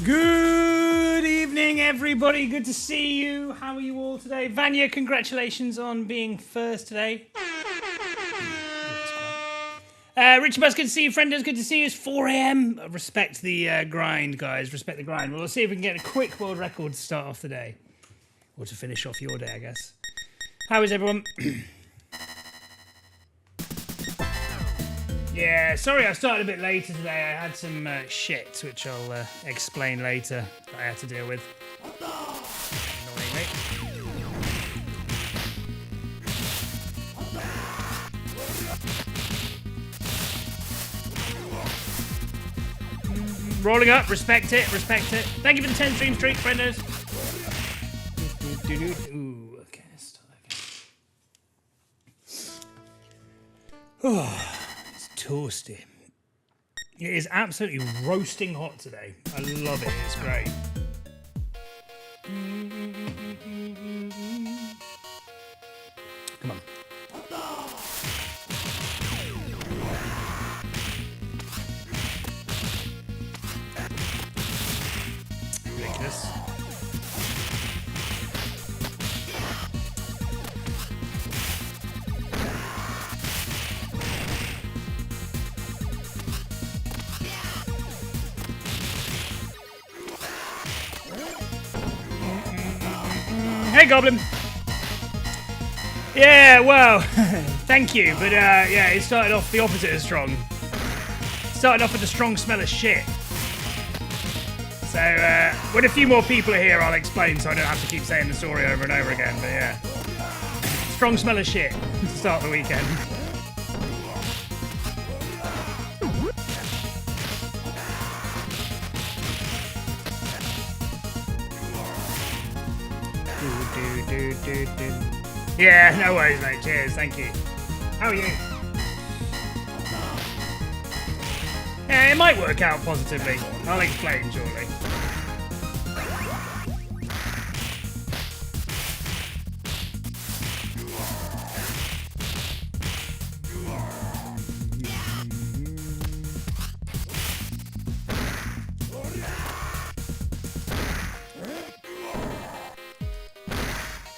Good evening, everybody. Good to see you. How are you all today? Vanya, congratulations on being first today. Richard Bus, good to see you. Frienders, good to see you. It's 4 a.m. Respect the grind, guys. Respect the grind. Well, let's see if we can get a quick world record to start off the day. Or to finish off your day, I guess. How is everyone? Yeah, sorry I started a bit later today. I had some shit, which I'll explain later, that I had to deal with. Annoyingly. Rolling up, respect it, respect it. Thank you for the 10 stream streak, friendos. Ooh, okay, let's start again. Oh. Toasty. It is absolutely roasting hot today. I love it. It's great. Come on. Ridiculous. Hey, Goblin. Yeah, well, thank you, but yeah, it started off the opposite of strong. Started off with a strong smell of shit. So, when a few more people are here, I'll explain so I don't have to keep saying the story over and over again, but yeah. Strong smell of shit to start the weekend. Yeah, no worries, mate. Cheers, thank you. How are you? Yeah, it might work out positively. I'll explain shortly.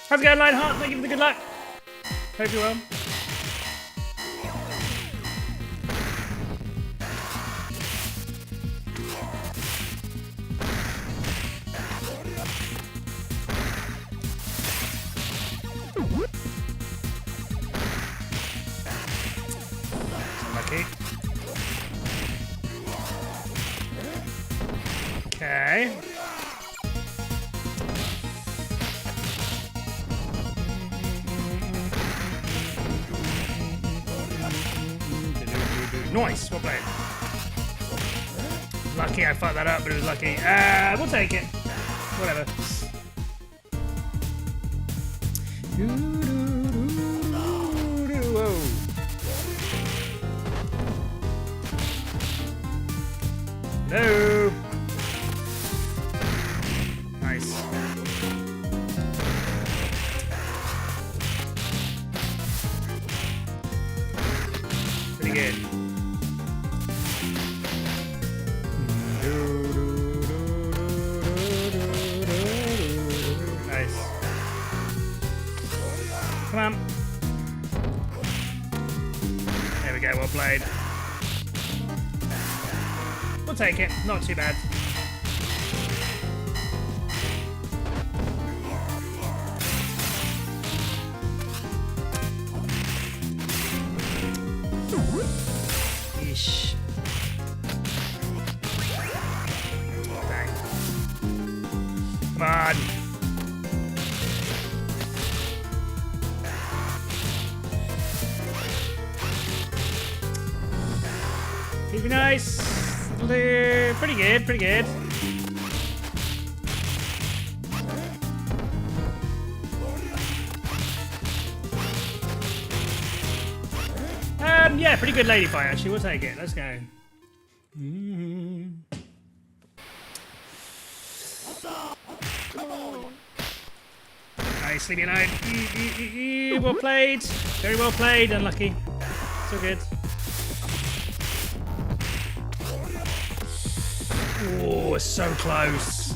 How's it going, Lionheart? Thank you for the good luck. Hope you're well. Lucky. Okay. Nice, well played. Lucky I fucked that up, but it was lucky. We'll take it. Whatever. Whoa. No. Nice. Pretty good. Come on. There we go, well played. We'll take it, not too bad. Yeesh. Dang. Come on. Pretty nice. Pretty good, pretty good. Yeah, pretty good lady fight actually. We'll take it. Let's go. Nice, leave me alone. Well played. Very well played. Unlucky. So good. Oh, it's so close.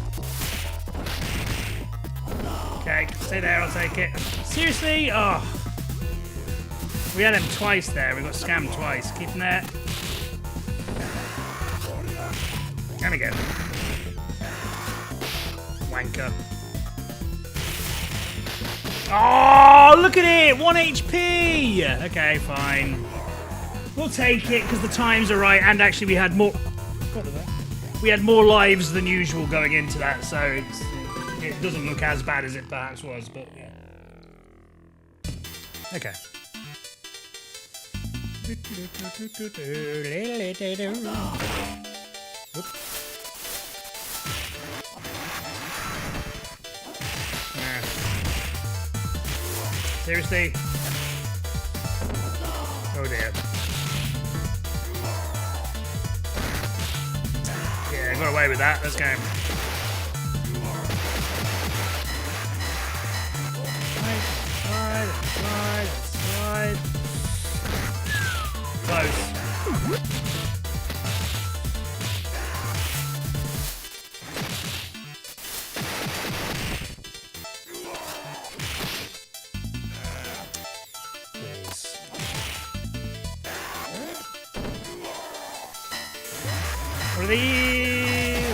Okay, stay there, I'll take it. Seriously? Oh. We had him twice there. We got scammed twice. Keep him there. And again. Wanker. Oh, look at it! 1 HP! Okay, fine. We'll take it because the times are right, and actually we had more. We had more lives than usual going into that, so it doesn't look as bad as it perhaps was, but yeah. Okay. Seriously? Oh dear. Yeah, got away with that. Let's go. Slide. Close. What are these?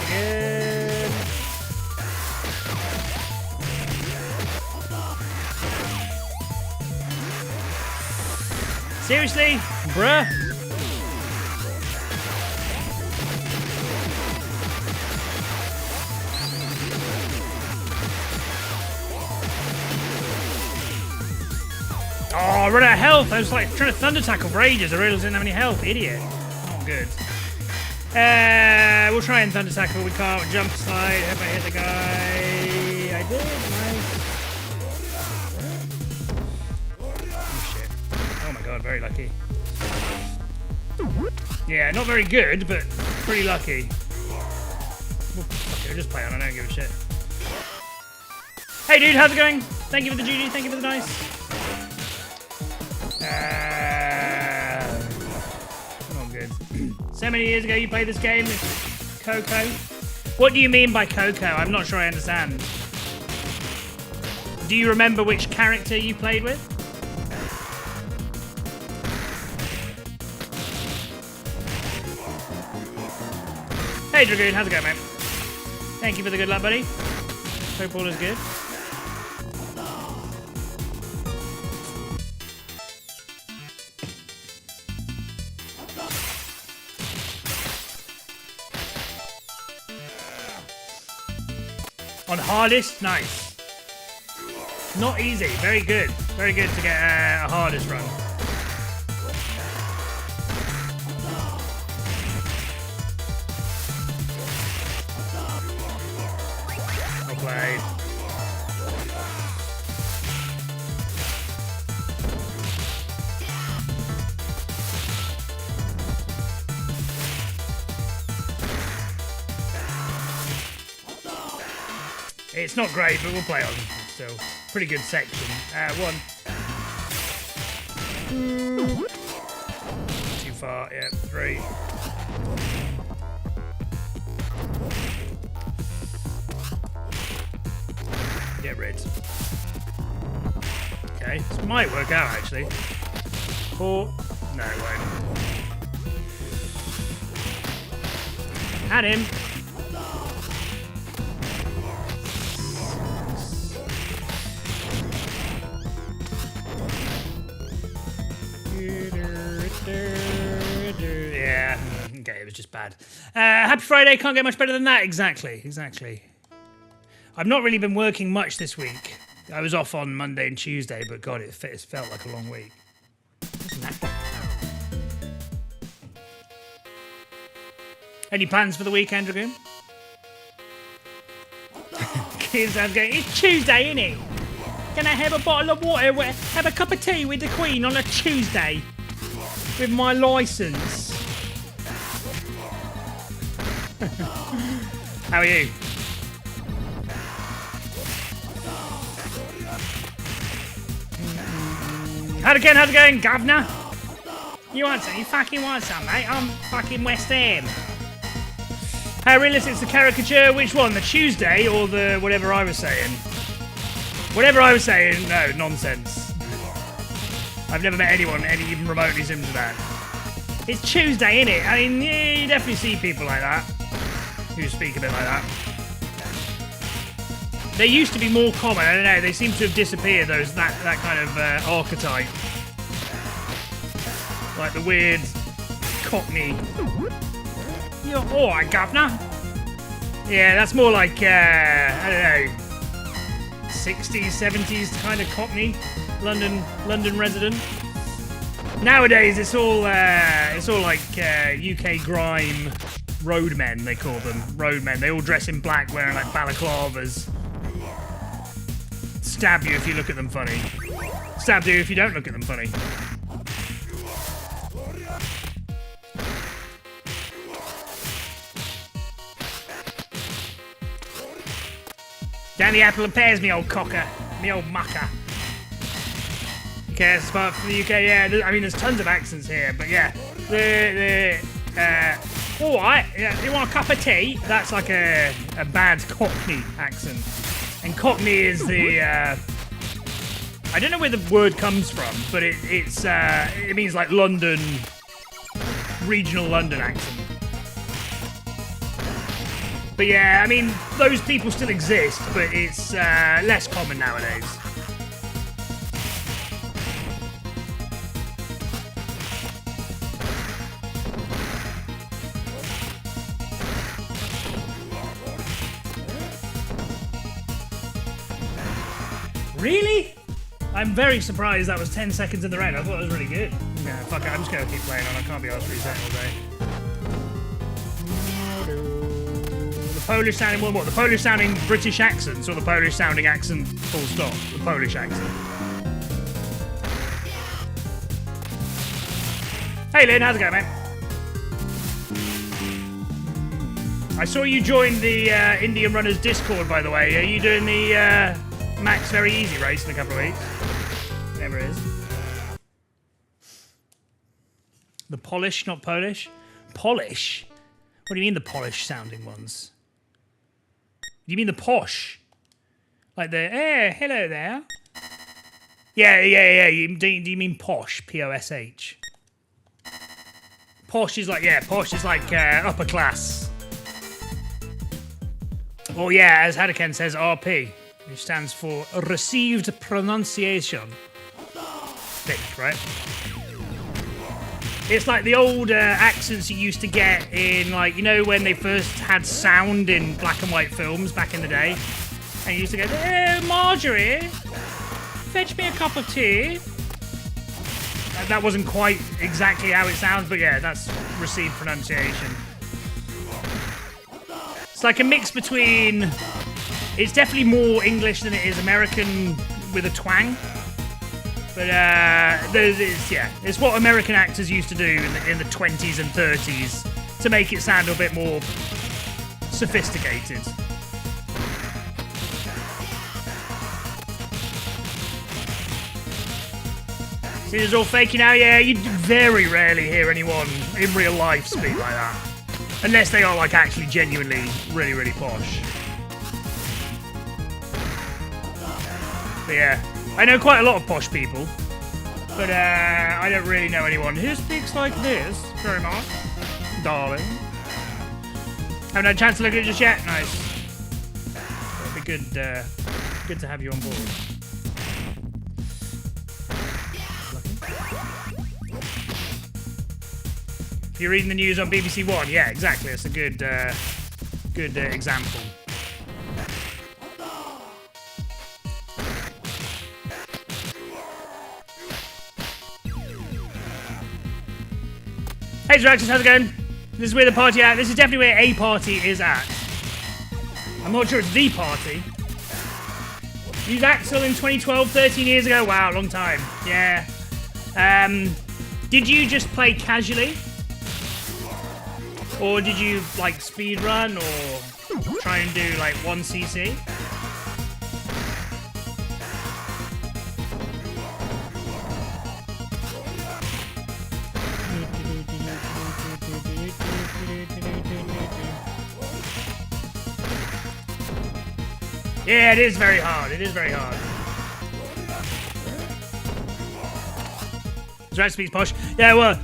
Again. Seriously? Bruh? Oh, I ran out of health. I was like trying to thunder tackle for ages. I realized I didn't have any health. Idiot. Not good. We'll try and thunder tackle, but we can't. Jump slide. If I hit the guy, I did. Nice. Oh shit! Oh my god, very lucky. Yeah, not very good, but pretty lucky. Okay, just play on. I don't give a shit. Hey, dude, how's it going? Thank you for the GG. Thank you for the dice. Not good. So many years ago you played this game, Coco. What do you mean by Coco? I'm not sure I understand. Do you remember which character you played with? Hey Dragoon, how's it going, mate? Thank you for the good luck, buddy. Hope all is good. On hardest, nice. Not easy, very good. Very good to get a hardest run. Well played. It's not great, but we'll play on still. Pretty good section. 1. Too far, yeah. 3. Get rid. Okay, this might work out actually. 4. No, it won't. Had him. Yeah, okay, it was just bad. Happy Friday, can't get much better than that. Exactly. I've not really been working much this week. I was off on Monday and Tuesday, but God, it felt like a long week. Any plans for the weekend, Dragoon? Kids, I'm going, it's Tuesday, innit? Can I have a bottle of water, have a cup of tea with the Queen on a Tuesday? With my licence. How are you? How's it going, governor? You want some? You fucking want some, mate? I'm fucking West Ham. How realistic is the caricature? Which one? The Tuesday or the whatever I was saying? Whatever I was saying, no, nonsense. I've never met anyone even remotely similar to that. It's Tuesday, innit? I mean, yeah, you definitely see people like that who speak a bit like that. They used to be more common. I don't know. They seem to have disappeared. That kind of archetype, like the weird Cockney. You're all right, governor. Yeah, that's more like I don't know, 60s, 70s kind of Cockney, London resident. Nowadays, it's all like UK grime roadmen. They call them roadmen. They all dress in black, wearing like balaclavas. Stab you if you look at them funny. Stab you if you don't look at them funny. Down the apple and pears, me old cocker, me old mucker. Okay, apart from the UK, yeah. I mean, there's tons of accents here, but yeah, all right. Yeah, you want a cup of tea? That's like a bad Cockney accent, and Cockney is the I don't know where the word comes from, but it means like London, regional London accent. But yeah, I mean, those people still exist, but it's less common nowadays. Really? I'm very surprised that was 10 seconds in the round. I thought it was really good. Nah, fuck it, I'm just gonna keep playing on. I can't be asked for resetting all day. Polish sounding one, what? The Polish sounding British accents or the Polish sounding accent full stop? The Polish accent. Hey Lynn, how's it going, mate? I saw you join the Indian Runners Discord, by the way. Are you doing the Max Very Easy race in a couple of weeks? Whatever it is. The Polish, not Polish? Polish? What do you mean the Polish sounding ones? Do you mean the posh? Like the, hey, hello there. Yeah. Do you mean posh? P-O-S-H. Posh is like, upper class. Oh yeah, as Hadaken says, RP, which stands for Received Pronunciation. Thick, right? It's like the old accents you used to get in, like, you know, when they first had sound in black and white films back in the day. And you used to go, hey, Marjorie, fetch me a cup of tea. That wasn't quite exactly how it sounds, but yeah, that's received pronunciation. It's like a mix between... It's definitely more English than it is American with a twang. But it's what American actors used to do in the 20s and 30s to make it sound a bit more sophisticated. See, it's all fakey now. Yeah, you very rarely hear anyone in real life speak like that, unless they are like actually genuinely really, really posh. But yeah. I know quite a lot of posh people, but I don't really know anyone who speaks like this very much, darling. Haven't had a chance to look at it just yet. Nice. It'll be good to have you on board. If you're reading the news on BBC One, yeah, exactly. It's a good example. Hey Draxus, how's it going? This is where the party at. This is definitely where a party is at. I'm not sure it's the party. Used Axel in 2012, 13 years ago. Wow, long time. Yeah. Did you just play casually? Or did you like speedrun or try and do like 1cc? Yeah, it is very hard. It is very hard. Zrak speaks posh. Yeah, well,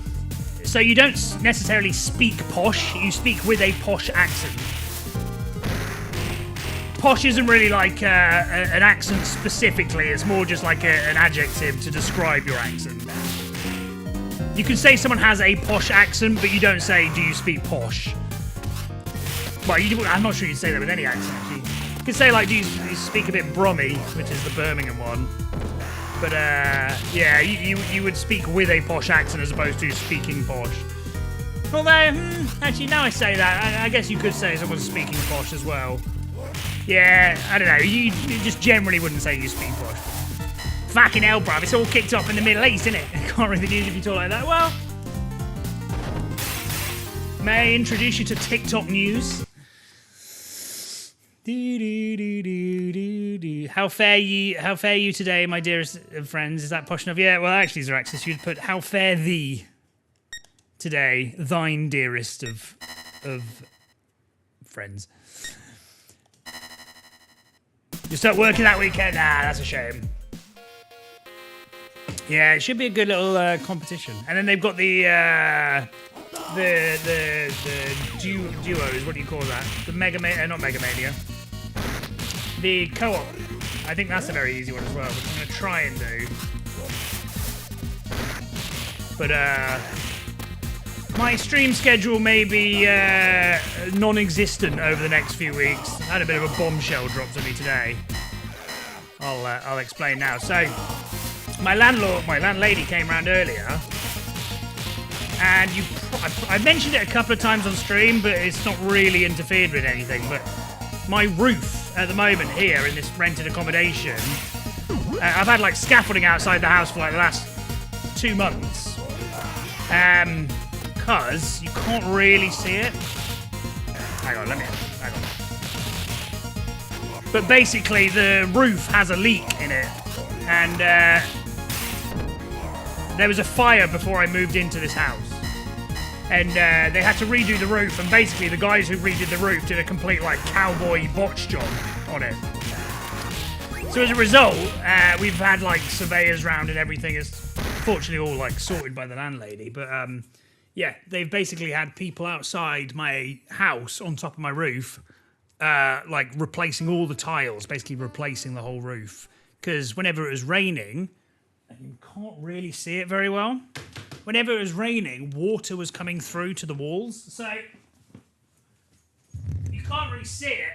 so you don't necessarily speak posh. You speak with a posh accent. Posh isn't really like an accent specifically. It's more just like an adjective to describe your accent. You can say someone has a posh accent, but you don't say, do you speak posh? Well, I'm not sure you'd say that with any accent, actually. You can say, like, do you speak a bit Brummy, which is the Birmingham one. But, yeah, you would speak with a posh accent as opposed to speaking posh. Although, actually, now I say that, I guess you could say someone's speaking posh as well. Yeah, I don't know, you just generally wouldn't say you speak posh. Fucking hell, bruv, it's all kicked off in the Middle East, isn't it? Can't read the news if you talk like that. Well, may I introduce you to TikTok news? How fare you today, my dearest of friends? Is that posh enough? Yeah, well, actually, Zaraxis, you'd put how fare thee today, thine dearest of friends. You start working that weekend? Nah, that's a shame. Yeah, it should be a good little competition. And then they've got the duos. What do you call that? The not Megamania. The co-op. I think that's a very easy one as well, which I'm going to try and do. But my stream schedule may be non-existent over the next few weeks. I had a bit of a bombshell dropped on me today. I'll explain now. So, my landlady came around earlier, and I mentioned it a couple of times on stream, but it's not really interfered with anything. But my roof at the moment here in this rented accommodation, I've had like scaffolding outside the house for like the last 2 months, because you can't really see it. Hang on. But basically, the roof has a leak in it, and there was a fire before I moved into this house. And they had to redo the roof, and basically the guys who redid the roof did a complete, like, cowboy botch job on it. So as a result, we've had, like, surveyors round and everything. Is fortunately all, like, sorted by the landlady. But, yeah, they've basically had people outside my house on top of my roof, like, replacing all the tiles, basically replacing the whole roof. Because whenever it was raining, and you can't really see it very well, whenever it was raining, water was coming through to the walls. So you can't really see it,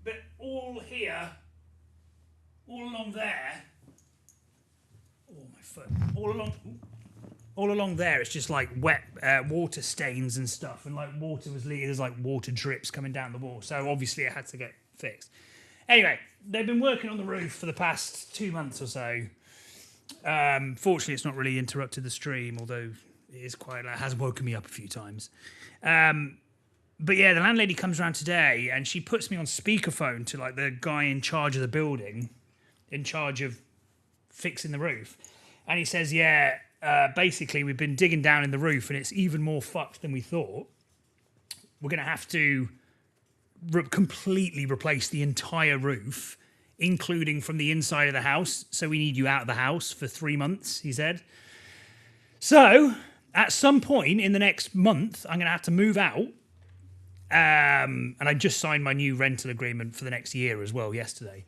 but all here, all along there, oh my foot, all along there, it's just like wet water stains and stuff, and like water was leaking. There's like water drips coming down the wall. So obviously it had to get fixed. Anyway, they've been working on the roof for the past 2 months or so. Fortunately, it's not really interrupted the stream, although it is quite. It has woken me up a few times. But yeah, the landlady comes around today, and she puts me on speakerphone to like the guy in charge of the building, in charge of fixing the roof, and he says, "Yeah, basically we've been digging down in the roof, and it's even more fucked than we thought. We're going to have to completely replace the entire roof." Including from the inside of the house. So we need you out of the house for 3 months, he said. So, at some point in the next month, I'm going to have to move out. And I just signed my new rental agreement for the next year as well yesterday.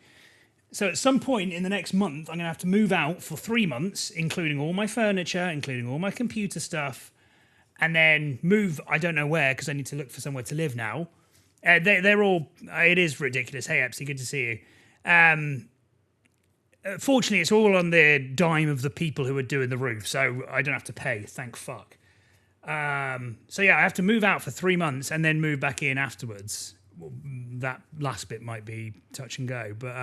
So at some point in the next month, I'm going to have to move out for 3 months, including all my furniture, including all my computer stuff, and then move, I don't know where, because I need to look for somewhere to live now. They're all, it is ridiculous. Hey, Epsy, good to see you. Fortunately, it's all on the dime of the people who are doing the roof, so I don't have to pay, thank fuck. So yeah, I have to move out for 3 months and then move back in afterwards. That last bit might be touch and go, but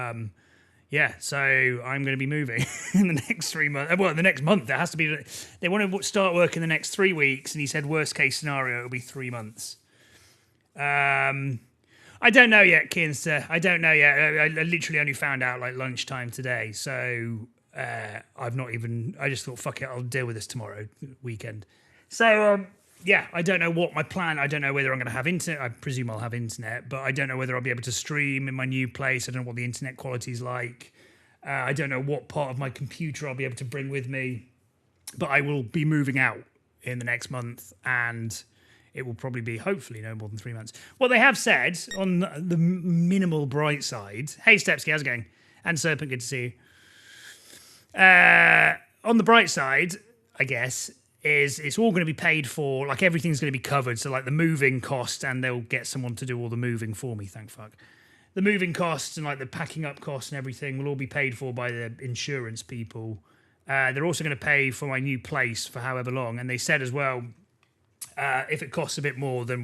yeah, so I'm going to be moving in the next 3 months. Well, the next month, it has to be. They want to start work in the next 3 weeks, and he said worst case scenario, it'll be 3 months. I don't know yet, Kinster. I don't know yet. I literally only found out like lunchtime today, so I've not even. I just thought, fuck it, I'll deal with this tomorrow weekend. So yeah, I don't know what my plan. I don't know whether I'm going to have internet. I presume I'll have internet, but I don't know whether I'll be able to stream in my new place. I don't know what the internet quality is like. I don't know what part of my computer I'll be able to bring with me. But I will be moving out in the next month, and it will probably be, hopefully, no more than 3 months. What they have said, on the minimal bright side... Hey, Stepsky, how's it going? And Serpent, good to see you. On the bright side, I guess, is it's all going to be paid for, like everything's going to be covered. So like the moving cost, and they'll get someone to do all the moving for me, thank fuck. The moving costs and like the packing up costs and everything will all be paid for by the insurance people. They're also going to pay for my new place for however long. And they said as well, if it costs a bit more than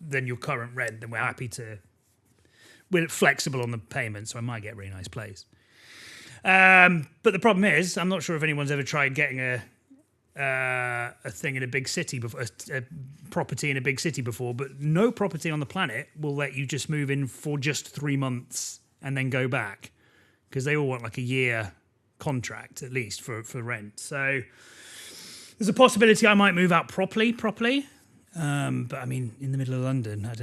than your current rent, then we're flexible on the payment, so I might get a really nice place. But the problem is, I'm not sure if anyone's ever tried getting a thing in a big city before, a property in a big city before, but no property on the planet will let you just move in for just 3 months and then go back, because they all want like a year contract at least for rent. So there's a possibility I might move out properly. But I mean, in the middle of London, I've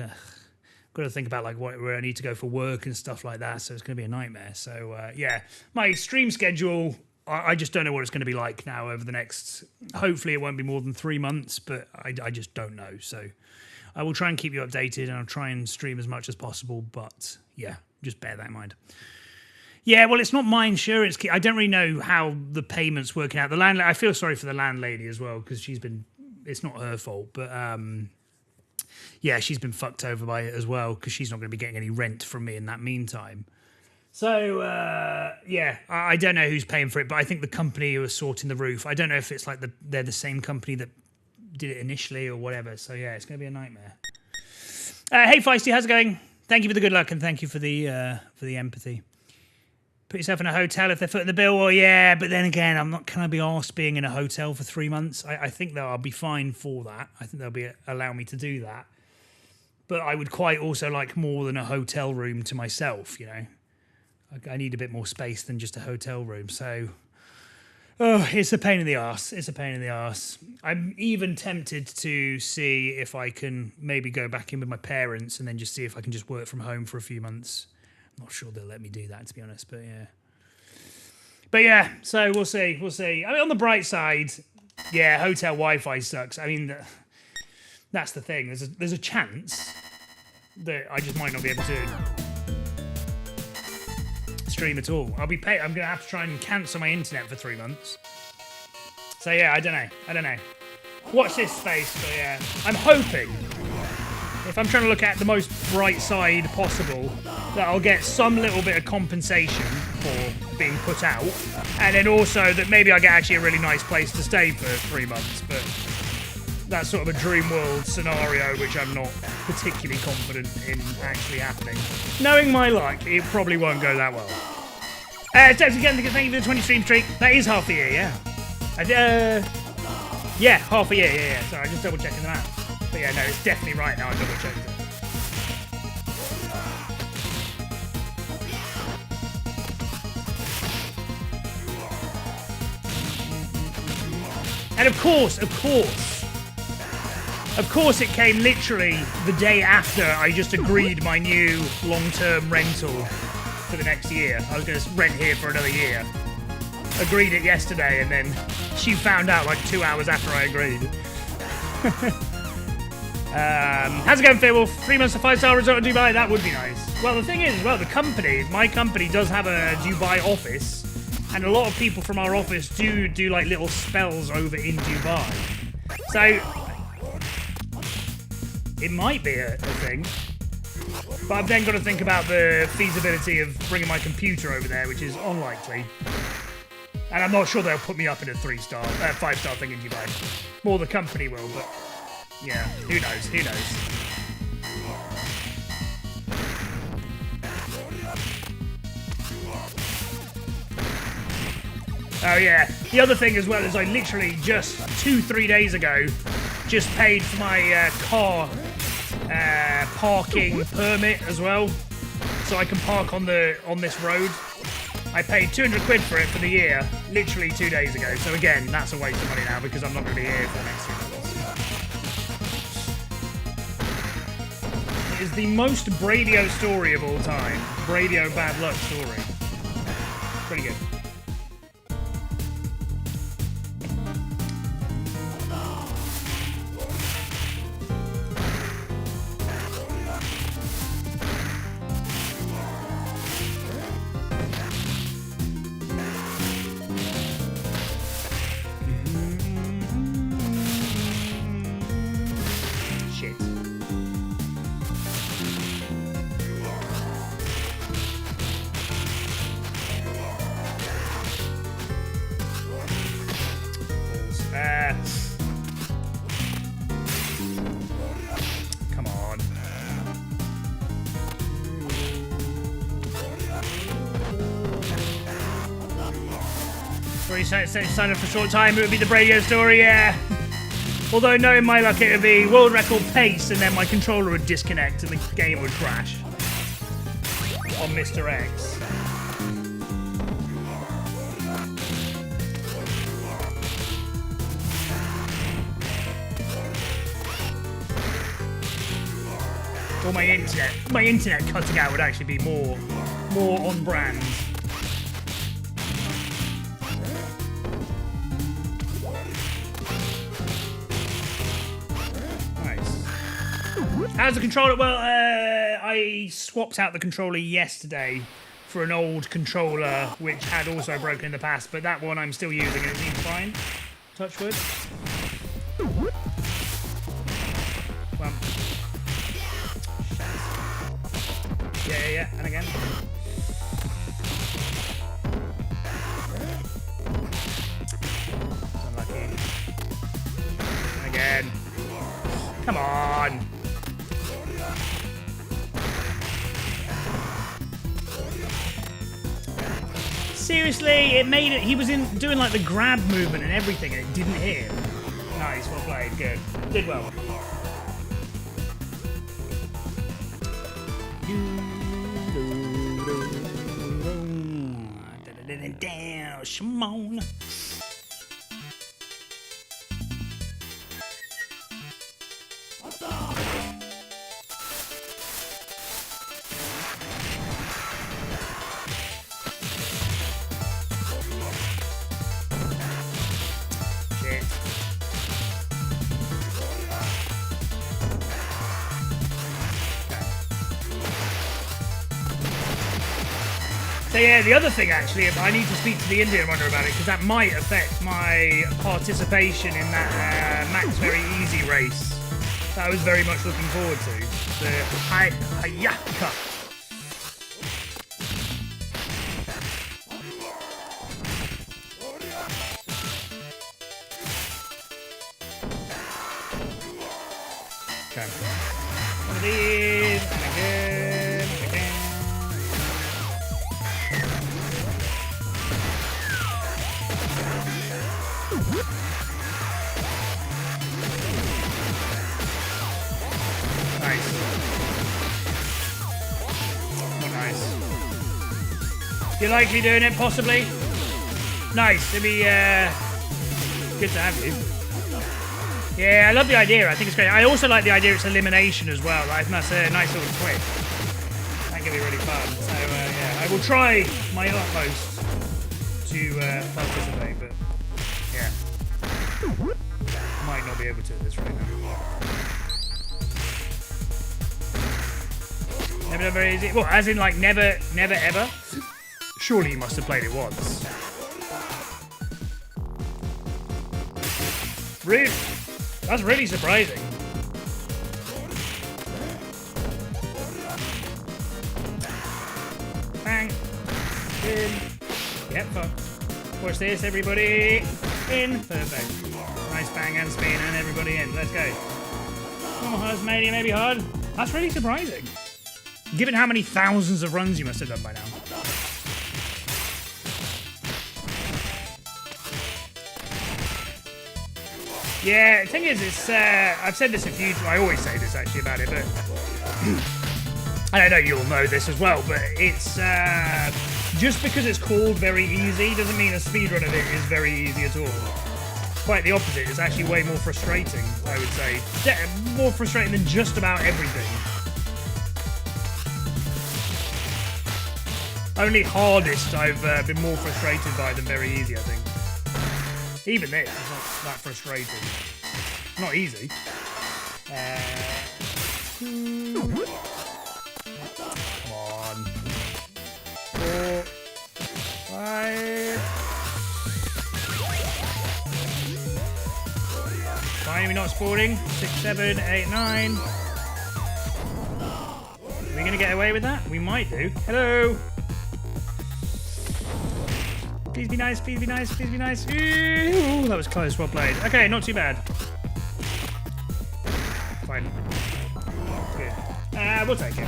got to think about like where I need to go for work and stuff like that. So it's going to be a nightmare. So yeah, my stream schedule, I just don't know what it's going to be like now over the next, hopefully it won't be more than 3 months, but I just don't know. So I will try and keep you updated, and I'll try and stream as much as possible. But yeah, just bear that in mind. Yeah, well, it's not my insurance. I don't really know how the payment's working out. The I feel sorry for the landlady as well, because it's not her fault, but yeah, she's been fucked over by it as well, because she's not going to be getting any rent from me in that meantime. So, yeah, I don't know who's paying for it, but I think the company who was sorting the roof, I don't know if it's like they're the same company that did it initially or whatever. So, yeah, it's going to be a nightmare. Hey, Feisty, how's it going? Thank you for the good luck, and thank you for the empathy. Put yourself in a hotel if they're footing the bill. Well, yeah, but then again, can I be arsed being in a hotel for 3 months? I think that I'll be fine for that. I think they'll allow me to do that. But I would quite also like more than a hotel room to myself, you know. I need a bit more space than just a hotel room. So, it's a pain in the arse. It's a pain in the arse. I'm even tempted to see if I can maybe go back in with my parents and then just see if I can just work from home for a few months. I'm not sure they'll let me do that, to be honest, but yeah. But yeah, so we'll see. I mean, on the bright side, yeah, hotel Wi-Fi sucks. I mean, that's the thing. There's a chance that I just might not be able to stream at all. I'm going to have to try and cancel my internet for 3 months. So yeah, I don't know. Watch this space, but yeah. I'm hoping, if I'm trying to look at the most bright side possible, that I'll get some little bit of compensation for being put out, and then also that maybe I get actually a really nice place to stay for 3 months, but that's sort of a dream world scenario which I'm not particularly confident in actually happening. Knowing my luck, it probably won't go that well. Steps again, thank you for the 20 stream streak. That is half a year, yeah. Yeah, half a year, yeah. Sorry, just double checking them out. But yeah, no, it's definitely right now. I double checked it. And of course it came literally the day after I just agreed my new long-term rental for the next year. I was going to rent here for another year. Agreed it yesterday, and then she found out like 2 hours after I agreed. How's it going, Fairwolf? 3 months of 5-star resort in Dubai, that would be nice. Well, the thing is, my company does have a Dubai office, and a lot of people from our office do like little spells over in Dubai. So, it might be a thing. But I've then got to think about the feasibility of bringing my computer over there, which is unlikely. And I'm not sure they'll put me up in a 5-star thing in Dubai. More the company will, but yeah, who knows? Oh yeah, the other thing as well is I literally just 2-3 days ago just paid for my car parking permit as well, so I can park on this road. I paid 200 quid for it for the year, literally 2 days ago. So again, that's a waste of money now because I'm not going to be here for the next 3 months. is the most Bradio story of all time. Bradio bad luck story. Pretty good. Come on. Already signed up for a short time, it would be the Bradio story, yeah. Although knowing my luck, it would be world record pace and then my controller would disconnect and the game would crash. On Mr. X. Or my internet cutting out would actually be more on brand. Nice. How's the controller? Well, I swapped out the controller yesterday for an old controller which had also broken in the past, but that one I'm still using and it seems fine. Touch wood. Well, yeah, and again. Unlucky. And again. Come on. Seriously, it made it. He was doing like the grab movement and everything, and it didn't hit him. Nice, well played, good, did well. Down, Shimon. Shit. So yeah, the other thing actually, I need to speak to the Indian runner about it because that might affect my participation in that Max Very Easy race that I was very much looking forward to. The Hayaka. Okay. One of these, and again, and again. Nice. Oh, nice. You're likely doing it, possibly? Nice. It'd be good to have you. Yeah, I love the idea. I think it's great. I also like the idea it's elimination as well. I think that's a nice little twist. That could be really fun. So, yeah, I will try my utmost to participate, but yeah. Might not be able to at this rate now. Never done very easy. Well, as in like never ever? Surely you must have played it once. Rude. That's really surprising. Bang. In. Yep, fun. Watch this, everybody. In. Perfect. Nice bang and spin and everybody in. Let's go. Normal hard, maybe hard. That's really surprising. Given how many thousands of runs you must have done by now. Yeah, the thing is, it's, I've said this a few times, I always say this actually about it, but I know you'll know this as well, but it's, just because it's called very easy doesn't mean a speedrun of it is very easy at all. Quite the opposite, it's actually way more frustrating, I would say. Yeah, more frustrating than just about everything. Only hardest I've been more frustrated by than very easy, I think. Even this is not that frustrating. Not easy. Come on. 4, 5. Fine, we're not sporting. 6, 7, 8, 9. Are we gonna get away with that? We might do. Hello. Please be nice, please be nice, please be nice. Ooh, that was close, well played. Okay, not too bad. Fine. Good. We'll take it.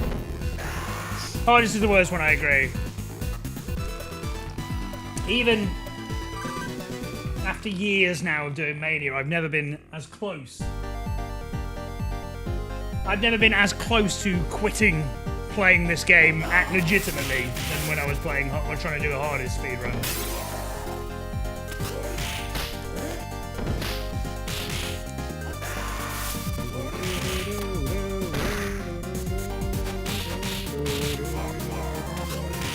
Oh, this is the worst one, I agree. Even after years now of doing Mania, I've never been as close. I've never been as close to quitting playing this game legitimately than when I was playing or trying to do a hardest speedrun.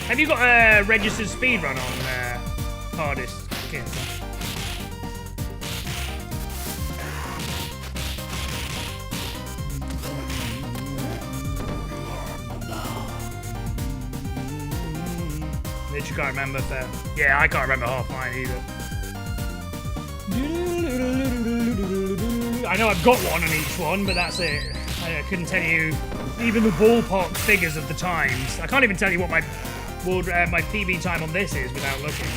Have you got a registered speedrun on hardest kit? Literally can't remember if yeah, I can't remember half mine either. I know I've got one on each one, but that's it. I couldn't tell you even the ballpark figures of the times. I can't even tell you what my PB time on this is without looking.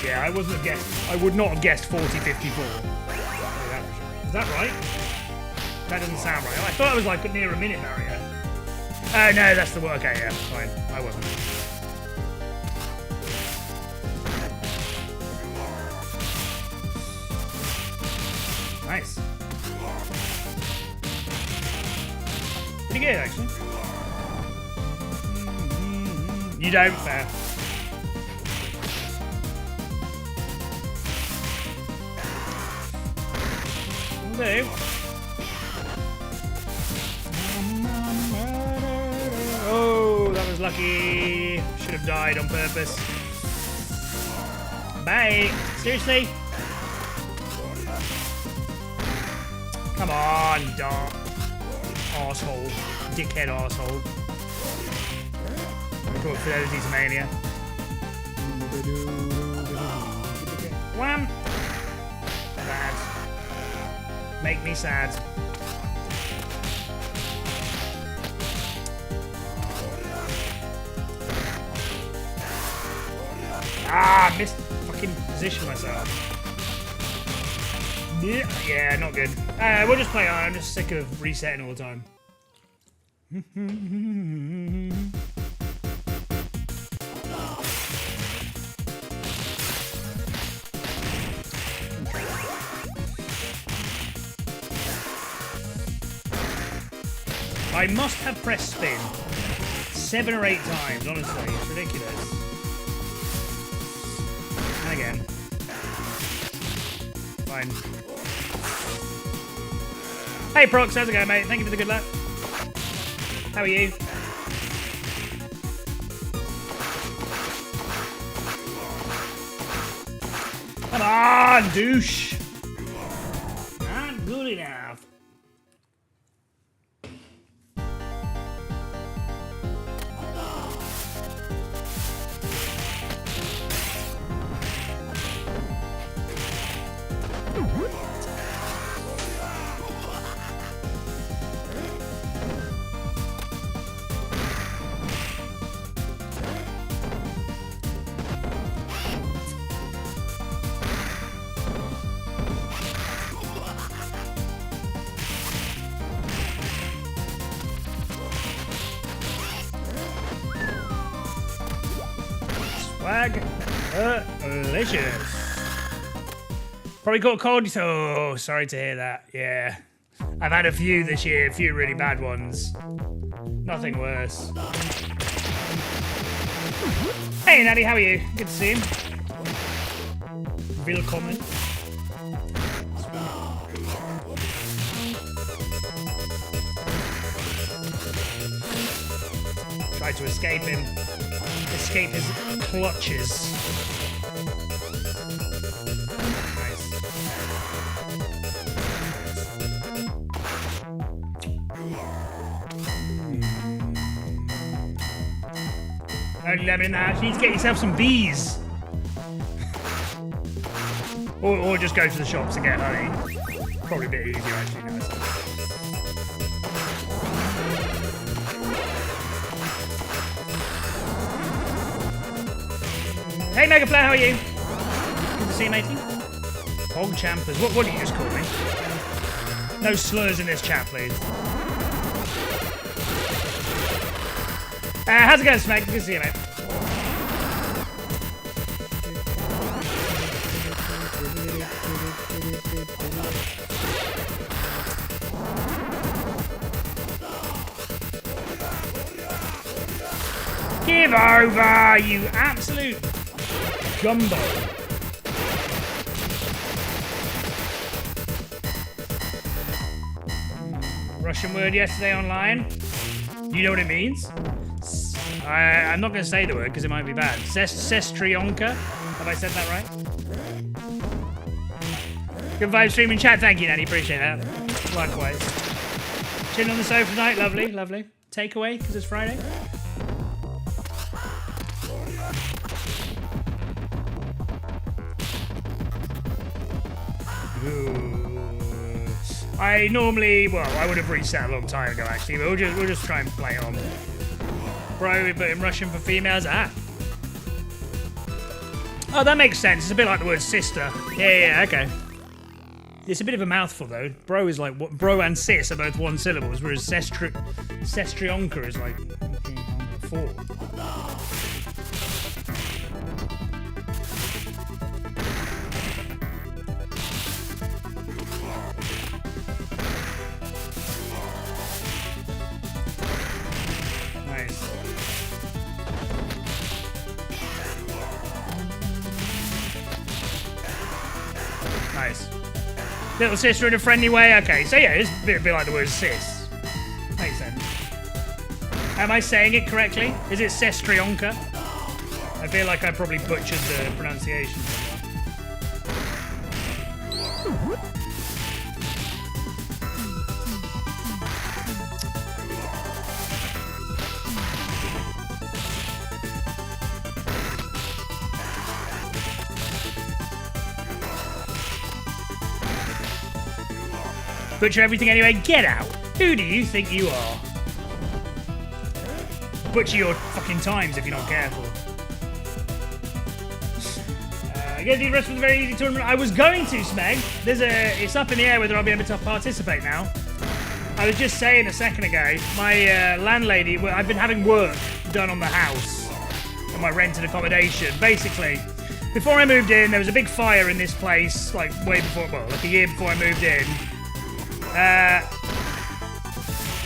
Yeah, I wouldn't have guessed. I would not have guessed 4054. Is that right? That doesn't sound right. I thought it was like near a minute barrier. Oh no, that's the one. Okay, yeah, fine. I wasn't. Nice. Pretty good, actually. You don't, fair. Will do. Oh, that was lucky. Should have died on purpose. Bye. Seriously? Come on, dog. Arsehole. Dickhead arsehole. We call it Fidelity to Mania. Wham! Sad. Make me sad. Ah, missed fucking position myself. Yeah, not good. We'll just play on. I'm just sick of resetting all the time. I must have pressed spin 7 or 8 times, honestly. It's ridiculous. And again. Fine. Hey Prox, how's it going, mate? Thank you for the good luck. How are you? Come on, douche! Not good enough. Delicious. Probably got a cold. Oh, sorry to hear that. Yeah. I've had a few this year, a few really bad ones. Nothing worse. Hey, Natty, how are you? Good to see you. Willkommen. Try to escape him. Escape his clutches. Nice. Only lemon in the house. You need to get yourself some bees. or just go to the shops and get honey. Probably a bit easier actually now. Hey Megaplayer, how are you? Good to see you, matey. Hog champers. What did you just call me? No slurs in this chat, please. How's it going, Smeg? Good to see you, mate. Give over, you absolute gumbo. Russian word yesterday online. You know what it means? I'm not going to say the word because it might be bad. Sestrionka. Have I said that right? Good vibe stream in chat. Thank you, Nanny. Appreciate that. Likewise. Chilling on the sofa tonight. Lovely, lovely. Takeaway because it's Friday. I normally, well, I would have reached that a long time ago actually, but we'll just try and play on. Bro, but in Russian for females, Oh, that makes sense. It's a bit like the word sister. Yeah, okay. It's a bit of a mouthful though. Bro is like, bro and sis are both one syllables, whereas sestrionka is like 4. Nice. Little sister in a friendly way. Okay, so yeah, it's a bit like the word sis. Makes sense. Am I saying it correctly? Is it sestrionka? I feel like I probably butchered the pronunciation. Butcher everything anyway, get out! Who do you think you are? Butcher your fucking times if you're not careful. I guess the rest was a very easy tournament. I was going to, Smeg. It's up in the air whether I'll be able to participate now. I was just saying a second ago, my landlady, I've been having work done on the house, on my rented accommodation. Basically, before I moved in, there was a big fire in this place, like way before, well, like a year before I moved in.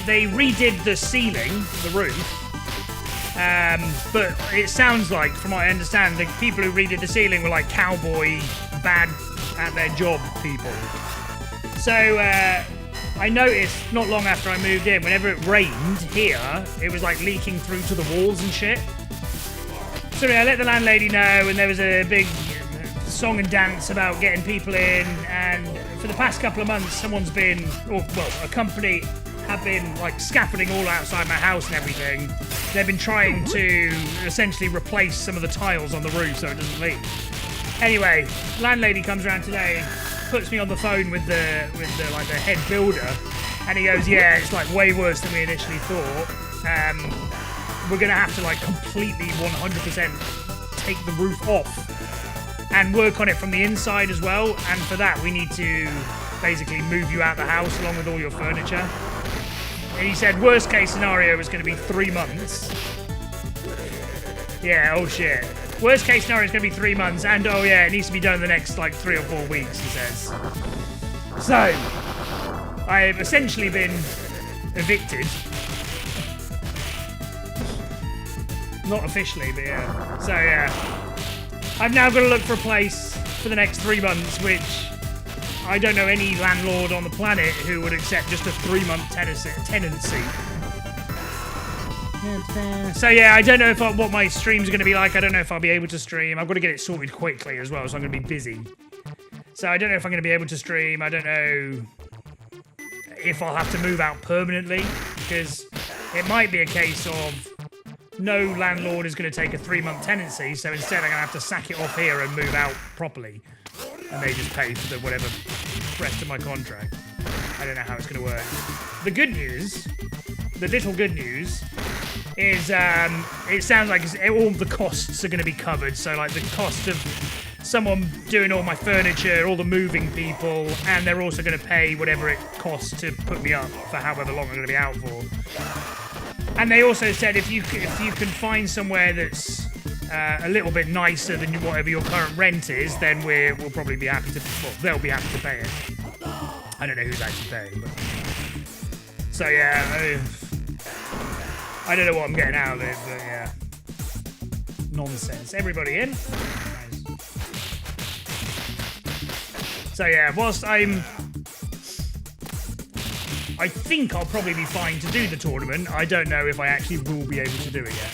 They redid the ceiling, the roof, but it sounds like, from what I understand, the people who redid the ceiling were like cowboy, bad at their job people. So I noticed not long after I moved in, whenever it rained here, it was like leaking through to the walls and shit. So I let the landlady know, and there was a big song and dance about getting people in, and for the past couple of months someone's been, a company have been like scaffolding all outside my house and everything. They've been trying to essentially replace some of the tiles on the roof so it doesn't leak. Anyway, landlady comes around today, puts me on the phone with the head builder, and he goes, yeah, it's like way worse than we initially thought. We're gonna have to like completely 100% take the roof off and work on it from the inside as well, and for that we need to basically move you out the house along with all your furniture. And he said worst case scenario is going to be 3 months. Yeah, oh shit. Worst case scenario is going to be 3 months, and oh yeah, it needs to be done in the next like 3 or 4 weeks, he says. So, I've essentially been evicted. Not officially, but yeah. So yeah. I've now got to look for a place for the next 3 months, which I don't know any landlord on the planet who would accept just a 3-month tenancy. So yeah, I don't know if what my streams are going to be like. I don't know if I'll be able to stream. I've got to get it sorted quickly as well, so I'm going to be busy. So I don't know if I'm going to be able to stream. I don't know if I'll have to move out permanently, because it might be a case of no landlord is going to take a 3-month tenancy, so instead I'm going to have to sack it off here and move out properly. And they just pay for the whatever rest of my contract. I don't know how it's going to work. The good news, the little good news, is it sounds like all the costs are going to be covered. So like the cost of someone doing all my furniture, all the moving people, and they're also going to pay whatever it costs to put me up for however long I'm going to be out for. And they also said if you can find somewhere that's a little bit nicer than whatever your current rent is, then we'll probably be happy to. Well, they'll be happy to pay it. I don't know who's actually paying, but so yeah, I don't know what I'm getting out of it, but yeah, nonsense. Everybody in. Nice. So yeah, whilst I think I'll probably be fine to do the tournament. I don't know if I actually will be able to do it yet.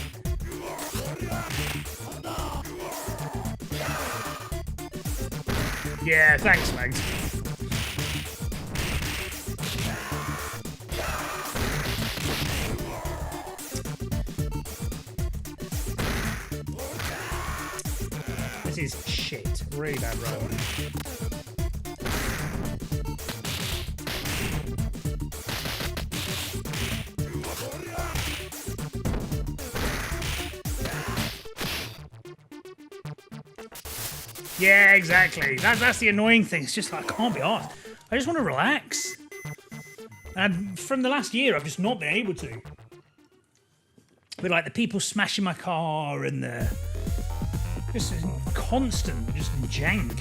Yeah, thanks, Mags. This is shit. Really bad roll. Yeah, exactly. That's the annoying thing. It's just like, I can't be arsed. I just want to relax. And from the last year, I've just not been able to. But like the people smashing my car and the just constant, just jank.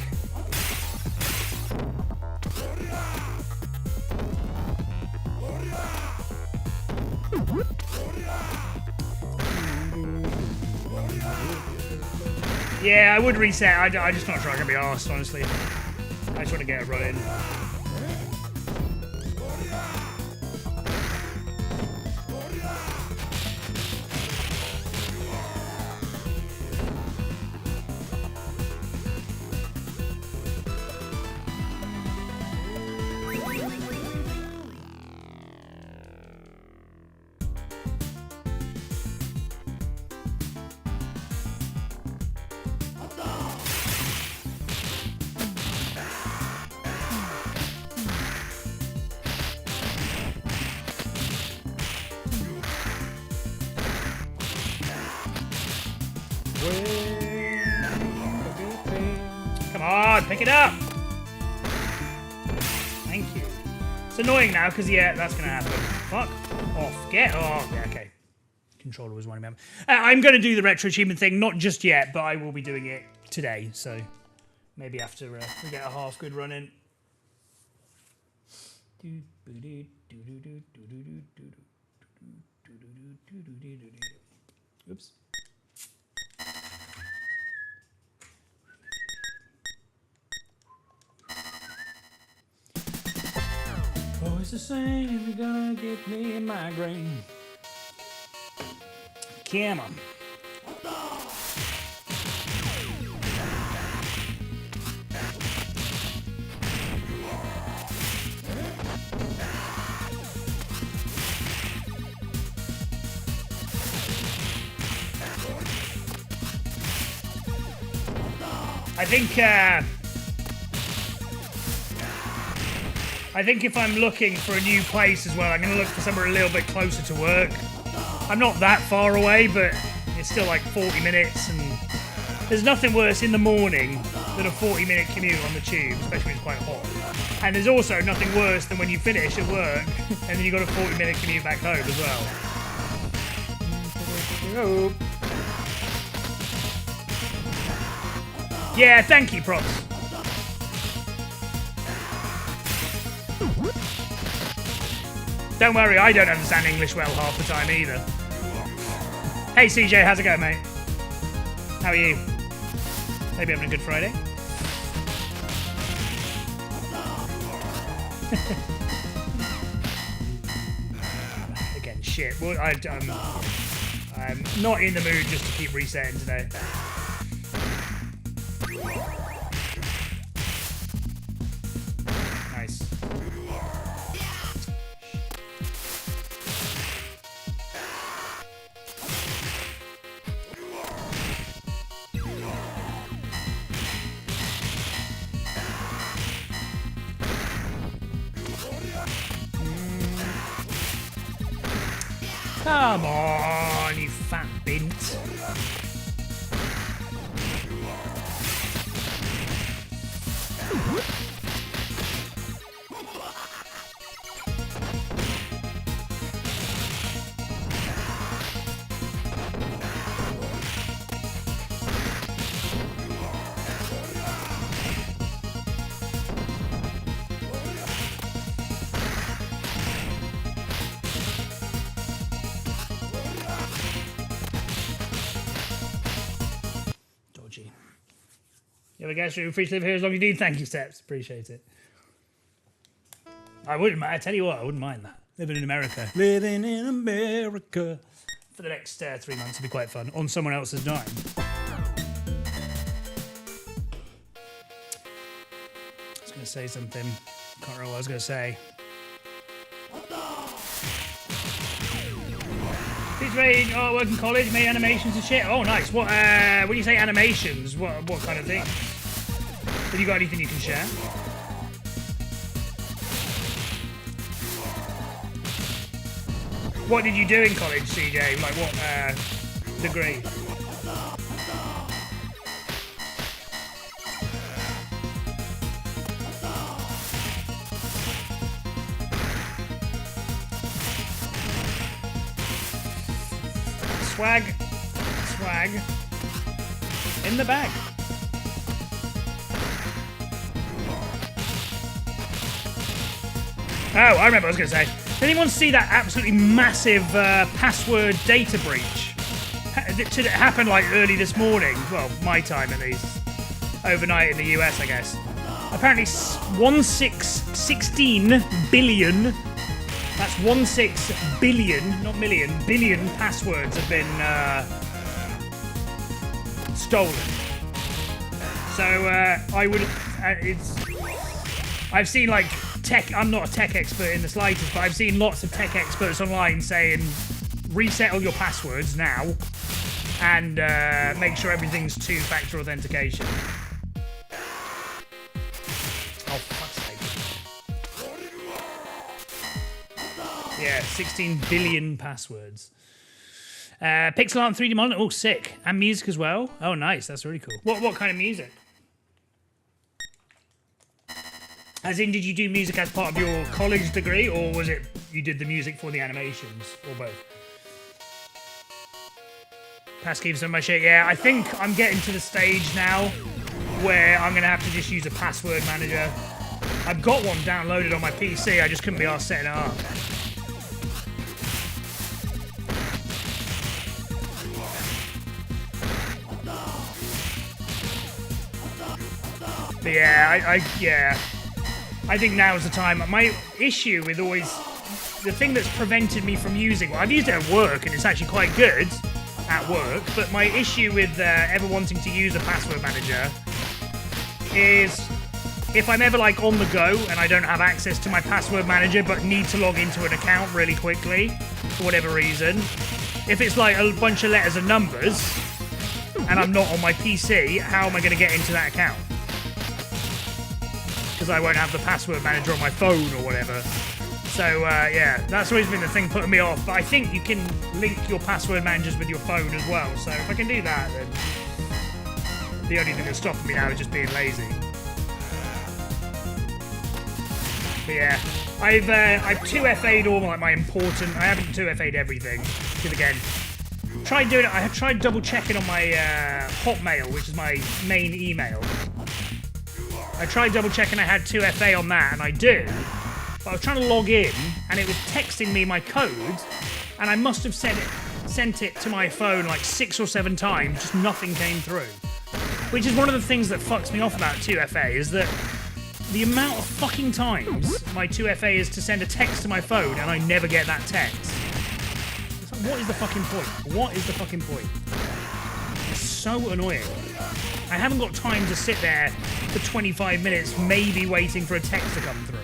Yeah, I would reset. I'm just not sure I can be arsed, honestly. I just want to get it running. Come on, pick it up! Thank you. It's annoying now, because, yeah, that's going to happen. Fuck off. Get off. Yeah, okay. Controller was one remember. I'm going to do the retro achievement thing, not just yet, but I will be doing it today, so maybe after we get a half good run in. Oops. Oh, it's the same if you're gonna get me a migraine. Come on. I think if I'm looking for a new place as well, I'm going to look for somewhere a little bit closer to work. I'm not that far away, but it's still like 40 minutes, and there's nothing worse in the morning than a 40-minute commute on the tube, especially when it's quite hot. And there's also nothing worse than when you finish at work, and then you've got a 40-minute commute back home as well. Oh. Yeah, thank you, props. Don't worry, I don't understand English well half the time either. Hey CJ, how's it going, mate? How are you? Maybe having a good Friday? Again, shit. Well, I'm not in the mood just to keep resetting today. Nice. Come on, you fat bint. You have a guest room, free to live here as long as you need. Thank you, Steps. Appreciate it. I wouldn't mind. I tell you what, I wouldn't mind that. Living in America. Living in America. For the next 3 months would be quite fun. On someone else's dime. I was going to say something. Can't remember what I was going to say. He's made artwork in college, made animations and shit. Oh, nice. What? When you say animations, what kind of thing? Have you got anything you can share? What did you do in college, CJ? Like what degree? Swag in the bag. Oh, I remember what I was going to say. Did anyone see that absolutely massive password data breach? It happened like early this morning. Well, my time at least. Overnight in the US, I guess. Apparently 16 billion. That's 16 billion, not million, billion passwords have been stolen. So I would, I've seen like tech, I'm not a tech expert in the slightest, but I've seen lots of tech experts online saying reset all your passwords now and make sure everything's two-factor authentication. Oh, fuck's sake. Yeah, 16 billion passwords. Pixel art and 3D modeling. Oh, sick. And music as well. Oh, nice. That's really cool. What kind of music? As in, did you do music as part of your college degree, or was it you did the music for the animations, or both? Passkeys on my shit. Yeah, I think I'm getting to the stage now where I'm going to have to just use a password manager. I've got one downloaded on my PC. I just couldn't be arsed setting it up. But yeah, I think now is the time. My issue with always, the thing that's prevented me from using, well, I've used it at work and it's actually quite good at work, but my issue with ever wanting to use a password manager is if I'm ever like on the go and I don't have access to my password manager but need to log into an account really quickly for whatever reason, if it's like a bunch of letters and numbers and I'm not on my PC, how am I going to get into that account? Because I won't have the password manager on my phone or whatever. So yeah, that's always been the thing putting me off. But I think you can link your password managers with your phone as well. So if I can do that, then the only thing that's stopping me now is just being lazy. But yeah, I've 2FA'd all my important. I haven't 2FA'd everything. Because again, tried doing it. I have tried double checking on my Hotmail, which is my main email. I tried double checking I had 2FA on that, and I do. But I was trying to log in, and it was texting me my code, and I must have sent it to my phone like 6 or 7 times, just nothing came through. Which is one of the things that fucks me off about 2FA, is that the amount of fucking times my 2FA is to send a text to my phone, and I never get that text. It's What is the fucking point? What is the fucking point? It's so annoying. I haven't got time to sit there for 25 minutes, maybe waiting for a text to come through.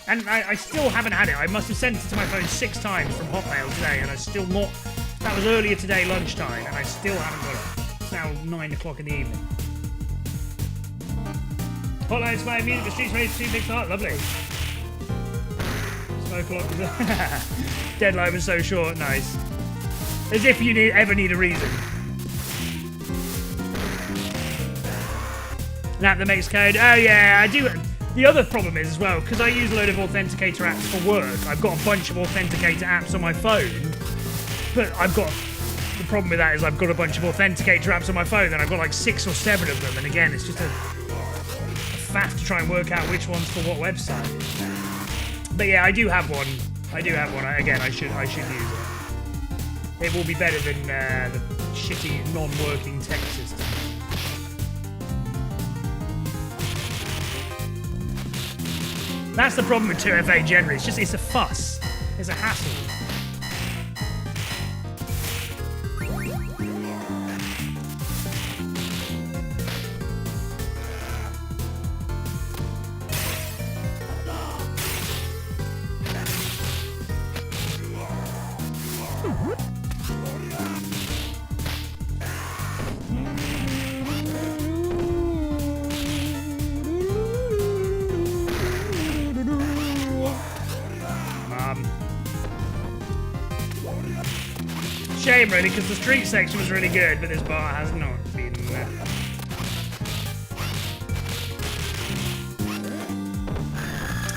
And I still haven't had it. I must have sent it to my phone 6 times from Hotmail today, and I still not... That was earlier today, lunchtime, and I still haven't got it. It's now 9 o'clock in the evening. Hotline Spy music, the streets ready to see Big Heart. Lovely. Smoke a lot. Deadline was so short. Nice. As if you ever need a reason. Nap the makes code. Oh yeah, I do. The other problem is as well, because I use a load of authenticator apps for work, I've got a bunch of authenticator apps on my phone, but the problem with that is I've got a bunch of authenticator apps on my phone and I've got like 6 or 7 of them, and again, it's just a faff to try and work out which one's for what website. But yeah, I do have one. Again, I should use it. It will be better than the shitty non-working text system. That's the problem with 2FA generally. It's a fuss. It's a hassle. Shame really, because the street section was really good, but this bar has not been.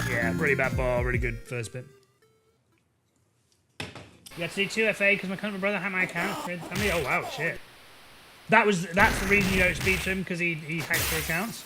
Yeah, really bad bar, really good first bit. You had to do 2FA because my cousin brother had my account. Family. Oh wow, shit. That's the reason you don't speak to him, because he hacks your accounts.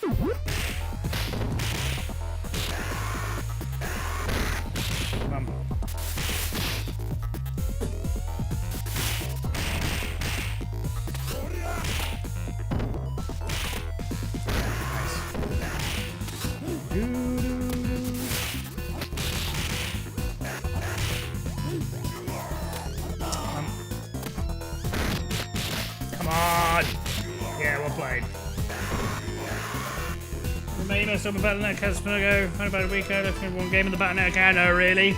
Something about that Caspergo. Found about a week ago. One game in the Battle.net account. No, really.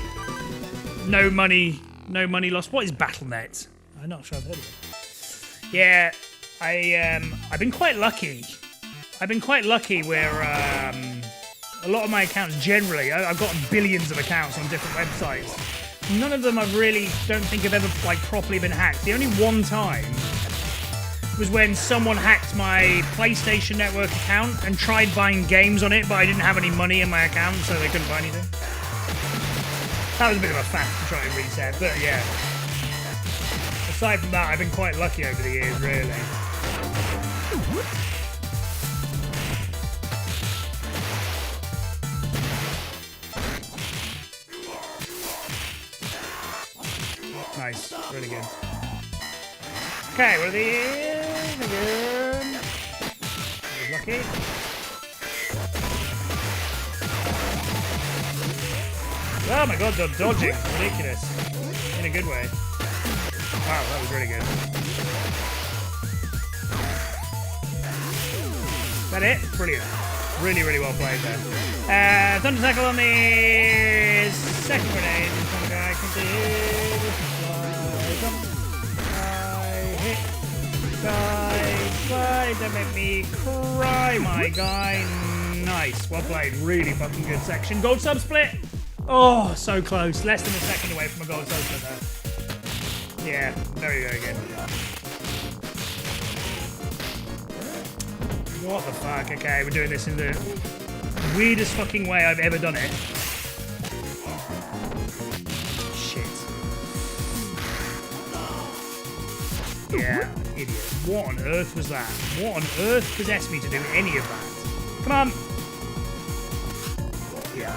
No money lost. What is Battle.net? I'm not sure I've heard of it. Yeah, I've been quite lucky. Where a lot of my accounts generally, I've got billions of accounts on different websites. None of them I really don't think have ever like properly been hacked. The only one time was when someone hacked my PlayStation Network account and tried buying games on it, but I didn't have any money in my account, so they couldn't buy anything. That was a bit of a faff to try and reset, but yeah. Aside from that, I've been quite lucky over the years, really. Nice, really good. Okay, we're the again. Lucky. Oh my god, they're dodging. Ridiculous. In a good way. Wow, that was really good. Is that it? Brilliant. Really, really well played there. Thunder tackle on the second grenade. One guy can Slide, don't make me cry, my guy. Nice, well played. Really fucking good section. Gold sub split. Oh, so close. Less than a second away from a gold sub split there. Yeah, very, very good. What the fuck? Okay, we're doing this in the weirdest fucking way I've ever done it. Yeah, idiot. What on earth was that? What on earth possessed me to do any of that? Come on! Yeah.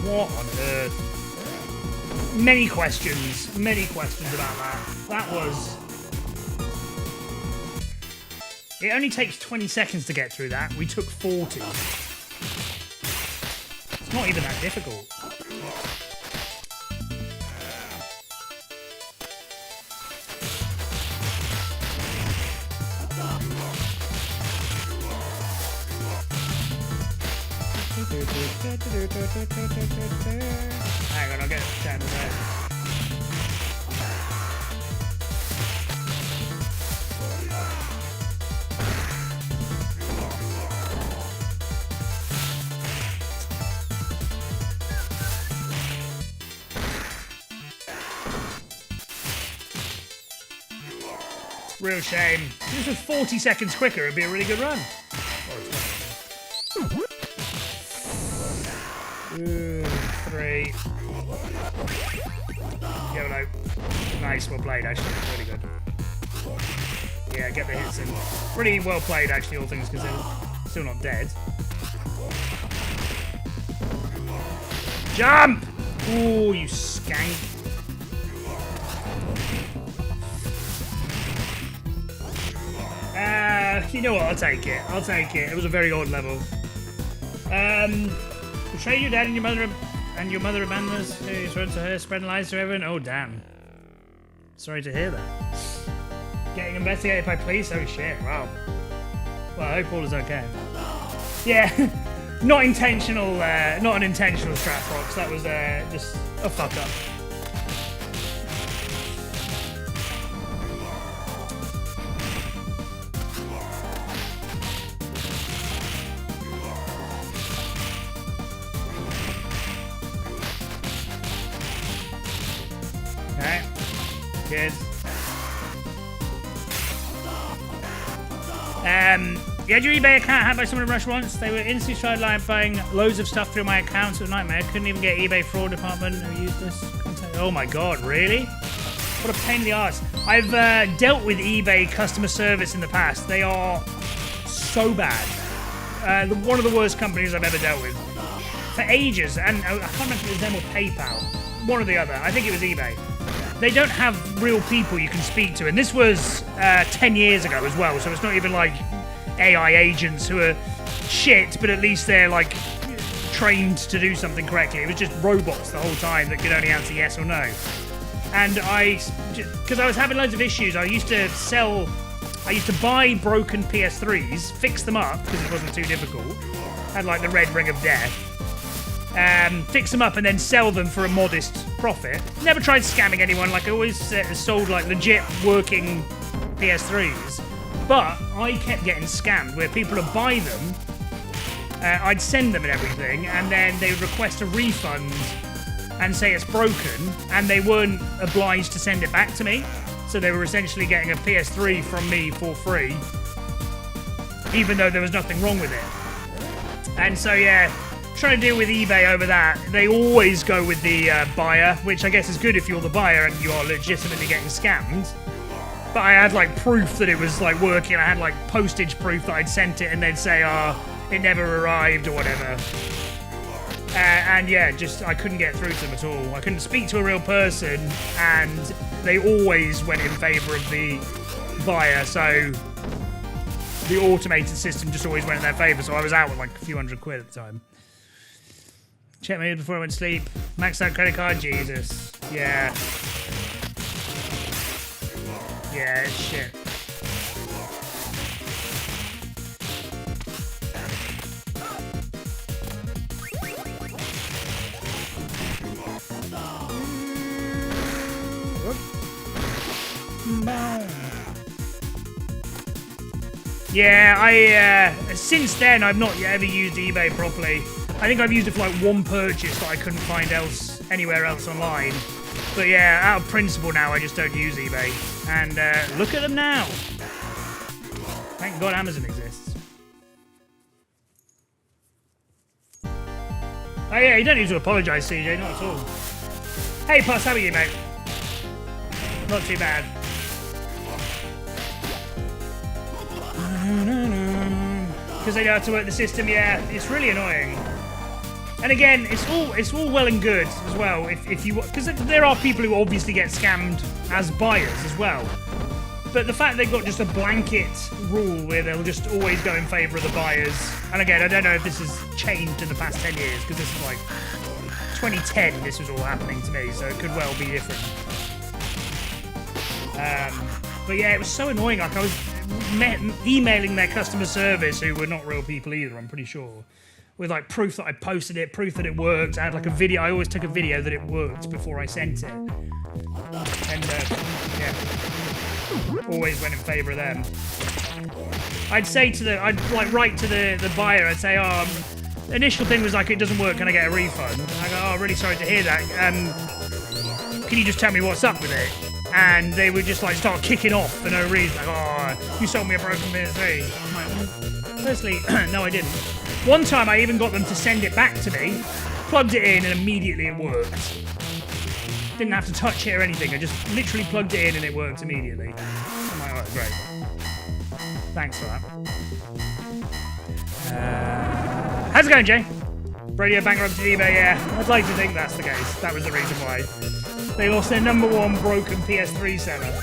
What on earth? Many questions about that. That was... It only takes 20 seconds to get through that. We took 40. It's not even that difficult. Hang on, I'll get down to that. Real shame. If this was 40 seconds quicker, it'd be a really good run. Ooh, 3. YOLO. Nice, well played, actually. Really good. Yeah, get the hits in. Pretty well played, actually, all things considered. Still not dead. Jump! Ooh, you skank. You know what? I'll take it. I'll take it. It was a very odd level. Betray your dad and your mother abandoned us. You swear to her, spreading lies to everyone. Oh damn. Sorry to hear that. Getting investigated by police. Oh shit. Wow. Well, I hope all is okay. Yeah. Not intentional. Not an intentional strat fox. That was just a fuck up. Good. You had your eBay account hacked by someone in Rush once. They were instantly tried buying loads of stuff through my account. It was a nightmare. Couldn't even get eBay fraud department who used this. Oh my god, really? What a pain in the arse. I've dealt with eBay customer service in the past. They are so bad. One of the worst companies I've ever dealt with. For ages, and I can't remember if it was them or PayPal. One or the other. I think it was eBay. They don't have real people you can speak to, and this was 10 years ago as well, so it's not even like AI agents who are shit, but at least they're like trained to do something correctly. It was just robots the whole time that could only answer yes or no. And because I was having loads of issues, I used to buy broken PS3s, fix them up because it wasn't too difficult, had like the red ring of death, fix them up and then sell them for a modest profit. Never tried scamming anyone. Like I always sold like legit working PS3s, but I kept getting scammed where people would buy them, I'd send them and everything, and then they would request a refund and say it's broken, and they weren't obliged to send it back to me, so they were essentially getting a PS3 from me for free, even though there was nothing wrong with it. And so yeah, trying to deal with eBay over that. They always go with the buyer, which I guess is good if you're the buyer and you are legitimately getting scammed. But I had like proof that it was like working. I had like postage proof that I'd sent it, and they'd say, it never arrived or whatever. And yeah, just I couldn't get through to them at all. I couldn't speak to a real person, and they always went in favour of the buyer, so the automated system just always went in their favour, so I was out with like a few £100 at the time. Check my mood before I went to sleep. Maxed out credit card, Jesus. Yeah. Yeah, it's shit. Yeah, since then I've not ever used eBay properly. I think I've used it for like one purchase that I couldn't find anywhere else online. But yeah, out of principle now, I just don't use eBay. And look at them now. Thank God Amazon exists. Oh yeah, you don't need to apologise, CJ, not at all. Hey Puss, how are you, mate? Not too bad. Because they know how to work the system, yeah, it's really annoying. And again, it's all well and good as well if you, because there are people who obviously get scammed as buyers as well. But the fact they've got just a blanket rule where they'll just always go in favour of the buyers. And again, I don't know if this has changed in the past 10 years, because this is like 2010. This was all happening to me, so it could well be different. But yeah, it was so annoying. Like I was emailing their customer service, who were not real people either, I'm pretty sure. with like proof that I posted it, proof that it worked. I had like a video. I always took a video that it worked before I sent it, and yeah, always went in favour of them. I'd like write to the buyer. I'd say, oh, the initial thing was like, it doesn't work. Can I get a refund? And I go, oh, really sorry to hear that. Can you just tell me what's up with it? And they would just like start kicking off for no reason. Like, oh, you sold me a broken PS3. I'm like, well, firstly, no, I didn't. One time I even got them to send it back to me, plugged it in, and immediately it worked. Didn't have to touch it or anything. I just literally plugged it in and it worked immediately. I'm like, oh, great. Thanks for that. How's it going, Jay? Radio bankrupted eBay, yeah. I'd like to think that's the case. That was the reason why. They lost their #1 broken PS3 seller.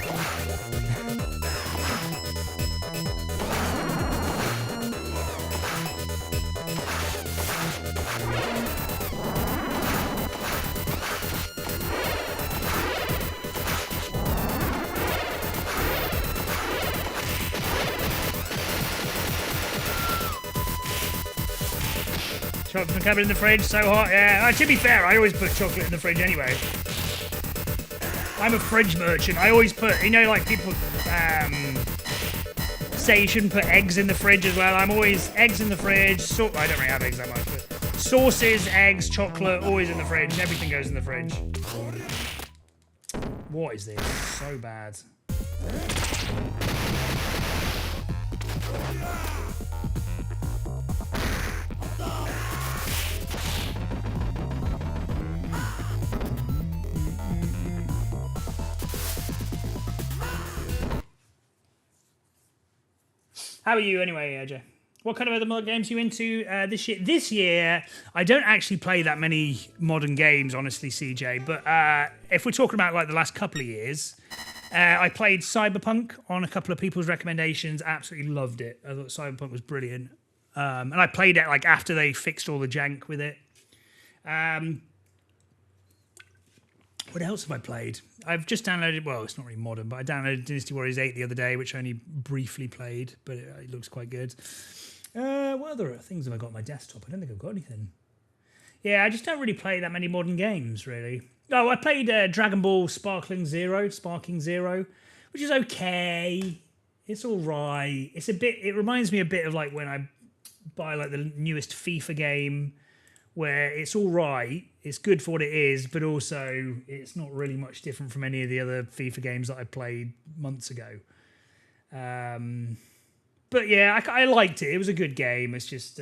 Chocolate from the cupboard in the fridge, so hot, yeah. To be fair, I always put chocolate in the fridge anyway. I'm a fridge merchant. I always put, you know, like people say you shouldn't put eggs in the fridge as well. I'm always eggs in the fridge. I don't really have eggs that much, but sauces, eggs, chocolate, always in the fridge. Everything goes in the fridge. What is this? So bad. How are you anyway, AJ? What kind of other modern games are you into this year? This year, I don't actually play that many modern games, honestly, CJ. But if we're talking about like the last couple of years, I played Cyberpunk on a couple of people's recommendations. Absolutely loved it. I thought Cyberpunk was brilliant. And I played it like after they fixed all the jank with it. What else have I played? I've just downloaded, well, it's not really modern, but I downloaded Dynasty Warriors 8 the other day, which I only briefly played, but it looks quite good. What other things have I got on my desktop? I don't think I've got anything. Yeah, I just don't really play that many modern games, really. Oh, I played Dragon Ball Sparking Zero, which is okay. It's all right. It reminds me a bit of like when I buy like the newest FIFA game, where it's all right, it's good for what it is, but also it's not really much different from any of the other FIFA games that I played months ago. But yeah, I liked it. It was a good game. It's just,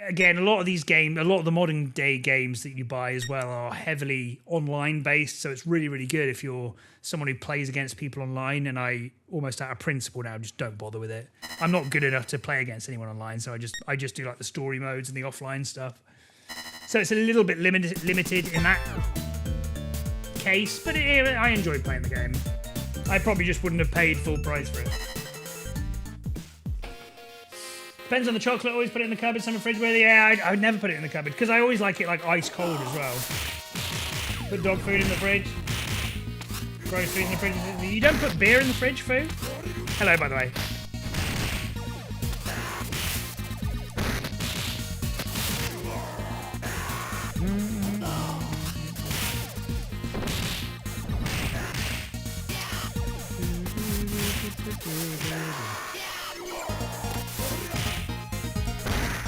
again, a lot of the modern day games that you buy as well are heavily online based. So it's really, really good if you're someone who plays against people online. And I almost out of principle now just don't bother with it. I'm not good enough to play against anyone online, so I just do like the story modes and the offline stuff. So it's a little bit limited in that case, but I enjoy playing the game. I probably just wouldn't have paid full price for it. Depends on the chocolate. Always put it in the cupboard. Some refrigerator. Yeah, I would never put it in the cupboard because I always like it like ice cold as well. Put dog food in the fridge. Gross food in the fridge. You don't put beer in the fridge, Foo? Hello, by the way.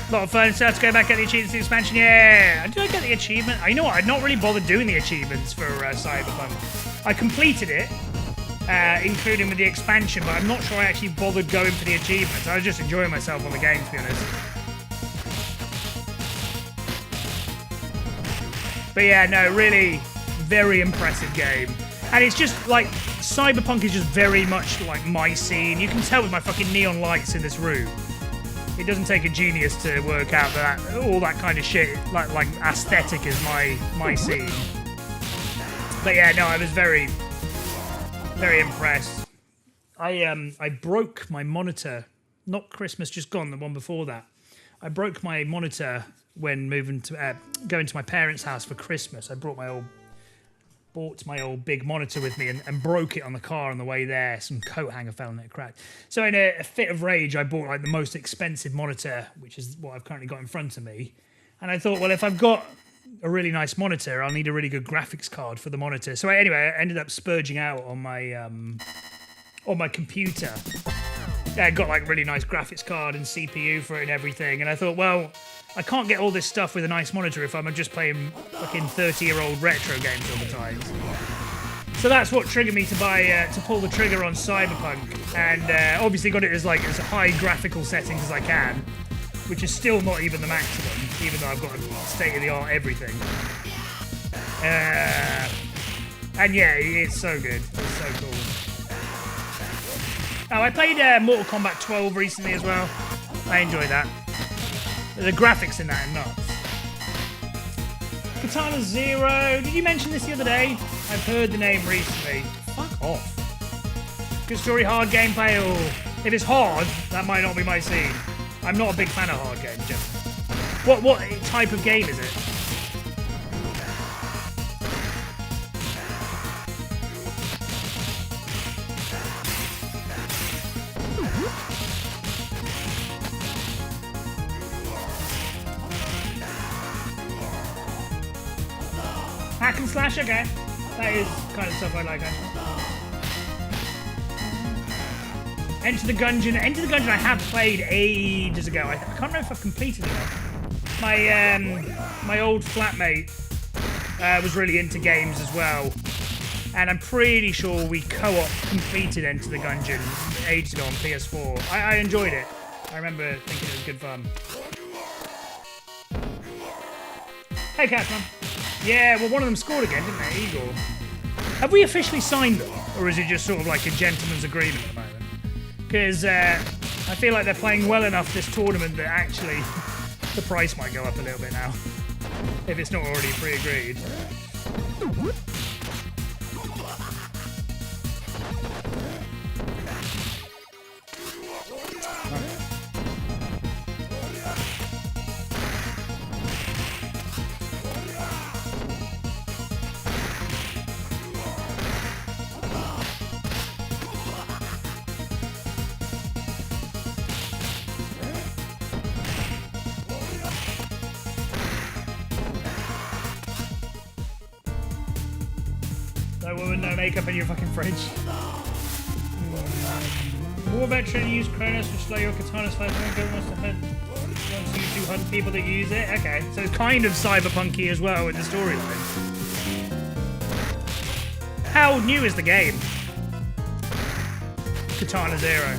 A lot of fun. So let's go back at the achievements expansion. Yeah, did I get the achievement? You know what? I'd not really bothered doing the achievements for Cyberpunk. I completed it, including with the expansion, but I'm not sure I actually bothered going for the achievements. I was just enjoying myself on the game, to be honest. But yeah, no, really, very impressive game. And it's just like, Cyberpunk is just very much like my scene. You can tell with my fucking neon lights in this room. It doesn't take a genius to work out that all that kind of shit, like aesthetic, is my scene. But yeah, no, I was very, very impressed. I broke my monitor, not Christmas just gone, the one before that. I broke my monitor when moving to going to my parents' house for Christmas. I brought my old bought my old big monitor with me and broke it on the car on the way there. Some coat hanger fell and it cracked. So in a fit of rage, I bought like the most expensive monitor, which is what I've currently got in front of me. And I thought, well, if I've got a really nice monitor, I'll need a really good graphics card for the monitor. So anyway, I ended up spurging out on my computer. I got like really nice graphics card and CPU for it and everything. And I thought, well, I can't get all this stuff with a nice monitor if I'm just playing fucking 30-year-old retro games all the time. So that's what triggered me to buy, to pull the trigger on Cyberpunk, and obviously got it as high graphical settings as I can, which is still not even the maximum, even though I've got state-of-the-art everything. And yeah, it's so good. It's so cool. Oh, I played Mortal Kombat 12 recently as well. I enjoyed that. The graphics in that are nuts. Katana Zero. Did you mention this the other day? I've heard the name recently. Fuck off. Good story, hard gameplay. Or if it's hard, that might not be my scene. I'm not a big fan of hard games, generally. What type of game is it? Hack and slash, okay. That is kind of stuff I like. Enter the Gungeon. Enter the Gungeon I have played ages ago. I can't remember if I've completed it. My old flatmate was really into games as well. And I'm pretty sure we co-op completed Enter the Gungeon ages ago on PS4. I enjoyed it. I remember thinking it was good fun. Hey, Catman. Yeah, well, one of them scored again, didn't they? Igor. Have we officially signed them? Or is it just sort of like a gentleman's agreement at the moment? Because I feel like they're playing well enough this tournament that actually the price might go up a little bit now. If it's not already pre-agreed. No woman, no makeup in your fucking fridge. War veteran use Kronos to slow your katana's fight. Wants you to hunt people that use it. Okay, so it's kind of cyberpunky as well in the storyline. How new is the game? Katana Zero.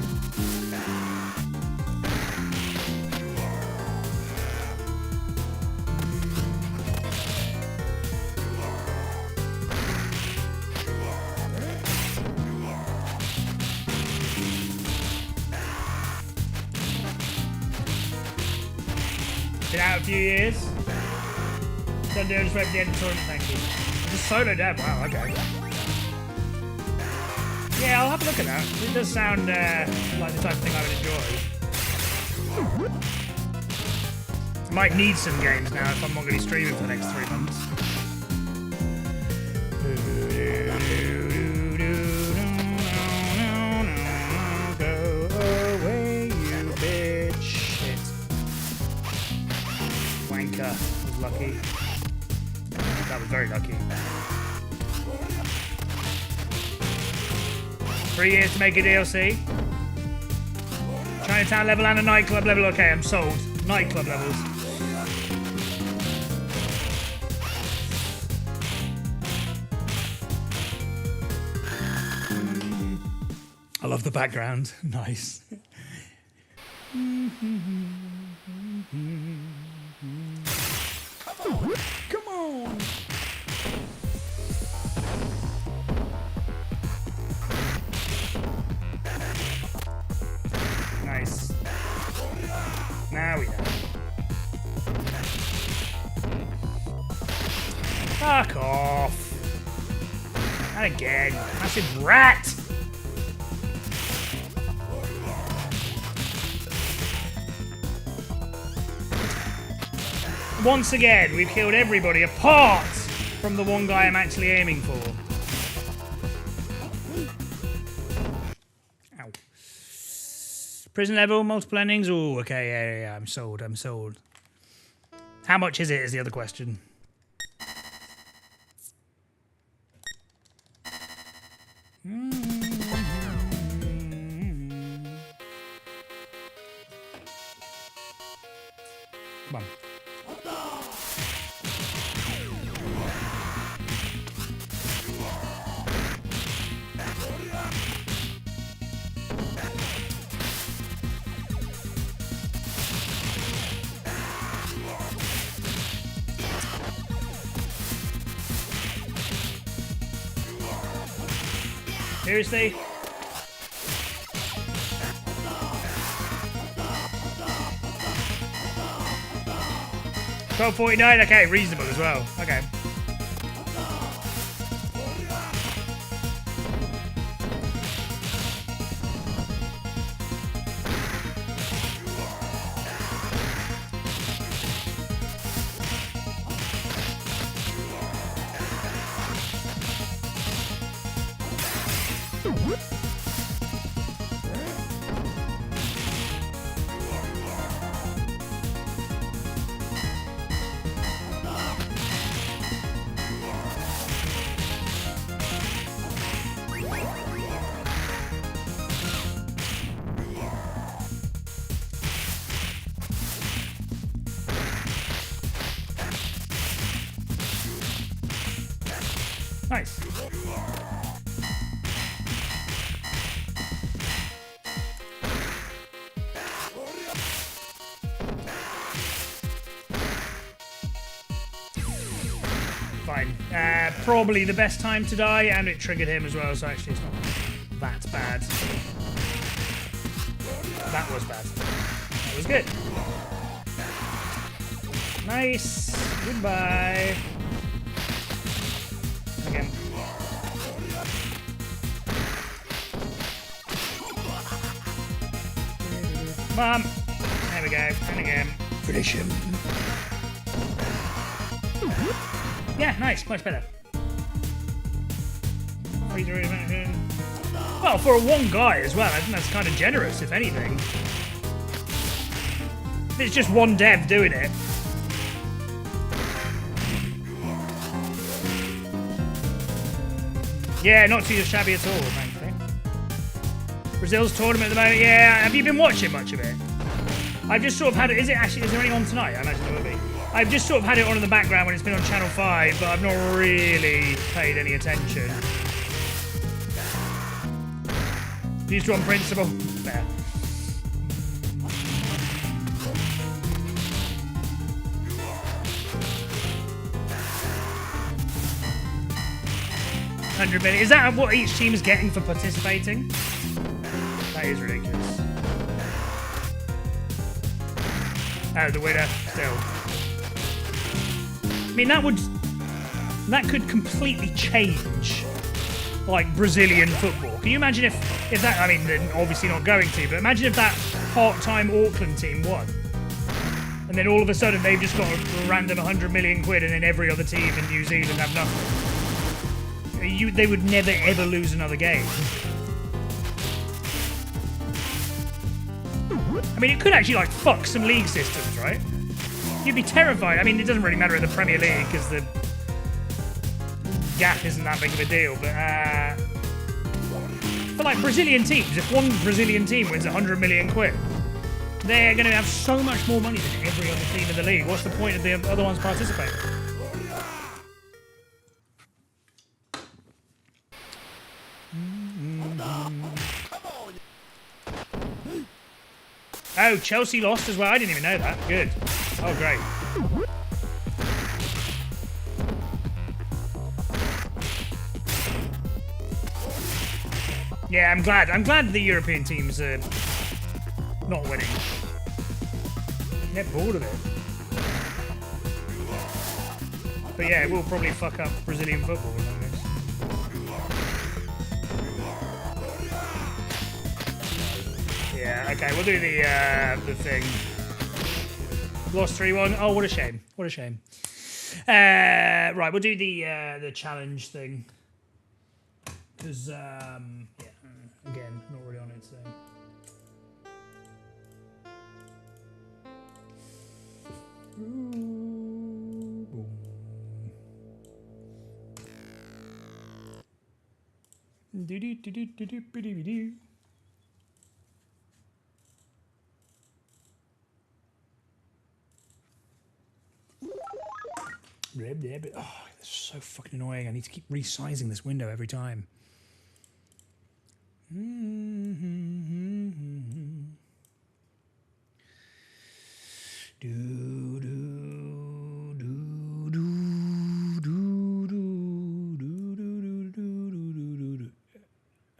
Been out a few years. Done doing just right at the end of the tournament, thank you. Just solo dev, wow, okay. Yeah, I'll have a look at that. It does sound like the type of thing I would enjoy. I might need some games now if I'm not going to be streaming for the next 3 months. Go away, you bitch. Shit. Wanker was lucky. That was very lucky. 3 years to make a DLC. Chinatown level and a nightclub level. Okay, I'm sold. Nightclub levels. I love the background. Nice. Come on. Nice. Now we know. Fuck off. Not again. Massive rat. Once again, we've killed everybody apart from the one guy I'm actually aiming for. Ow. Prison level, multiple endings. Oh, okay, yeah, I'm sold, I'm sold. How much is it is the other question. Come on. Seriously? $12.49. Okay, reasonable as well. Okay. Nice. Fine. Probably the best time to die, and it triggered him as well, so actually it's not that bad. That was bad. That was good. Nice. Goodbye. Again. Come on. There we go. And again. Finish him. Yeah, nice. Much better. Well, for a one guy as well, I think that's kind of generous, if anything. If it's just one dev doing it. Yeah, not too shabby at all, thankfully. Brazil's tournament at the moment, yeah. Have you been watching much of it? I've just sort of had it. Is there any on tonight? I imagine it will be. I've just sort of had it on in the background when it's been on Channel 5, but I've not really paid any attention. Used to on principle. Fair. $100 million. Is that what each team is getting for participating? That is ridiculous. Oh, the winner still. I mean, that could completely change, like, Brazilian football. Can you imagine if that? I mean, they're obviously not going to, but imagine if that part-time Auckland team won, and then all of a sudden they've just got a random 100 million quid, and then every other team in New Zealand have nothing. They would never ever lose another game. I mean, it could actually like fuck some league systems, right? You'd be terrified. I mean, it doesn't really matter in the Premier League because the gap isn't that big of a deal. But for like Brazilian teams, if one Brazilian team wins 100 million quid, they're going to have so much more money than every other team in the league. What's the point of the other ones participating? Oh, Chelsea lost as well. I didn't even know that. Good. Oh, great. Yeah, I'm glad. I'm glad the European teams are not winning. Get bored of it. But yeah, it will probably fuck up Brazilian football, I guess. Yeah, okay, we'll do the thing. Lost 3-1. Oh, what a shame. What a shame. Right, we'll do the challenge thing. Because, yeah, again, not really on it, so. Oh, that's so fucking annoying. I need to keep resizing this window every time.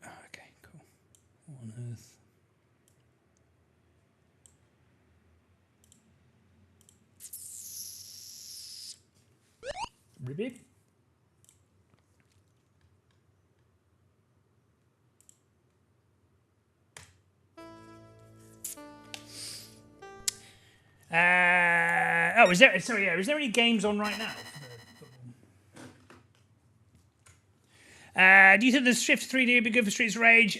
Okay, cool. What on earth? Ribbit? Is there? Sorry, yeah. Is there any games on right now? Do you think the Shift 3D would be good for Streets of Rage?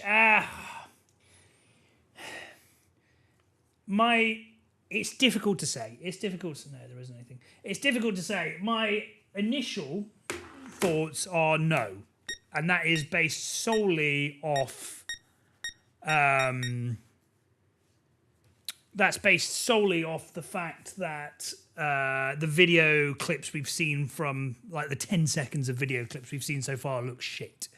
It's difficult to say. It's difficult to know. There isn't anything. It's difficult to say. My initial thoughts are no, and that is based solely off. That's based solely off the fact that the video clips we've seen from, like the 10 seconds of video clips we've seen so far look shit,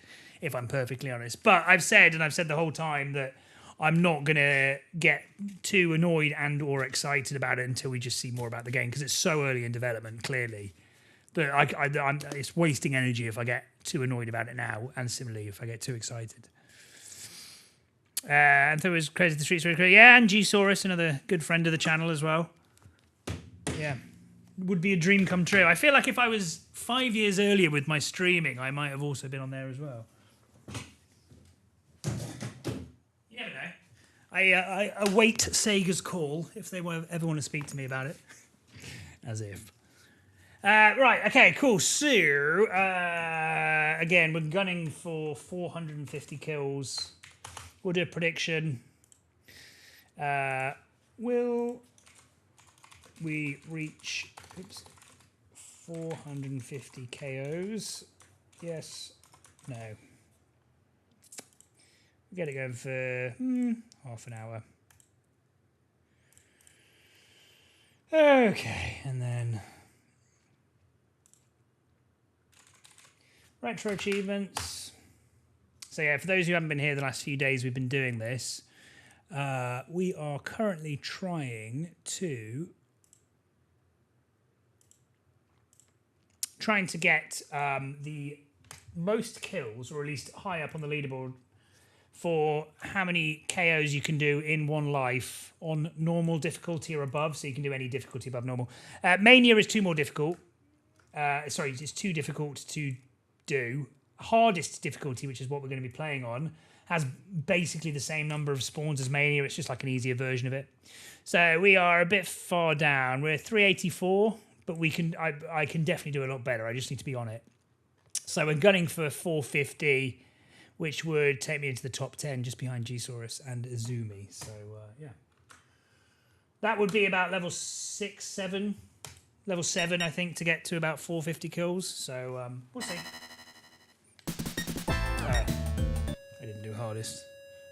if I'm perfectly honest. But I've said the whole time that I'm not going to get too annoyed and or excited about it until we just see more about the game, because it's so early in development, clearly. That it's wasting energy if I get too annoyed about it now, and similarly if I get too excited. And there was Crazy the Streets. Yeah, and G-Saurus, another good friend of the channel as well. Yeah, would be a dream come true. I feel like if I was 5 years earlier with my streaming, I might have also been on there as well. You never know. I await Sega's call if they ever want to speak to me about it. As if. Right, okay, cool. So, again, we're gunning for 450 kills. We'll do a prediction. Will we reach 450 KOs? Yes. No. We'll get it going for half an hour. Okay, and then retro achievements. So yeah, for those who haven't been here the last few days, we've been doing this. We are currently trying to get the most kills, or at least high up on the leaderboard, for how many KOs you can do in one life on normal difficulty or above. So you can do any difficulty above normal. Mania is too difficult to do. Hardest difficulty, which is what we're going to be playing on, has basically the same number of spawns as Mania. It's just like an easier version of it. So we are a bit far down. We're 384, but I can definitely do a lot better. I just need to be on it. So we're gunning for 450, which would take me into the top 10, just behind G-Saurus and Izumi. So yeah, that would be about level 6, 7, level 7, I think, to get to about 450 kills. So we'll see. I didn't do hardest.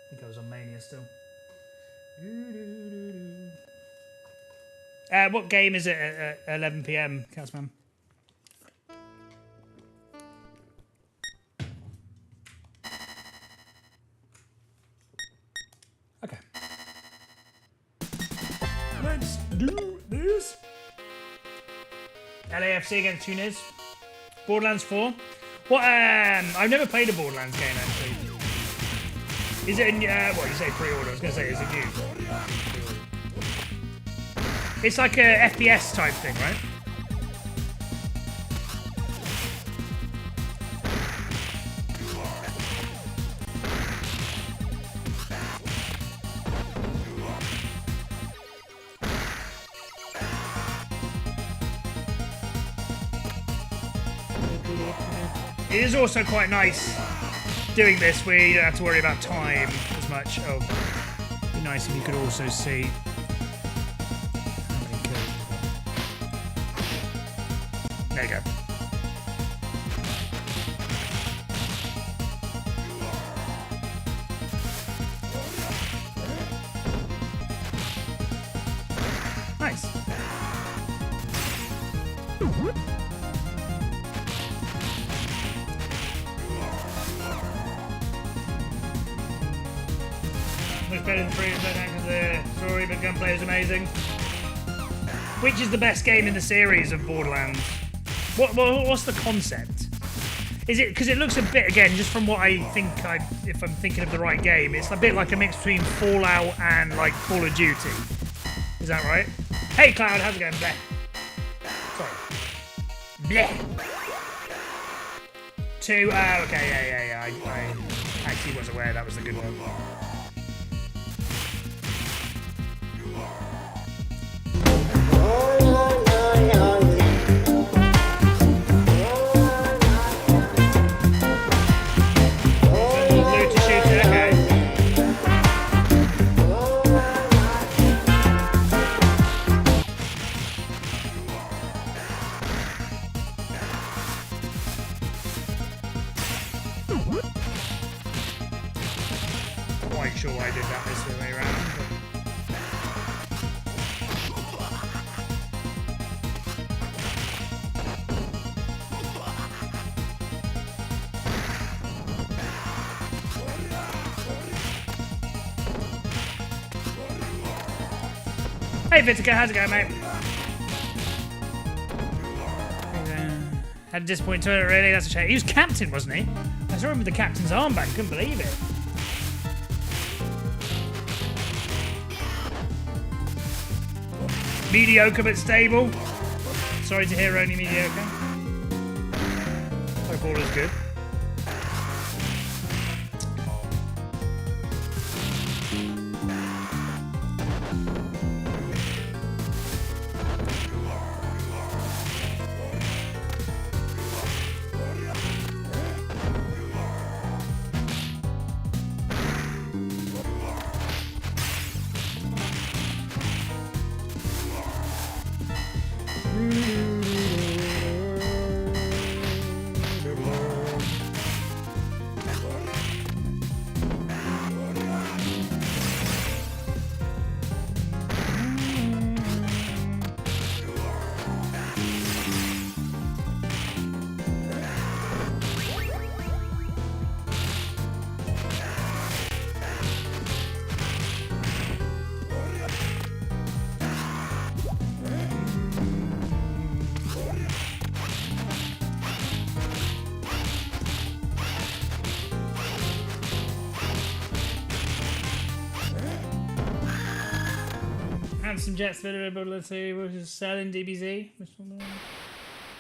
I think I was on Mania still. What game is it at 11 PM, Catsman? Okay. Let's do this. LAFC against Tunis. Borderlands 4. What? I've never played a Borderlands game, actually. Is it in, what, you say pre-order? I was going to say, is it new? It's like a FPS type thing, right? It is also quite nice doing this where you don't have to worry about time as much. Oh, it'd be nice if you could also see how many kills. There you go. Nice. Much better than 3 because the story, but gunplay is amazing. Which is the best game in the series of Borderlands? What's the concept? Is it because it looks a bit, again, just from what I think, if I'm thinking of the right game, it's a bit like a mix between Fallout and like Call of Duty. Is that right? Hey Cloud, how's it going? Bleh. Sorry. Bleh. 2. Okay, yeah. I actually was aware that was the good one. Quite sure I did that this way around. Hey Vitica, how's it going, mate? Had a disappointing tournament, really. That's a shame. He was captain, wasn't he? I saw him with the captain's armband. Couldn't believe it. Mediocre but stable. Sorry to hear only mediocre. Hope all is good. Handsome Jets availability was selling DBZ.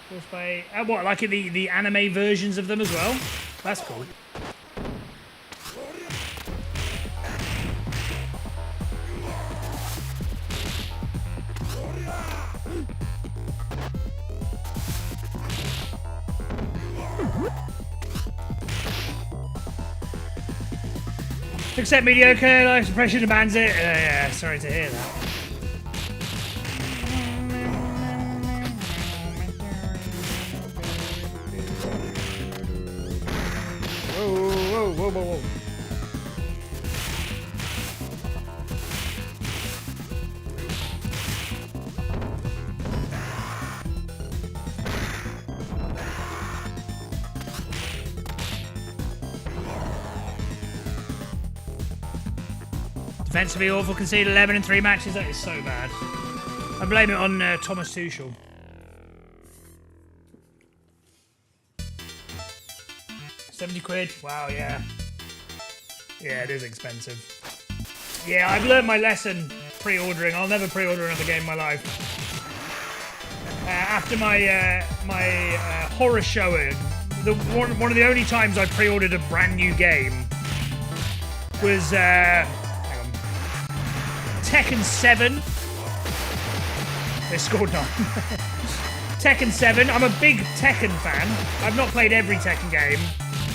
Forced by what, like the anime versions of them as well? That's cool. Except mediocre, life suppression demands it. Yeah, sorry to hear that. Whoa. Defensively awful, conceded 11 in 3 matches. That is so bad. I blame it on Thomas Tuchel. £70. Wow, yeah. Yeah, it is expensive. Yeah, I've learned my lesson pre-ordering. I'll never pre-order another game in my life. After my horror showing, one of the only times I pre-ordered a brand new game was hang on, Tekken 7. They scored 9. Tekken 7. I'm a big Tekken fan. I've not played every Tekken game,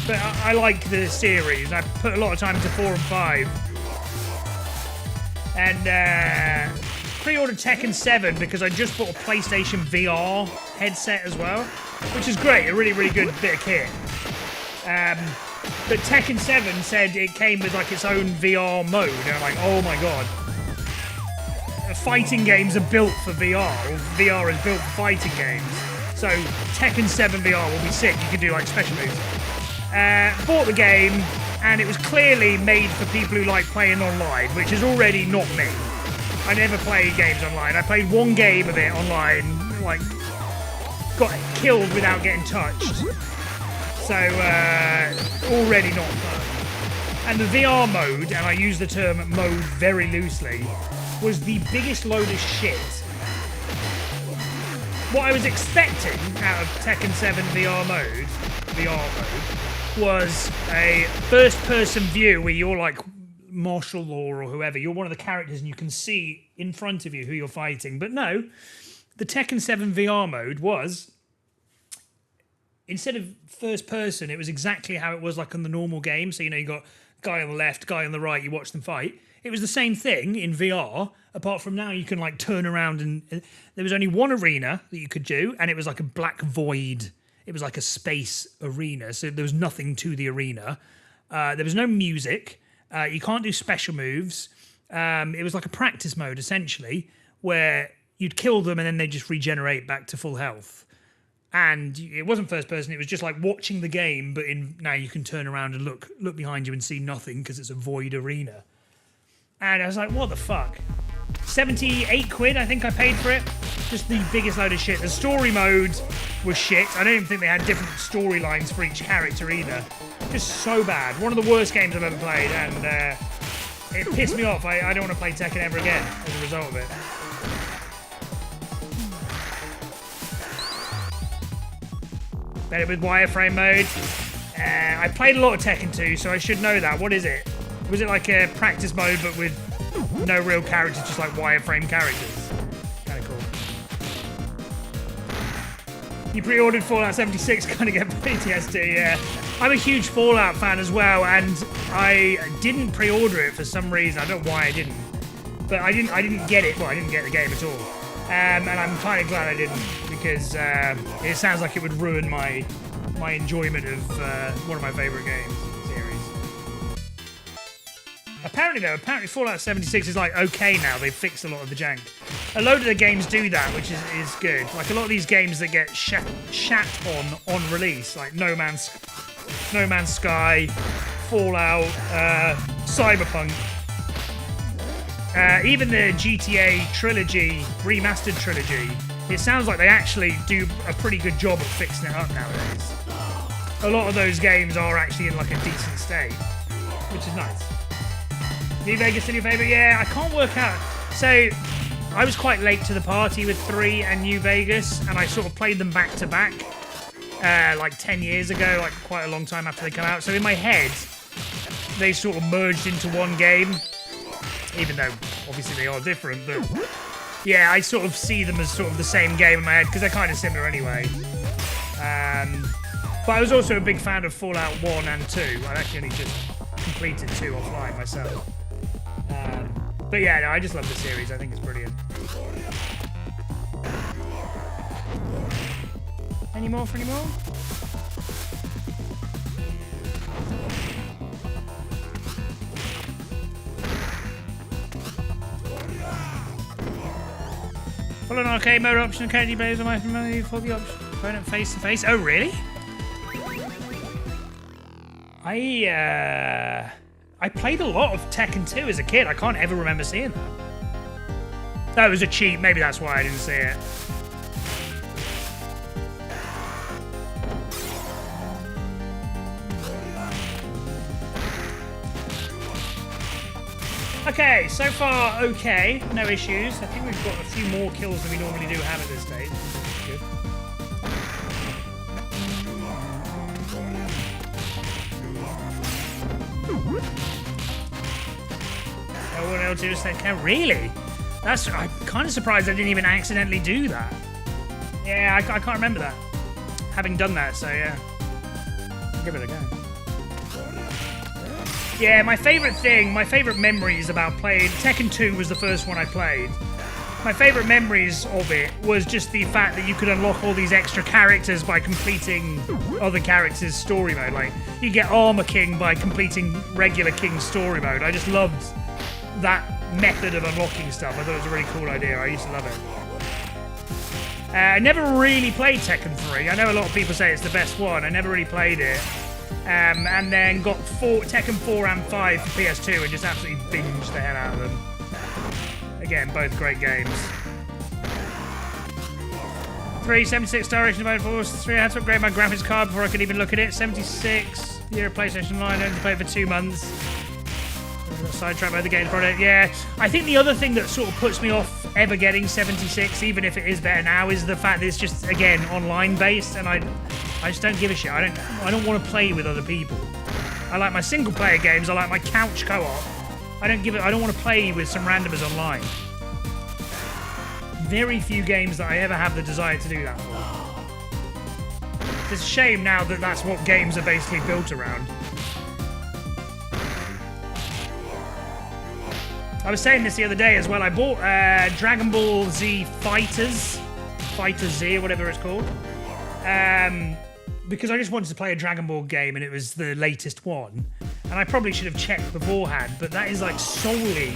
but I like the series. I put a lot of time into 4 and 5. And pre-ordered Tekken 7 because I just bought a PlayStation VR headset as well, which is great, a really, really good bit of kit. But Tekken 7 said it came with like its own VR mode, and I'm like, oh my god. Fighting games are built for VR, or VR is built for fighting games. So Tekken 7 VR will be sick, you can do like special moves. Bought the game, and it was clearly made for people who like playing online, which is already not me. I never play games online. I played one game of it online, like, got killed without getting touched. So, already not fun. And the VR mode, and I use the term mode very loosely, was the biggest load of shit. What I was expecting out of Tekken 7 VR mode, was a first-person view where you're like martial law or whoever. You're one of the characters and you can see in front of you who you're fighting. But no, the Tekken 7 VR mode was, instead of first person, it was exactly how it was like on the normal game. So, you know, you got guy on the left, guy on the right, you watch them fight. It was the same thing in VR, apart from now you can like turn around and there was only one arena that you could do, and it was like a black void. It was like a space arena, so there was nothing to the arena. There was no music. You can't do special moves. It was like a practice mode, essentially, where you'd kill them and then they just regenerate back to full health. And it wasn't first person, it was just like watching the game, but now you can turn around and look behind you and see nothing because it's a void arena. And I was like, what the fuck? 78 quid, I think I paid for it. Just the biggest load of shit. The story mode was shit. I don't even think they had different storylines for each character either. Just so bad. One of the worst games I've ever played, and it pissed me off. I don't want to play Tekken ever again as a result of it. Better with wireframe mode. I played a lot of Tekken 2, so I should know that. What is it? Was it like a practice mode, but with no real characters, just like wireframe characters? Kind of cool. You pre-ordered Fallout 76, kind of get PTSD, yeah. I'm a huge Fallout fan as well, and I didn't pre-order it for some reason. I don't know why I didn't. But I didn't get it. Well, I didn't get the game at all. And I'm kind of glad I didn't, because it sounds like it would ruin my enjoyment of one of my favourite games. Apparently Fallout 76 is like okay now. They've fixed a lot of the jank. A load of the games do that, which is good. Like a lot of these games that get shat on release, like No Man's Sky, Fallout, Cyberpunk, even the GTA trilogy, remastered trilogy. It sounds like they actually do a pretty good job of fixing it up nowadays. A lot of those games are actually in like a decent state, which is nice. New Vegas in your favourite? Yeah, I can't work out. So, I was quite late to the party with 3 and New Vegas, and I sort of played them back to back, like 10 years ago, like quite a long time after they come out. So in my head, they sort of merged into one game, even though obviously they are different. But yeah, I sort of see them as sort of the same game in my head because they're kind of similar anyway. But I was also a big fan of Fallout 1 and 2. I actually only just completed 2 offline myself. But yeah, no, I just love the series. I think it's brilliant. Any more for any more? Full on arcade mode option, candy players on my familiar for the option. Opponent face to face. Oh, really? I played a lot of Tekken 2 as a kid. I can't ever remember seeing that. That was a cheat. Maybe that's why I didn't see it. Okay, so far okay. No issues. I think we've got a few more kills than we normally do have at this stage. Good. L2 just said, really? I'm kind of surprised I didn't even accidentally do that. Yeah, I can't remember that. Having done that, so yeah. I'll give it a go. Yeah, my favourite memories about playing... Tekken 2 was the first one I played. My favourite memories of it was just the fact that you could unlock all these extra characters by completing other characters' story mode. Like, you get Armor King by completing regular King story mode. I just loved that method of unlocking stuff. I thought it was a really cool idea. I used to love it. I never really played Tekken 3. I know a lot of people say it's the best one. I never really played it. And then got Tekken 4 and 5 for PS2 and just absolutely binged the hell out of them. Again, both great games. 3, 76 Direction of Mode Force. 3, I had to upgrade my graphics card before I could even look at it. 76, year of PlayStation Online, only played for 2 months. Sidetracked by the game product. Yeah, I think the other thing that sort of puts me off ever getting 76, even if it is better now, is the fact that it's just, again, online based, and I just don't give a shit. I don't want to play with other people. I like my single player games. I like my couch co-op. I don't want to play with some randomers online. Very few games that I ever have the desire to do that for. It's a shame now that that's what games are basically built around. I was saying this the other day as well. I bought Dragon Ball Z Fighters, Fighter Z or whatever it's called, because I just wanted to play a Dragon Ball game and it was the latest one. And I probably should have checked beforehand, but that is like solely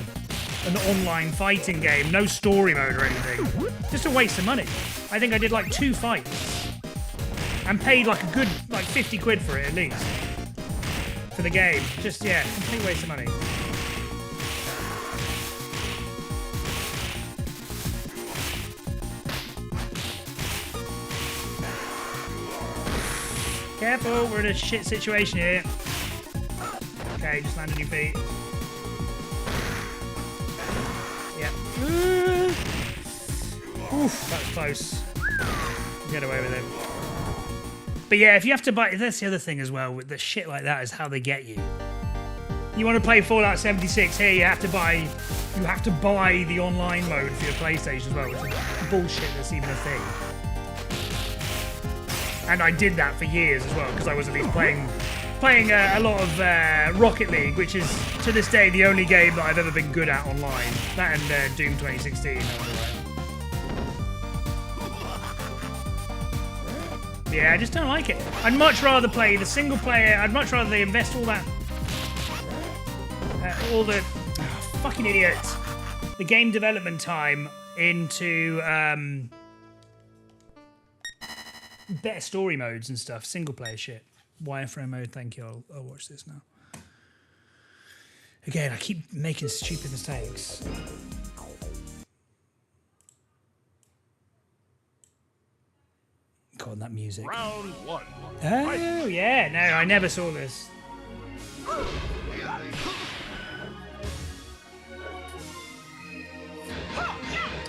an online fighting game, no story mode or anything. Just a waste of money. I think I did like 2 fights and paid like a good 50 quid for it at least. For the game. Just, yeah, complete waste of money. Careful, we're in a shit situation here. Okay, just land on your feet. Yep. Oof, that was close. Get away with it. But yeah, if you have to buy... That's the other thing as well, with the shit like that is how they get you. You want to play Fallout 76 here, you have to buy the online mode for your PlayStation as well, which is bullshit that's even a thing. And I did that for years as well, because I was at least playing a lot of Rocket League, which is, to this day, the only game that I've ever been good at online. That and Doom 2016. Yeah, I just don't like it. I'd much rather play the single player. I'd much rather they invest all that... fucking idiots. The game development time into... better story modes and stuff, single player shit. Wireframe mode, thank you. I'll watch this now. Again, I keep making stupid mistakes. God, that music. Round 1. Oh, yeah. No, I never saw this.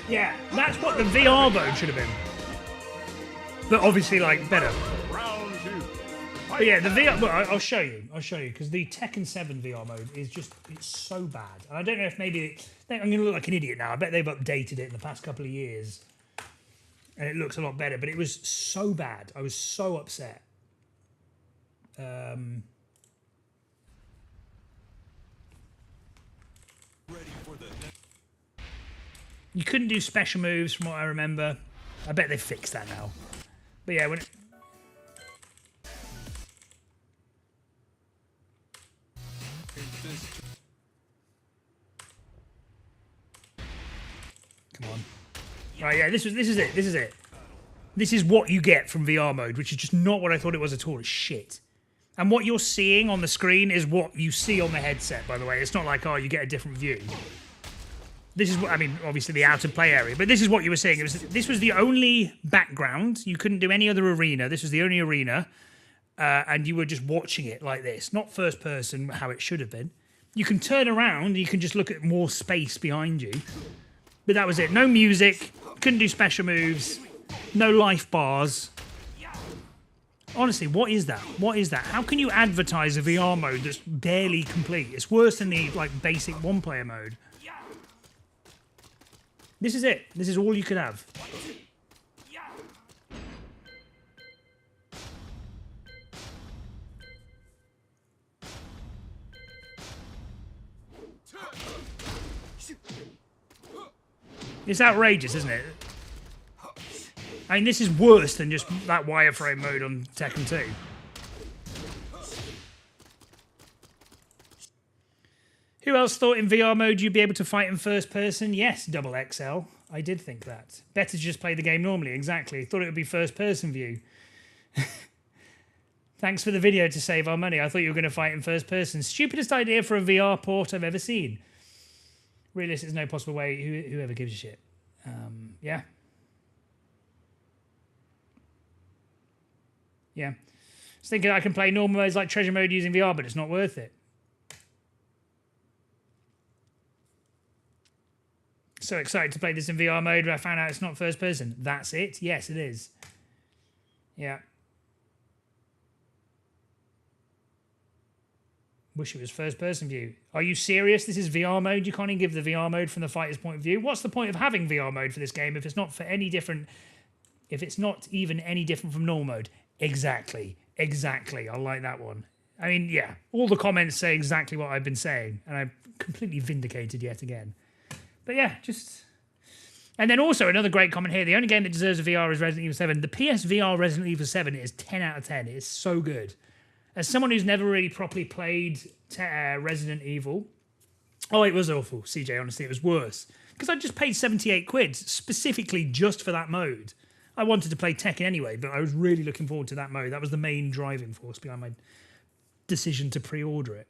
Yeah, that's what the VR mode should have been. But obviously, like, better. Round 2. But yeah, the VR... Well, I'll show you, because the Tekken 7 VR mode is just... It's so bad. And I don't know if maybe... I'm going to look like an idiot now. I bet they've updated it in the past couple of years. And it looks a lot better. But it was so bad. I was so upset. Ready for the You couldn't do special moves from what I remember. I bet they fixed that now. But yeah, when it... Come on. Right, yeah, this is it. This is what you get from VR mode, which is just not what I thought it was at all. It's shit. And what you're seeing on the screen is what you see on the headset, by the way. It's not like, oh, you get a different view. This is what, I mean, obviously the out of play area, but this is what you were saying. This was the only background. You couldn't do any other arena. This was the only arena, and you were just watching it like this. Not first person, how it should have been. You can turn around, you can just look at more space behind you. But that was it. No music, couldn't do special moves, no life bars. Honestly, what is that? What is that? How can you advertise a VR mode that's barely complete? It's worse than the basic one-player mode. This is it. This is all you could have. It's outrageous, isn't it? I mean, this is worse than just that wireframe mode on Tekken 2. Who else thought in VR mode you'd be able to fight in first person? Yes, Double XL. I did think that. Better to just play the game normally, exactly. Thought it would be first person view. Thanks for the video to save our money. I thought you were going to fight in first person. Stupidest idea for a VR port I've ever seen. Realistic, there's no possible way. Whoever gives a shit. Yeah. Yeah. I was thinking I can play normal modes like treasure mode using VR, but it's not worth it. So excited to play this in VR mode, but I found out it's not first person. That's it? Yes, it is. Yeah. Wish it was first person view. Are you serious? This is VR mode? You can't even give the VR mode from the fighter's point of view? What's the point of having VR mode for this game if it's not for any different... If it's not even any different from normal mode? Exactly. Exactly. I like that one. I mean, yeah. All the comments say exactly what I've been saying, and I'm completely vindicated yet again. But yeah, just... And then also another great comment here. The only game that deserves a VR is Resident Evil 7. The PSVR Resident Evil 7 is 10 out of 10. It is so good. As someone who's never really properly played Resident Evil... Oh, it was awful, CJ, honestly. It was worse. Because I just paid 78 quid specifically just for that mode. I wanted to play Tekken anyway, but I was really looking forward to that mode. That was the main driving force behind my decision to pre-order it.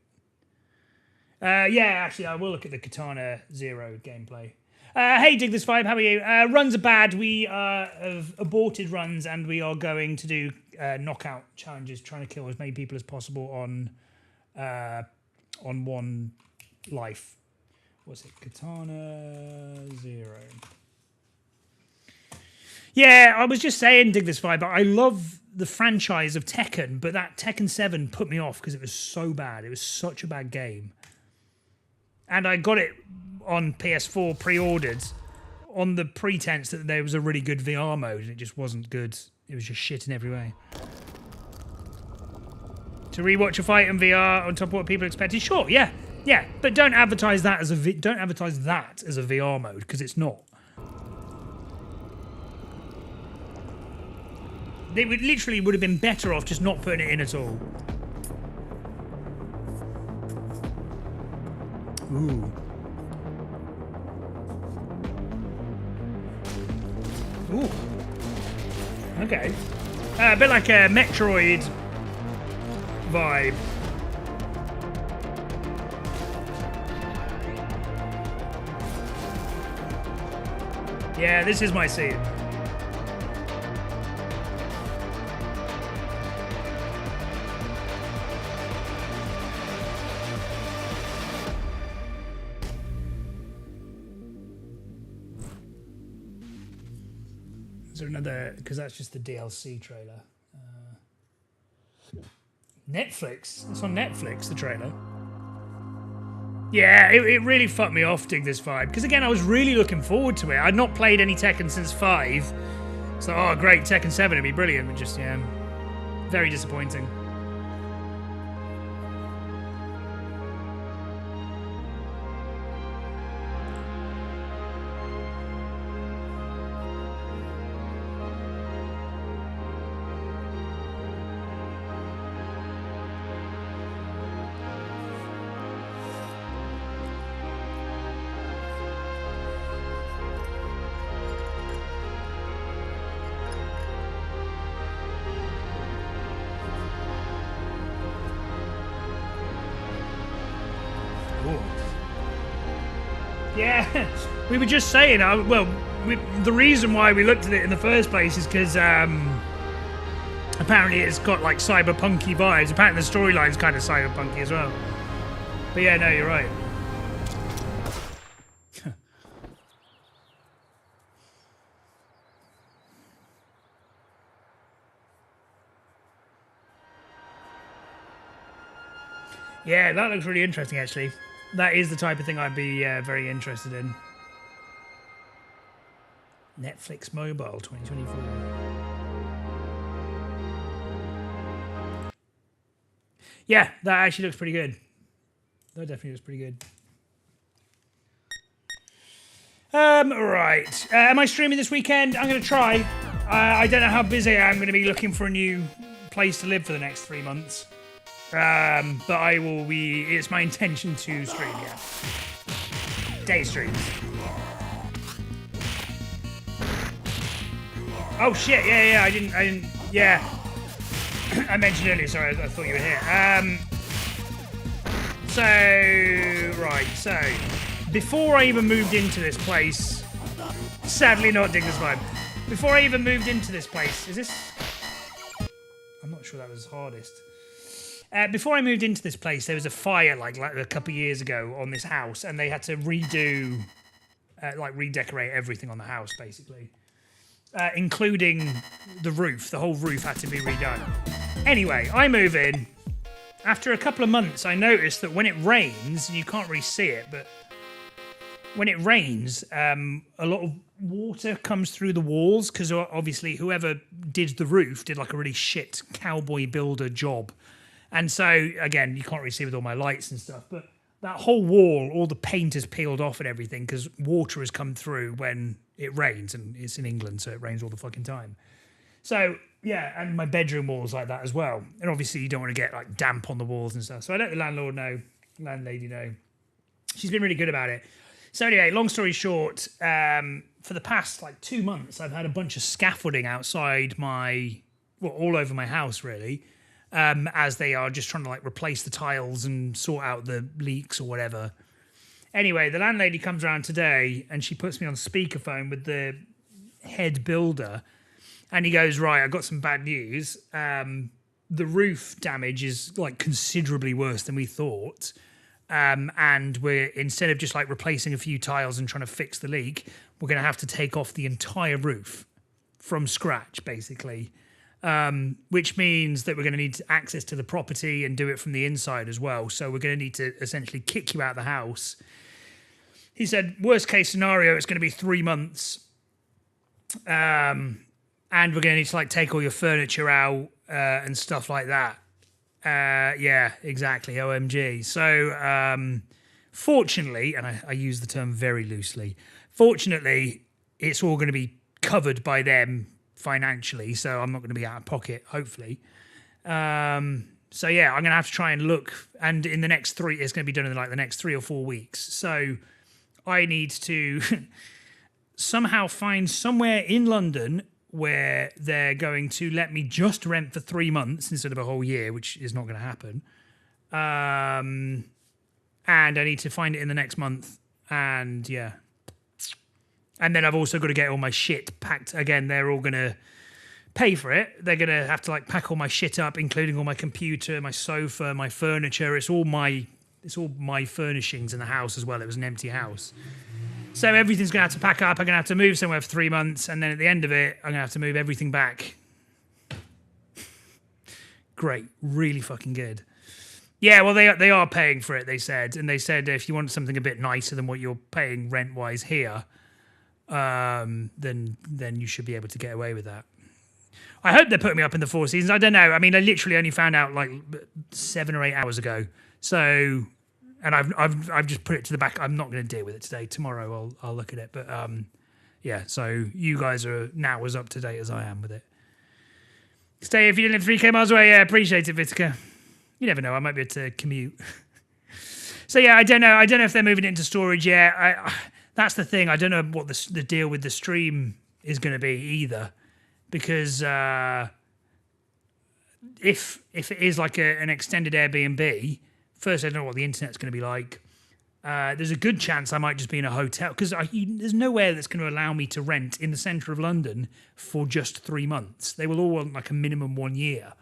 Yeah, actually, I will look at the Katana Zero gameplay. Hey, Dig This Vibe, how are you? Runs are bad. We have aborted runs, and we are going to do knockout challenges, trying to kill as many people as possible on one life. What's it? Katana Zero. Yeah, I was just saying, Dig This Vibe, I love the franchise of Tekken, but that Tekken 7 put me off because it was so bad. It was such a bad game. And I got it on PS4 pre-ordered on the pretense that there was a really good VR mode, and it just wasn't good. It was just shit in every way. To rewatch a fight in VR on top of what people expected, sure, yeah, but don't advertise that as a VR mode because it's not. They literally would have been better off just not putting it in at all. Ooh. Ooh. Okay. A bit like a Metroid vibe. Yeah, this is my scene. Another, because that's just the DLC trailer. Netflix. It's on Netflix, the trailer. Yeah, it really fucked me off, Dig This Vibe. Because again, I was really looking forward to it. I'd not played any Tekken since 5. So, oh, great, Tekken 7, it'd be brilliant. But just, yeah, very disappointing. Yeah, we were just saying, the reason why we looked at it in the first place is because apparently it's got like cyberpunky vibes. Apparently the storyline's kind of cyberpunky as well. But yeah, no, you're right. Yeah, that looks really interesting, actually. That is the type of thing I'd be very interested in. Netflix Mobile 2024. Yeah, that actually looks pretty good. That definitely looks pretty good. Right. Am I streaming this weekend? I'm going to try. I don't know how busy I am. I'm going to be looking for a new place to live for the next 3 months. But I will be. It's my intention to stream. Yeah. Day streams. Oh shit! Yeah. I didn't. Yeah. I mentioned earlier. Sorry, I thought you were here. So before I even moved into this place, sadly not Digger's Vibe. Before I even moved into this place, is this? I'm not sure that was hardest. Before I moved into this place, there was a fire like a couple of years ago on this house, and they had to redecorate everything on the house, basically, including the roof. The whole roof had to be redone. Anyway, I move in. After a couple of months, I noticed that when it rains, you can't really see it, but when it rains, a lot of water comes through the walls because obviously whoever did the roof did like a really shit cowboy builder job. And so, again, you can't really see with all my lights and stuff, but that whole wall, all the paint is peeled off and everything because water has come through when it rains, and it's in England, so it rains all the fucking time. So, yeah, and my bedroom wall's like that as well. And obviously you don't want to get like damp on the walls and stuff. So I let the landlady know. She's been really good about it. So anyway, long story short, for the past like 2 months, I've had a bunch of scaffolding outside all over my house really, as they are just trying to like replace the tiles and sort out the leaks or whatever. Anyway, the landlady comes around today and she puts me on speakerphone with the head builder, and he goes, right, I've got some bad news. The roof damage is like considerably worse than we thought. And we're, instead of just like replacing a few tiles and trying to fix the leak, we're going to have to take off the entire roof from scratch, basically. Which means that we're going to need access to the property and do it from the inside as well. So we're going to need to essentially kick you out of the house. He said, worst case scenario, it's going to be 3 months. And we're going to need to like take all your furniture out and stuff like that. Yeah, exactly. OMG. So, fortunately, and I use the term very loosely, fortunately, it's all going to be covered by them financially. So I'm not going to be out of pocket, hopefully. So yeah, I'm going to have to try and look. And in the next it's going to be done in like the next 3 or 4 weeks. So I need to somehow find somewhere in London where they're going to let me just rent for 3 months instead of a whole year, which is not going to happen. And I need to find it in the next month. And yeah. And then I've also got to get all my shit packed. Again, they're all going to pay for it. They're going to have to like pack all my shit up, including all my computer, my sofa, my furniture. It's all my furnishings in the house as well. It was an empty house. So everything's going to have to pack up. I'm going to have to move somewhere for 3 months. And then at the end of it, I'm going to have to move everything back. Great. Really fucking good. Yeah, well, they are paying for it, they said. And they said if you want something a bit nicer than what you're paying rent-wise here, then you should be able to get away with that. I hope they're putting me up in the Four Seasons. I don't know. I mean, I literally only found out like 7 or 8 hours ago. So... And I've just put it to the back. I'm not going to deal with it today. Tomorrow I'll look at it. But yeah, so you guys are now as up to date as I am with it. Stay if you live 3k miles away. Yeah, appreciate it, Vitica. You never know. I might be able to commute. So yeah, I don't know. I don't know if they're moving it into storage yet. That's the thing. I don't know what the deal with the stream is going to be either, because if it is like an extended Airbnb. First, I don't know what the internet's going to be like. There's a good chance I might just be in a hotel because there's nowhere that's going to allow me to rent in the centre of London for just 3 months. They will all want like a minimum 1 year.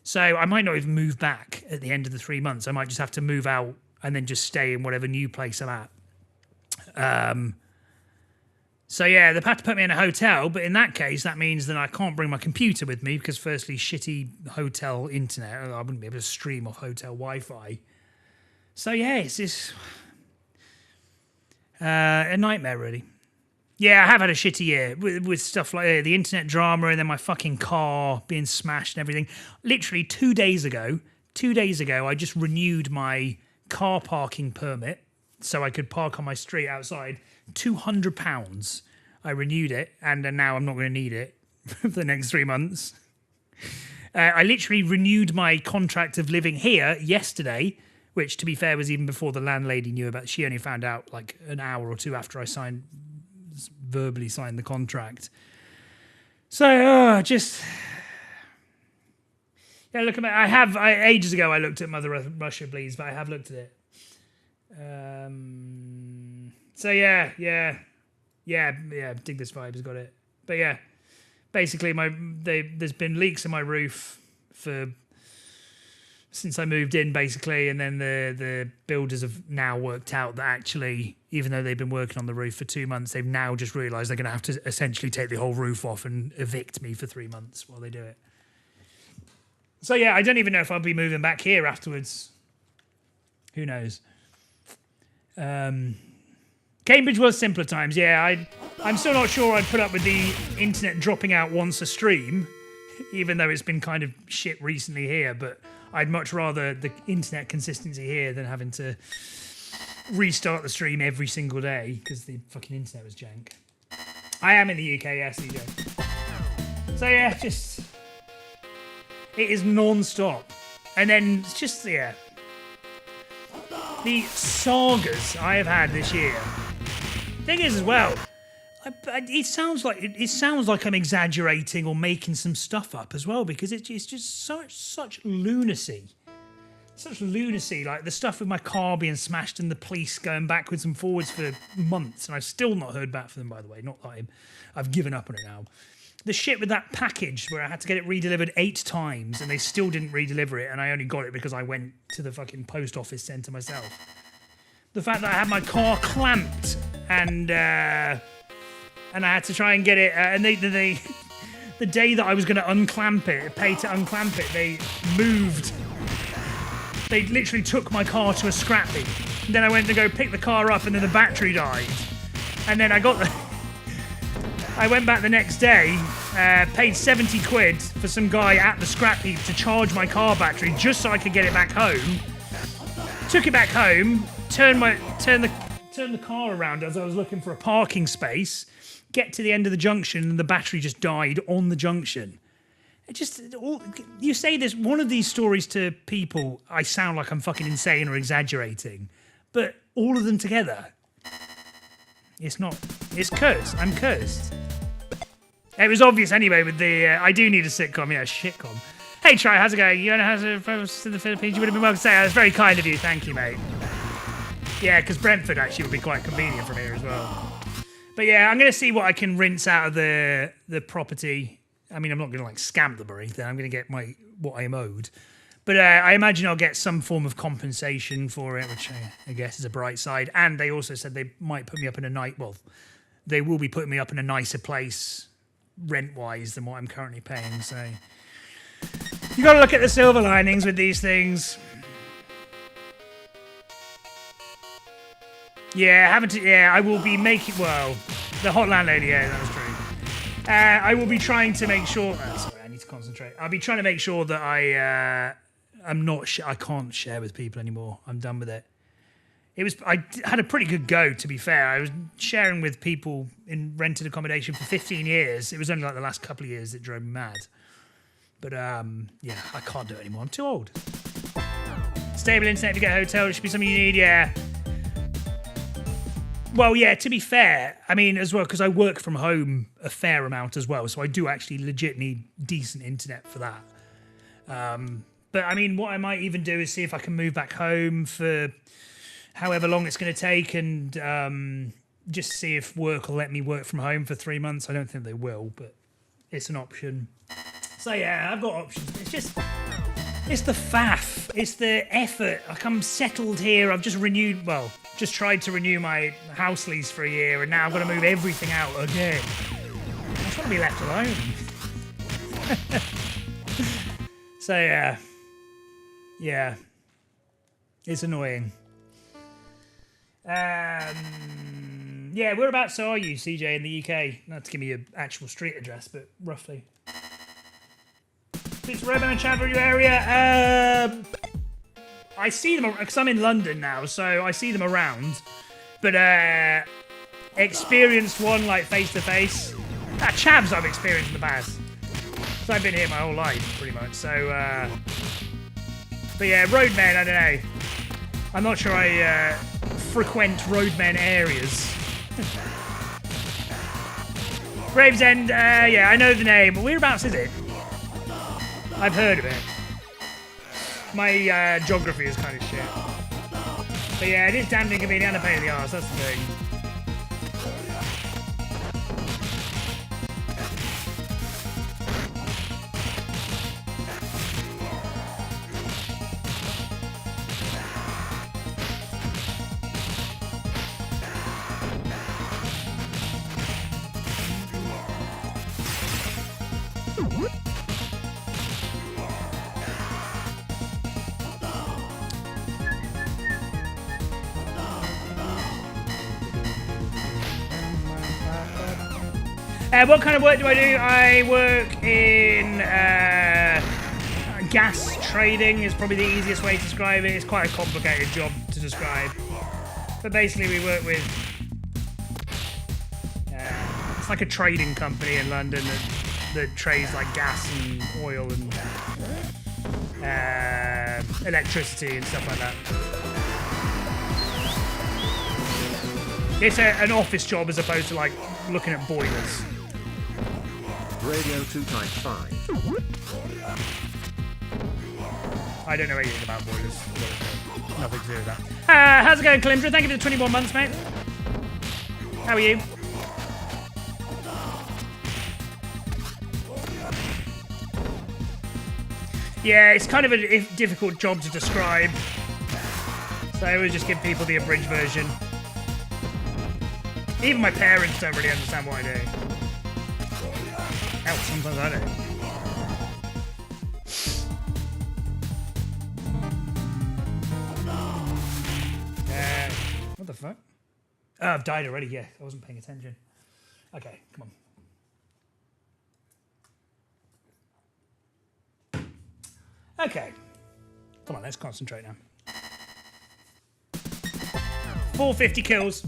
So I might not even move back at the end of the 3 months. I might just have to move out and then just stay in whatever new place I'm at. So yeah, they've had to put me in a hotel, but in that case, that means that I can't bring my computer with me because firstly, shitty hotel internet. I wouldn't be able to stream off hotel Wi-Fi. So yeah, it's just a nightmare, really. Yeah, I have had a shitty year with stuff like the internet drama and then my fucking car being smashed and everything. Literally 2 days ago, I just renewed my car parking permit so I could park on my street outside £200. I renewed it, and now I'm not going to need it for the next 3 months. I literally renewed my contract of living here yesterday, which, to be fair, was even before the landlady knew about it. She only found out like an hour or two after I verbally signed the contract. So, just... Yeah, look at my... ages ago, I looked at Mother Russia Bleeds, but I have looked at it. So, yeah, Dig This Vibe has got it. But, yeah, basically, there's been leaks in my roof since I moved in, basically, and then the builders have now worked out that actually, even though they've been working on the roof for 2 months, they've now just realised they're going to have to essentially take the whole roof off and evict me for 3 months while they do it. So yeah, I don't even know if I'll be moving back here afterwards. Who knows? Cambridge was simpler times. Yeah, I'm still not sure I'd put up with the internet dropping out once a stream, even though it's been kind of shit recently here, but I'd much rather the internet consistency here than having to restart the stream every single day because the fucking internet was jank. I am in the UK, yes, CJ. So yeah, just... It is non-stop. And then it's just, yeah. The sagas I have had this year. Thing is as well, it sounds like I'm exaggerating or making some stuff up as well, because it's just such lunacy. Such lunacy, like the stuff with my car being smashed and the police going backwards and forwards for months, and I've still not heard back from them, by the way. Not that I've given up on it now. The shit with that package where I had to get it redelivered 8 times and they still didn't redeliver it, and I only got it because I went to the fucking post office centre myself. The fact that I had my car clamped and I had to try and get it, and they the day that I was going to unclamp it, pay to unclamp it, they moved. They literally took my car to a scrap heap. And then I went to go pick the car up, and then the battery died. And then I went back the next day, paid 70 quid for some guy at the scrap heap to charge my car battery just so I could get it back home. Took it back home, turned the car around as I was looking for a parking space, get to the end of the junction, and the battery just died on the junction. You say this, one of these stories to people, I sound like I'm fucking insane or exaggerating, but all of them together, it's cursed. I'm cursed. It was obvious anyway with the, I do need a sitcom, yeah, shitcom. Hey, Try, how's it going? You know how to to the Philippines? You would have been welcome to say, that's very kind of you, thank you, mate. Yeah, because Brentford actually would be quite convenient from here as well. But yeah, I'm going to see what I can rinse out of the property. I mean, I'm not going to like scam them or anything. I'm going to get what I am owed. But I imagine I'll get some form of compensation for it, which I guess is a bright side. And they also said they might put me up in they will be putting me up in a nicer place rent-wise than what I'm currently paying. So you got to look at the silver linings with these things. Yeah, I will be making... Well, the hot landlady, yeah, that was true. I will be trying to make sure... sorry, I need to concentrate. I'll be trying to make sure that I can't share with people anymore. I'm done with it. I had a pretty good go, to be fair. I was sharing with people in rented accommodation for 15 years. It was only like the last couple of years that drove me mad. But, yeah, I can't do it anymore. I'm too old. Stable internet if you get a hotel. It should be something you need, yeah. Well, yeah, to be fair, I mean, as well, because I work from home a fair amount as well, so I do actually legit need decent internet for that. But, I mean, what I might even do is see if I can move back home for however long it's going to take and just see if work will let me work from home for 3 months. I don't think they will, but it's an option. So, yeah, I've got options. It's the faff. It's the effort. Like, I'm settled here. I've just tried to renew my house lease for a year, and now I've got to move everything out again. I just want to be left alone. So, yeah. It's annoying. Yeah, whereabouts are you, CJ, in the UK? Not to give me an actual street address, but roughly. It's Roman and Chandler, your area. I see them because I'm in London now, so I see them around. But experienced one, like face to face. Chavs I've experienced in the past. So I've been here my whole life, pretty much. So, but yeah, roadmen, I don't know. I'm not sure I frequent roadmen areas. Gravesend, yeah, I know the name. Whereabouts is it? I've heard of it. My geography is kind of shit. But yeah, it is damn inconvenient and a pain in the arse, that's the thing. What kind of work do I do? I work in gas trading is probably the easiest way to describe it. It's quite a complicated job to describe. But basically we work with... it's like a trading company in London that trades like gas and oil and electricity and stuff like that. It's an office job as opposed to like looking at boilers. Radio 2 times 5. I don't know anything about boilers. Nothing to do with that. How's it going, Kalimdra? Thank you for the 21 months, mate. How are you? Yeah, it's kind of a difficult job to describe. So I always just give people the abridged version. Even my parents don't really understand what I do. Hell, sometimes I don't. What the fuck? Oh, I've died already, yeah. I wasn't paying attention. Okay, come on. Okay. Come on, let's concentrate now. 450 kills.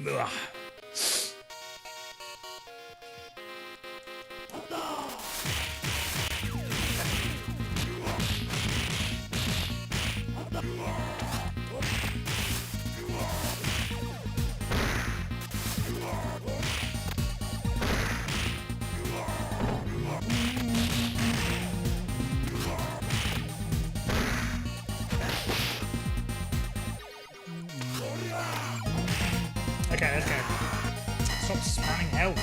Ugh. Okay, let's go. Stop spamming hell.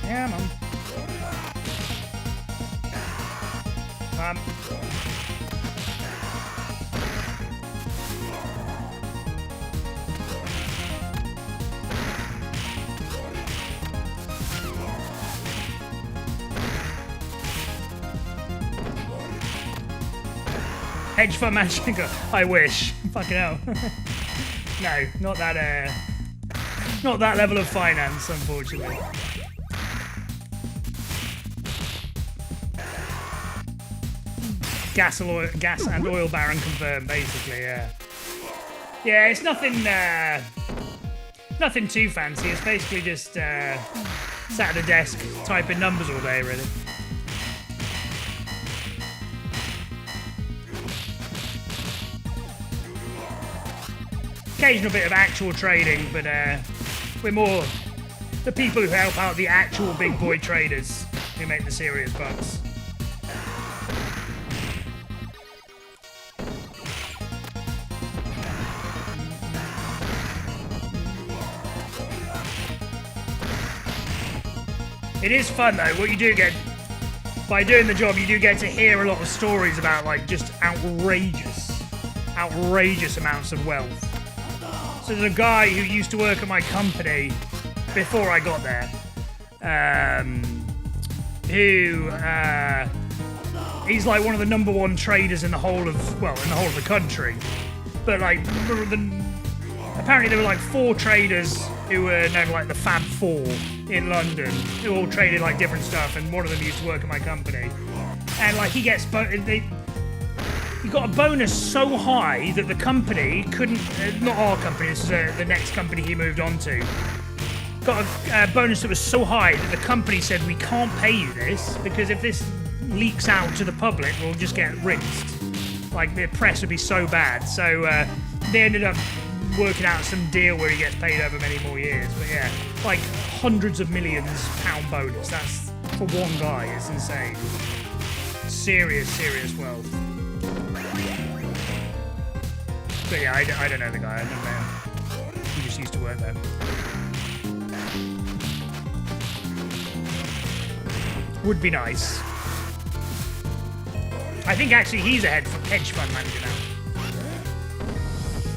Yeah, man. Hedge fund manager. I wish. Fucking hell. No, not that level of finance, unfortunately. Gas and oil baron confirmed, basically. Yeah. Yeah, it's nothing. Nothing too fancy. It's basically just sat at a desk typing numbers all day, really. Occasional bit of actual trading, but we're more the people who help out the actual big boy traders who make the serious bucks. It is fun though. What you do get by doing the job, you do get to hear a lot of stories about like just outrageous amounts of wealth. So there's a guy who used to work at my company before I got there, who he's like one of the #1 traders in the whole of the country. But like, apparently there were like 4 traders who were known like the Fab Four in London, who all traded like different stuff, and one of them used to work at my company. And like he got a bonus so high that the company couldn't, not our company, this is the next company he moved on to, got a bonus that was so high that the company said, we can't pay you this, because if this leaks out to the public, we'll just get rinsed. Like, the press would be so bad. So they ended up working out some deal where he gets paid over many more years. But yeah, like hundreds of millions pound bonus. That's, for one guy, it's insane. Serious wealth. But yeah, I don't know the guy. I don't know him. He just used to work there. Would be nice. I think actually he's a hedge fund manager now.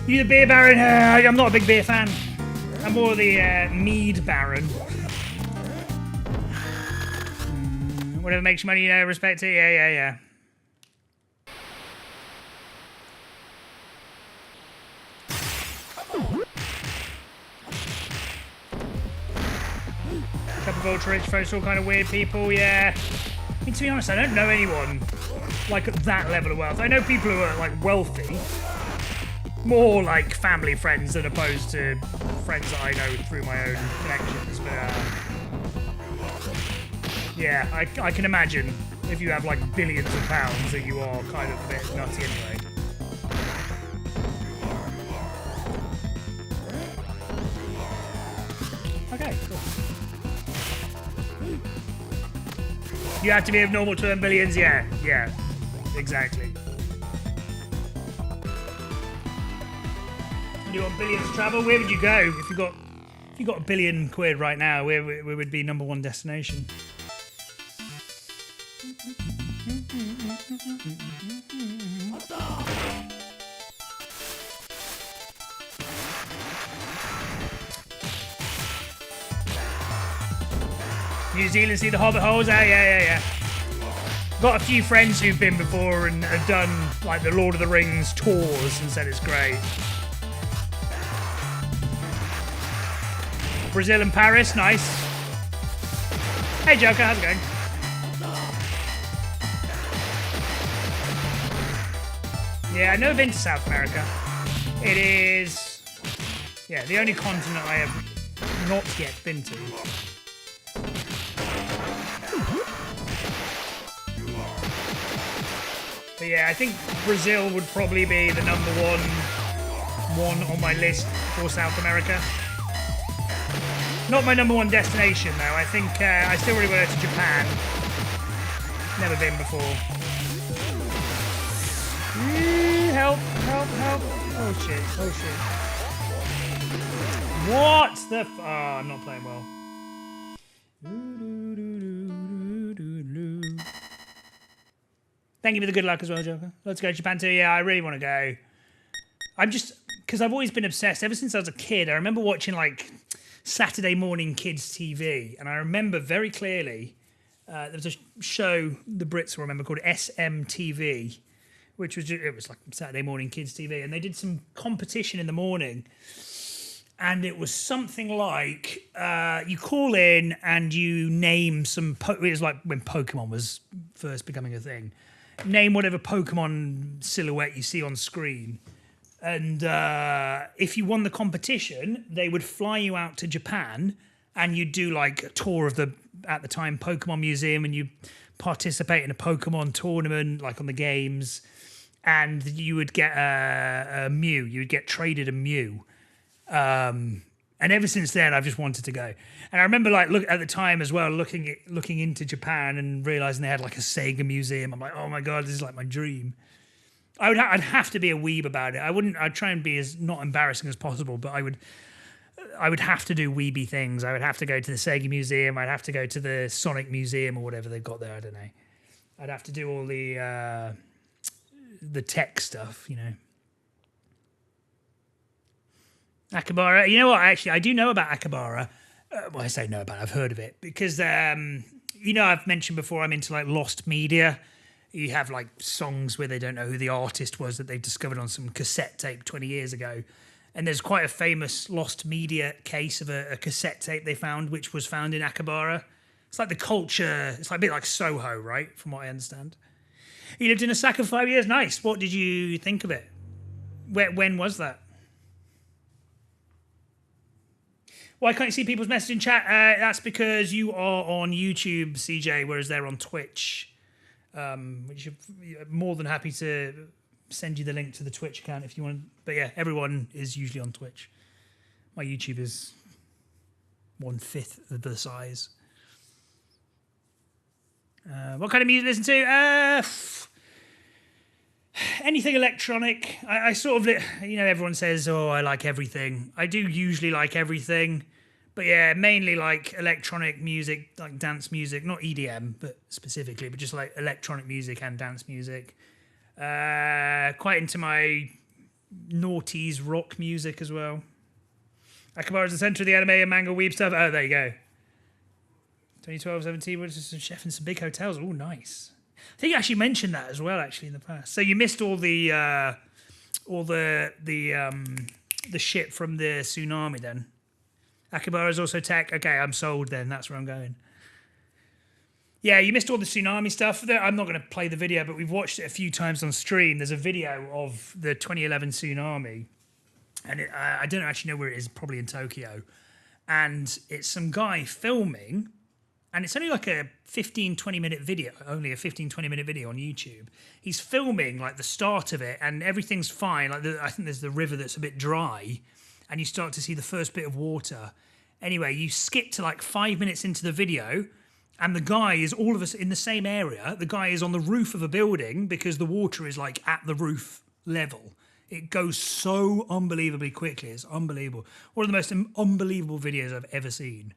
You the beer baron? I'm not a big beer fan. I'm more the mead baron. Whatever makes you money, you know, respect it. Yeah. A couple of ultra-rich folks, all kind of weird people, yeah. I mean, to be honest, I don't know anyone like at that level of wealth. I know people who are like wealthy, more like family friends than opposed to friends that I know through my own connections. But yeah, I can imagine if you have like billions of pounds that you are kind of a bit nutty anyway. Okay, cool. You have to be abnormal to earn billions, yeah, exactly. And you want billions to travel? Where would you go if you got £1 billion right now? Where would be #1 destination? New Zealand, see the Hobbit holes? Yeah. Got a few friends who've been before and have done like the Lord of the Rings tours and said it's great. Brazil and Paris, nice. Hey Joker, how's it going? Yeah, I've never been to South America. It is, yeah, the only continent I have not yet been to. But yeah, I think Brazil would probably be the #1 on my list for South America. Not my #1 destination though. I think I still really want to go to Japan. Never been before. Help. Oh shit. What the oh, I'm not playing well. Thank you for the good luck as well, Joker. Let's go to Japan too. Yeah, I really want to go. I'm just, because I've always been obsessed ever since I was a kid. I remember watching like Saturday morning kids TV, and I remember very clearly there was a show the Brits will remember called SMTV, which was it was like Saturday morning kids TV, and they did some competition in the morning, and it was something like you call in and you name some. It was like when Pokemon was first becoming a thing. Name whatever Pokemon silhouette you see on screen. And if you won the competition, they would fly you out to Japan and you'd do like a tour of the, at the time, Pokemon Museum, and you participate in a Pokemon tournament, like on the games, and you would get a Mew. You would get traded a Mew. And ever since then, I've just wanted to go. And I remember, like, look at the time as well, looking into Japan and realizing they had like a Sega museum. I'm like, oh my god, this is like my dream. I'd have to be a weeb about it. I'd try and be as not embarrassing as possible, but I would have to do weeby things. I would have to go to the Sega museum. I'd have to go to the Sonic museum or whatever they've got there. I don't know. I'd have to do all the tech stuff, you know. Akihabara. You know what? Actually, I do know about Akihabara. Well, I say know about it. I've heard of it because, you know, I've mentioned before I'm into like lost media. You have like songs where they don't know who the artist was that they've discovered on some cassette tape 20 years ago. And there's quite a famous lost media case of a cassette tape they found, which was found in Akabara. It's like the culture, it's like a bit like Soho, right? From what I understand. You lived in Osaka for 5 years. Nice. What did you think of it? When was that? Why can't you see people's message in chat? That's because you are on YouTube, CJ, whereas they're on Twitch. Which you're more than happy to send you the link to the Twitch account if you want. But yeah, everyone is usually on Twitch. My YouTube is 1/5 of the size. What kind of music to listen to? Anything electronic. I sort of, everyone says, oh, I like everything. I do usually like everything. But yeah, mainly like electronic music, like dance music, not EDM, but specifically, but just like electronic music and dance music. Quite into my noughties rock music as well. Akabara is the centre of the anime and manga weeb stuff. Oh, there you go. 2012, 17, was just a chef in some big hotels. Oh, nice. I think you actually mentioned that as well, actually, in the past. So you missed all the shit from the tsunami then. Akabara is also tech. Okay, I'm sold then. That's where I'm going. Yeah, you missed all the tsunami stuff. I'm not going to play the video, but we've watched it a few times on stream. There's a video of the 2011 tsunami. And I don't actually know where it is, probably in Tokyo. And it's some guy filming. And it's only like a 15, 20-minute video. Only a 15, 20-minute video on YouTube. He's filming like the start of it. And everything's fine. Like I think there's the river that's a bit dry. And you start to see the first bit of water. Anyway, you skip to like 5 minutes into the video, and the guy is all of us in the same area. The guy is on the roof of a building because the water is like at the roof level. It goes so unbelievably quickly. It's unbelievable. One of the most unbelievable videos I've ever seen.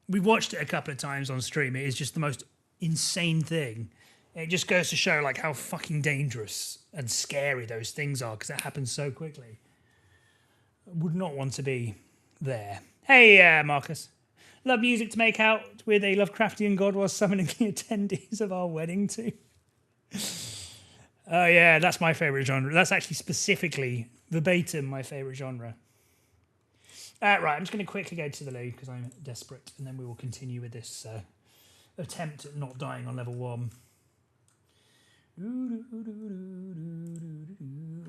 We've watched it a couple of times on stream. It is just the most insane thing. It just goes to show like how fucking dangerous and scary those things are because it happens so quickly. Would not want to be there. Hey, Marcus. Love music to make out with a Lovecraftian god while summoning the attendees of our wedding too. Oh, yeah, that's my favourite genre. That's actually specifically, verbatim, my favourite genre. Right, I'm just going to quickly go to the loo because I'm desperate, and then we will continue with this attempt at not dying on level 1.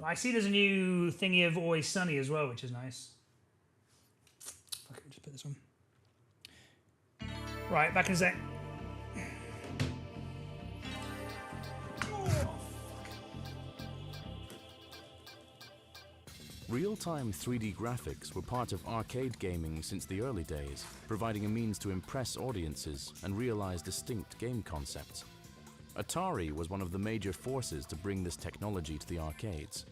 I see there's a new thingy of Always Sunny as well, which is nice. Okay, just put this on. Right, back in a sec. Real-time 3D graphics were part of arcade gaming since the early days, providing a means to impress audiences and realize distinct game concepts. Atari was one of the major forces to bring this technology to the arcades.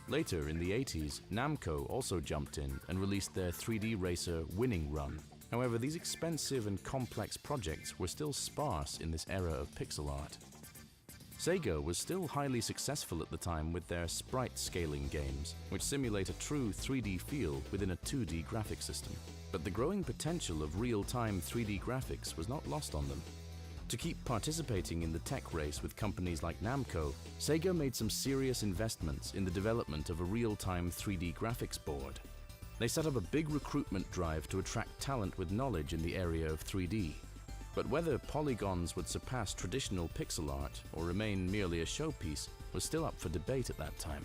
Later, in the 80s, Namco also jumped in and released their 3D racer Winning Run. However, these expensive and complex projects were still sparse in this era of pixel art. Sega was still highly successful at the time with their sprite scaling games, which simulate a true 3D feel within a 2D graphic system. But the growing potential of real-time 3D graphics was not lost on them. To keep participating in the tech race with companies like Namco, Sega made some serious investments in the development of a real-time 3D graphics board. They set up a big recruitment drive to attract talent with knowledge in the area of 3D. But whether polygons would surpass traditional pixel art or remain merely a showpiece was still up for debate at that time.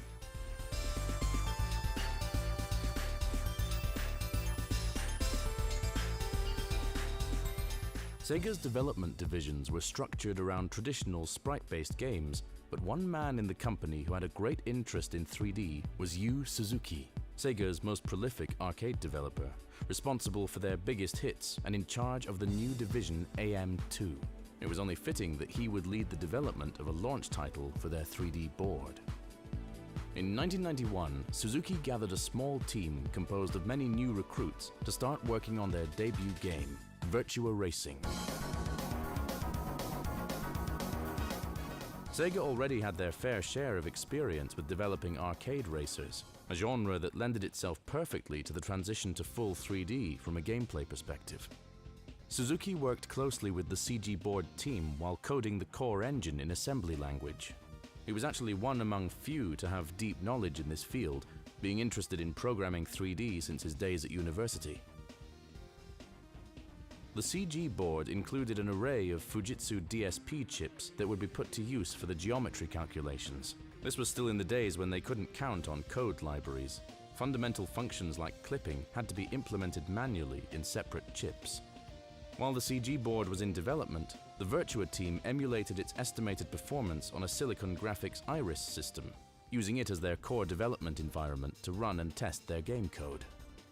Sega's development divisions were structured around traditional sprite-based games, but one man in the company who had a great interest in 3D was Yu Suzuki, Sega's most prolific arcade developer, responsible for their biggest hits and in charge of the new division AM2. It was only fitting that he would lead the development of a launch title for their 3D board. In 1991, Suzuki gathered a small team composed of many new recruits to start working on their debut game, Virtua Racing. Sega already had their fair share of experience with developing arcade racers, a genre that lended itself perfectly to the transition to full 3D from a gameplay perspective. Suzuki worked closely with the CG Board team while coding the core engine in assembly language. He was actually one among few to have deep knowledge in this field, being interested in programming 3D since his days at university. The CG board included an array of Fujitsu DSP chips that would be put to use for the geometry calculations. This was still in the days when they couldn't count on code libraries. Fundamental functions like clipping had to be implemented manually in separate chips. While the CG board was in development, the Virtua team emulated its estimated performance on a Silicon Graphics Iris system, using it as their core development environment to run and test their game code.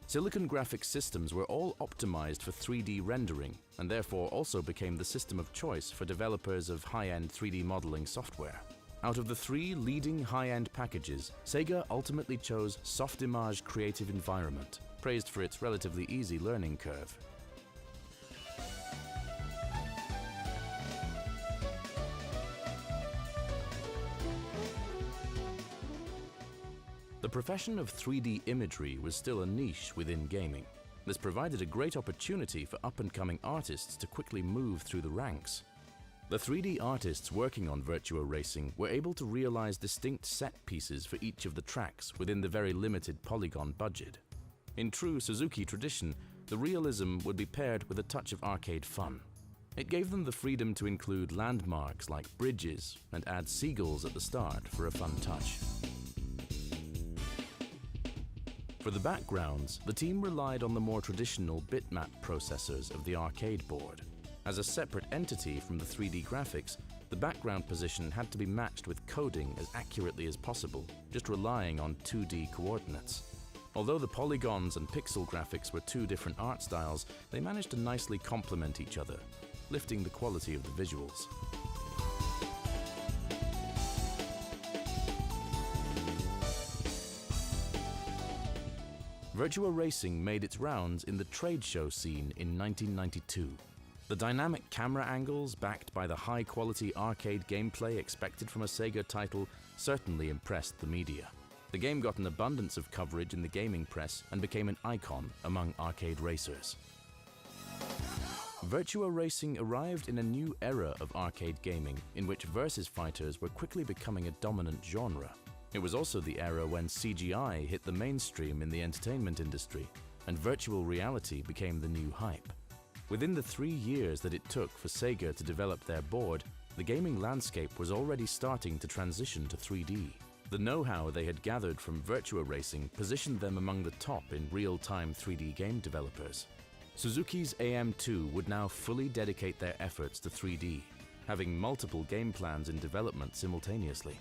Silicon Graphics systems were all optimized for 3D rendering and therefore also became the system of choice for developers of high-end 3D modeling software. Out of the 3 leading high-end packages, Sega ultimately chose Softimage Creative Environment, praised for its relatively easy learning curve. The profession of 3D imagery was still a niche within gaming. This provided a great opportunity for up-and-coming artists to quickly move through the ranks. The 3D artists working on Virtua Racing were able to realize distinct set pieces for each of the tracks within the very limited polygon budget. In true Suzuki tradition, the realism would be paired with a touch of arcade fun. It gave them the freedom to include landmarks like bridges and add seagulls at the start for a fun touch. For the backgrounds, the team relied on the more traditional bitmap processors of the arcade board. As a separate entity from the 3D graphics, the background position had to be matched with coding as accurately as possible, just relying on 2D coordinates. Although the polygons and pixel graphics were 2 different art styles, they managed to nicely complement each other, lifting the quality of the visuals. Virtua Racing made its rounds in the trade show scene in 1992. The dynamic camera angles backed by the high-quality arcade gameplay expected from a Sega title certainly impressed the media. The game got an abundance of coverage in the gaming press and became an icon among arcade racers. Virtua Racing arrived in a new era of arcade gaming in which versus fighters were quickly becoming a dominant genre. It was also the era when CGI hit the mainstream in the entertainment industry, and virtual reality became the new hype. Within the 3 years that it took for Sega to develop their board, the gaming landscape was already starting to transition to 3D. The know-how they had gathered from Virtua Racing positioned them among the top in real-time 3D game developers. Suzuki's AM2 would now fully dedicate their efforts to 3D, having multiple game plans in development simultaneously.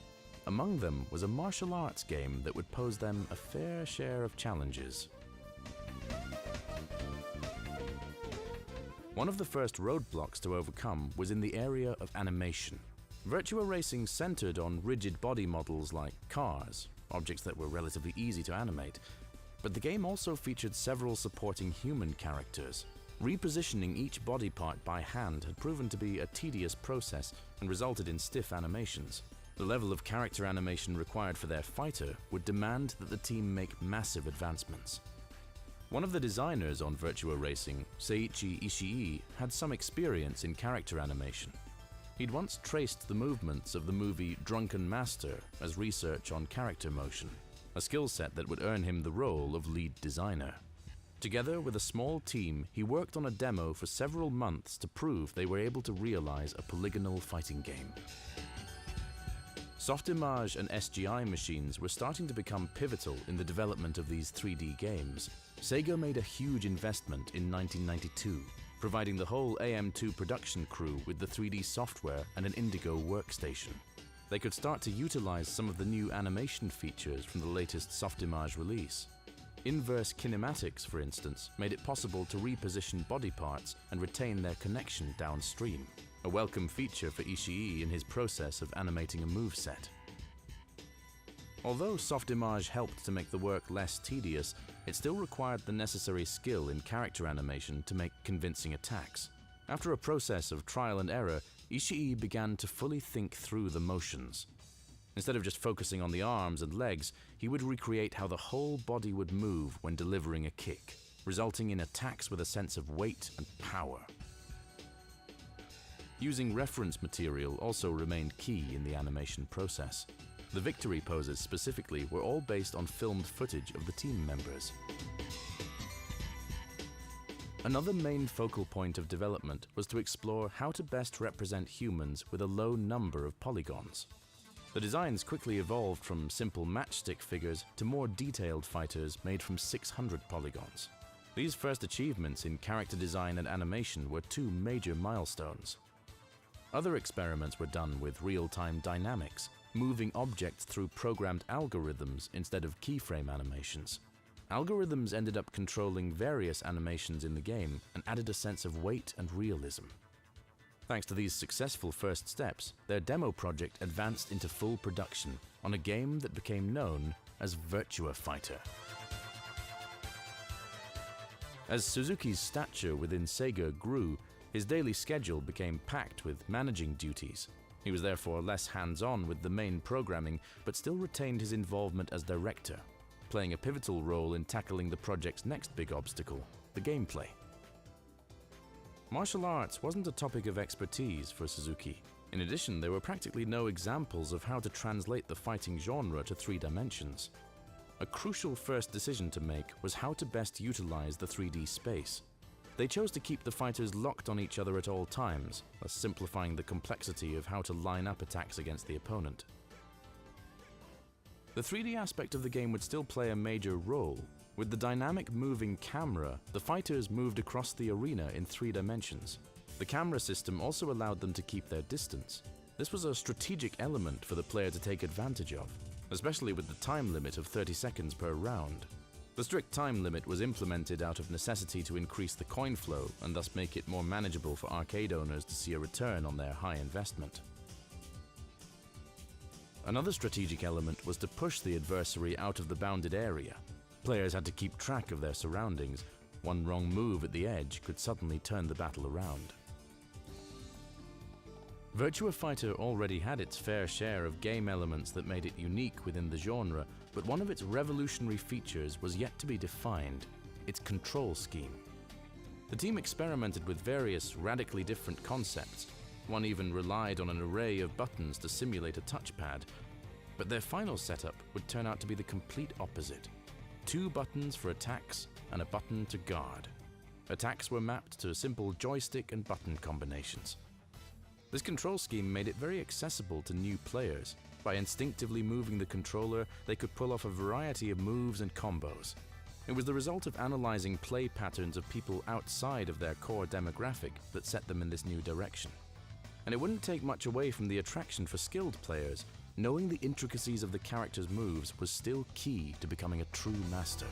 Among them was a martial arts game that would pose them a fair share of challenges. One of the first roadblocks to overcome was in the area of animation. Virtua Racing centered on rigid body models like cars, objects that were relatively easy to animate, but the game also featured several supporting human characters. Repositioning each body part by hand had proven to be a tedious process and resulted in stiff animations. The level of character animation required for their fighter would demand that the team make massive advancements. One of the designers on Virtua Racing, Seiichi Ishii, had some experience in character animation. He'd once traced the movements of the movie Drunken Master as research on character motion, a skill set that would earn him the role of lead designer. Together with a small team, he worked on a demo for several months to prove they were able to realize a polygonal fighting game. Softimage and SGI machines were starting to become pivotal in the development of these 3D games. Sega made a huge investment in 1992, providing the whole AM2 production crew with the 3D software and an Indigo workstation. They could start to utilize some of the new animation features from the latest Softimage release. Inverse kinematics, for instance, made it possible to reposition body parts and retain their connection downstream, a welcome feature for Ishii in his process of animating a moveset. Although Softimage helped to make the work less tedious, it still required the necessary skill in character animation to make convincing attacks. After a process of trial and error, Ishii began to fully think through the motions. Instead of just focusing on the arms and legs, he would recreate how the whole body would move when delivering a kick. resulting in attacks with a sense of weight and power. Using reference material also remained key in the animation process. The victory poses specifically were all based on filmed footage of the team members. Another main focal point of development was to explore how to best represent humans with a low number of polygons. The designs quickly evolved from simple matchstick figures to more detailed fighters made from 600 polygons. These first achievements in character design and animation were two major milestones. Other experiments were done with real-time dynamics, moving objects through programmed algorithms instead of keyframe animations. Algorithms ended up controlling various animations in the game and added a sense of weight and realism. Thanks to these successful first steps, their demo project advanced into full production on a game that became known as Virtua Fighter. As Suzuki's stature within Sega grew, his daily schedule became packed with managing duties. He was therefore less hands-on with the main programming, but still retained his involvement as director, playing a pivotal role in tackling the project's next big obstacle, the gameplay. Martial arts wasn't a topic of expertise for Suzuki. In addition, there were practically no examples of how to translate the fighting genre to 3 dimensions. A crucial first decision to make was how to best utilize the 3D space. They chose to keep the fighters locked on each other at all times, thus simplifying the complexity of how to line up attacks against the opponent. The 3D aspect of the game would still play a major role. With the dynamic moving camera, the fighters moved across the arena in 3 dimensions. The camera system also allowed them to keep their distance. This was a strategic element for the player to take advantage of, especially with the time limit of 30 seconds per round. The strict time limit was implemented out of necessity to increase the coin flow and thus make it more manageable for arcade owners to see a return on their high investment. Another strategic element was to push the adversary out of the bounded area. Players had to keep track of their surroundings. One wrong move at the edge could suddenly turn the battle around. Virtua Fighter already had its fair share of game elements that made it unique within the genre, but one of its revolutionary features was yet to be defined: its control scheme. The team experimented with various radically different concepts. One even relied on an array of buttons to simulate a touchpad, but their final setup would turn out to be the complete opposite: 2 buttons for attacks and a button to guard. Attacks were mapped to simple joystick and button combinations. This control scheme made it very accessible to new players. By instinctively moving the controller, they could pull off a variety of moves and combos. It was the result of analyzing play patterns of people outside of their core demographic that set them in this new direction. And it wouldn't take much away from the attraction for skilled players. Knowing the intricacies of the character's moves was still key to becoming a true master.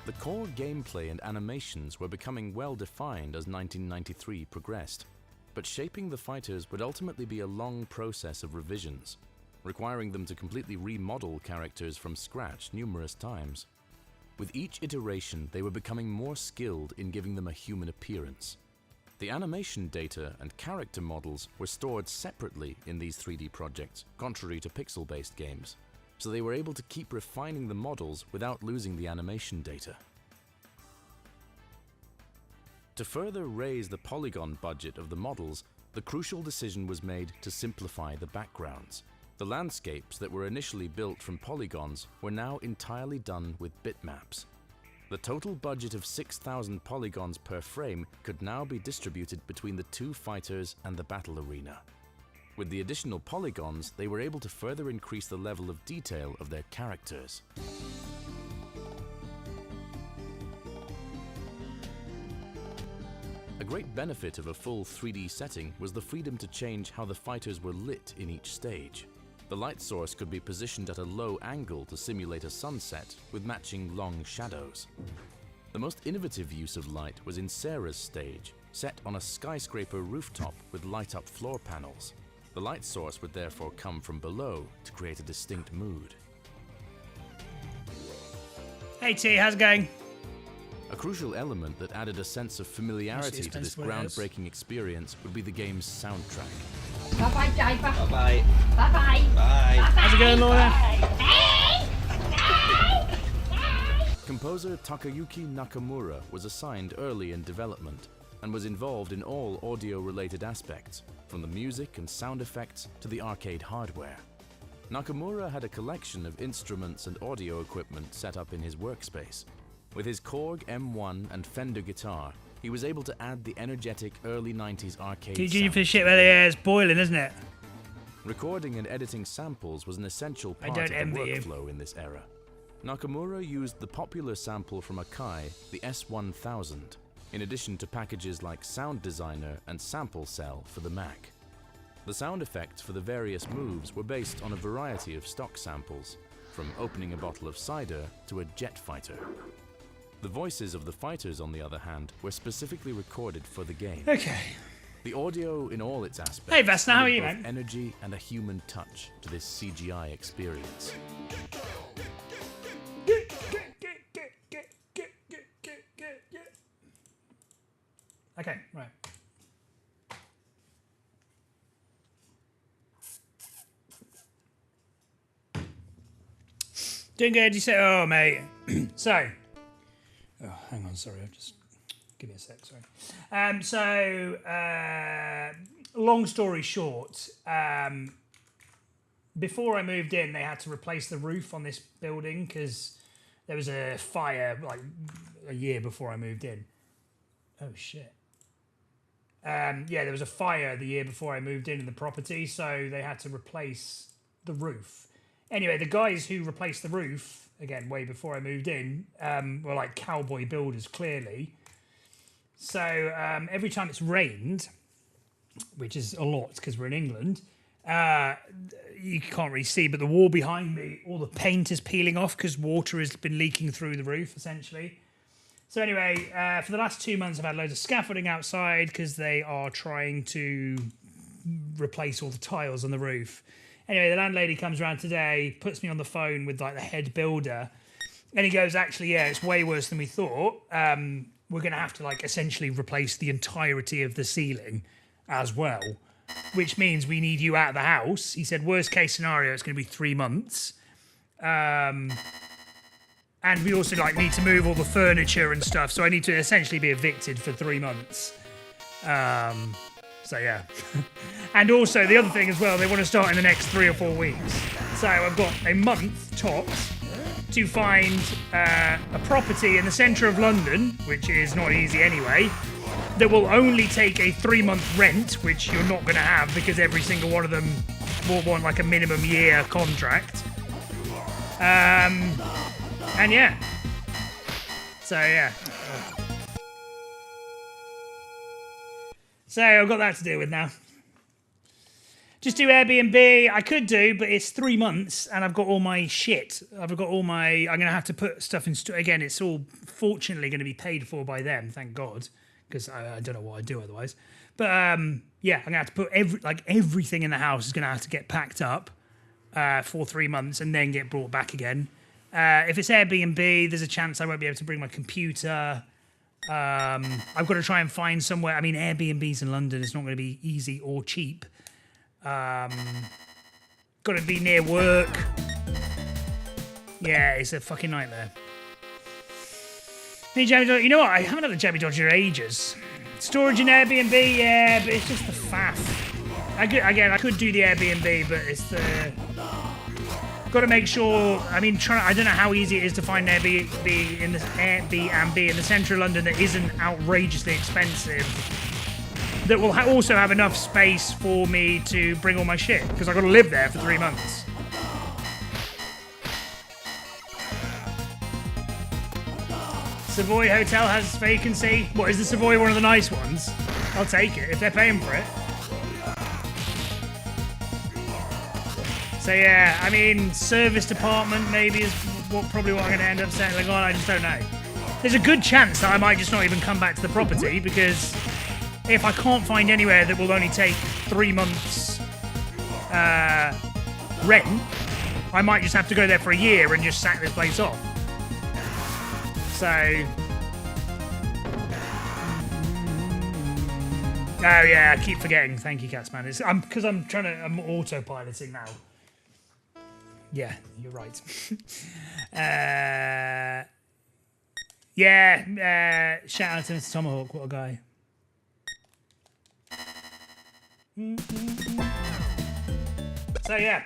The core gameplay and animations were becoming well defined as 1993 progressed, but shaping the fighters would ultimately be a long process of revisions, requiring them to completely remodel characters from scratch numerous times. With each iteration, they were becoming more skilled in giving them a human appearance. The animation data and character models were stored separately in these 3D projects, contrary to pixel-based games, so they were able to keep refining the models without losing the animation data. To further raise the polygon budget of the models, the crucial decision was made to simplify the backgrounds. The landscapes that were initially built from polygons were now entirely done with bitmaps. The total budget of 6,000 polygons per frame could now be distributed between the 2 fighters and the battle arena. With the additional polygons, they were able to further increase the level of detail of their characters. A great benefit of a full 3D setting was the freedom to change how the fighters were lit in each stage. The light source could be positioned at a low angle to simulate a sunset with matching long shadows. The most innovative use of light was in Sarah's stage, set on a skyscraper rooftop with light-up floor panels. The light source would therefore come from below to create a distinct mood. Hey T, how's it going? A crucial element that added a sense of familiarity to this groundbreaking experience would be the game's soundtrack. Bye-bye, Diaper. Bye-bye. Bye-bye. Bye. How's it going, Lorna? Composer Takayuki Nakamura was assigned early in development and was involved in all audio-related aspects, from the music and sound effects to the arcade hardware. Nakamura had a collection of instruments and audio equipment set up in his workspace. With his Korg M1 and Fender guitar, he was able to add the energetic early 90s arcade TG sound for to shit the where the game. air's boiling, isn't it? Recording and editing samples was an essential part don't of the envy you. workflow in this era. Nakamura used the popular sample from Akai, the S1000, in addition to packages like Sound Designer and Sample Cell for the Mac. The sound effects for the various moves were based on a variety of stock samples, from opening a bottle of cider to a jet fighter. The voices of the fighters, on the other hand, were specifically recorded for the game. Okay. The audio in all its aspects Hey, Vesna, how are added you, both man? energy and a human touch to this CGI experience. Okay, right. Doing good, you say, oh, mate. So, oh, hang on, sorry, I'll just give me a sec, sorry. Long story short, before I moved in, they had to replace the roof on this building because there was a fire like a year before I moved in. Oh, shit. Yeah, there was a fire the year before I moved in the property, so they had to replace the roof. Anyway, the guys who replaced the roof, again, way before I moved in, were like cowboy builders, clearly. So every time it's rained, which is a lot because we're in England, you can't really see, but the wall behind me, all the paint is peeling off because water has been leaking through the roof, essentially. So anyway, for the last 2 months, I've had loads of scaffolding outside because they are trying to replace all the tiles on the roof. Anyway, the landlady comes around today, puts me on the phone with like the head builder, and he goes, actually, yeah, it's way worse than we thought. We're going to have to like essentially replace the entirety of the ceiling as well, which means we need you out of the house. He said, worst case scenario, it's going to be 3 months. And we also like need to move all the furniture and stuff, so I need to essentially be evicted for 3 months. So yeah. And also the other thing as well, they want to start in the next 3 or 4 weeks. So I've got a month tops to find a property in the centre of London, which is not easy anyway, that will only take a 3-month rent, which you're not going to have because every single one of them will want like a minimum year contract. And yeah. So yeah. So I've got that to deal with now. Just do Airbnb. I could do, but it's 3 months and I've got all my shit. I'm going to have to put stuff in again, it's all fortunately going to be paid for by them, thank God, because I don't know what I'd do otherwise. But yeah, I'm going to have to put everything in the house is going to have to get packed up for 3 months and then get brought back again. If it's Airbnb, there's a chance I won't be able to bring my computer. I've got to try and find somewhere. I mean, Airbnbs in London is not going to be easy or cheap. Got to be near work. Yeah, it's a fucking nightmare. You know what? I haven't had a Jammy Dodger in ages. Storage in Airbnb, yeah, but it's just the faff. I could do the Airbnb, but it's the... Got to make sure. I mean, I don't know how easy it is to find an Airbnb in the centre of London that isn't outrageously expensive. That will also have enough space for me to bring all my shit because I've got to live there for 3 months. Savoy Hotel has vacancy. What, is the Savoy one of the nice ones? I'll take it if they're paying for it. So yeah, I mean, service department maybe is probably what I'm going to end up settling on. I just don't know. There's a good chance that I might just not even come back to the property because if I can't find anywhere that will only take 3 months rent, I might just have to go there for a year and just sack this place off. So Oh yeah, I keep forgetting. Thank you, Catsman. It's I'm autopiloting now. Yeah, you're right. Shout out to Mr. Tomahawk. What a guy. So yeah,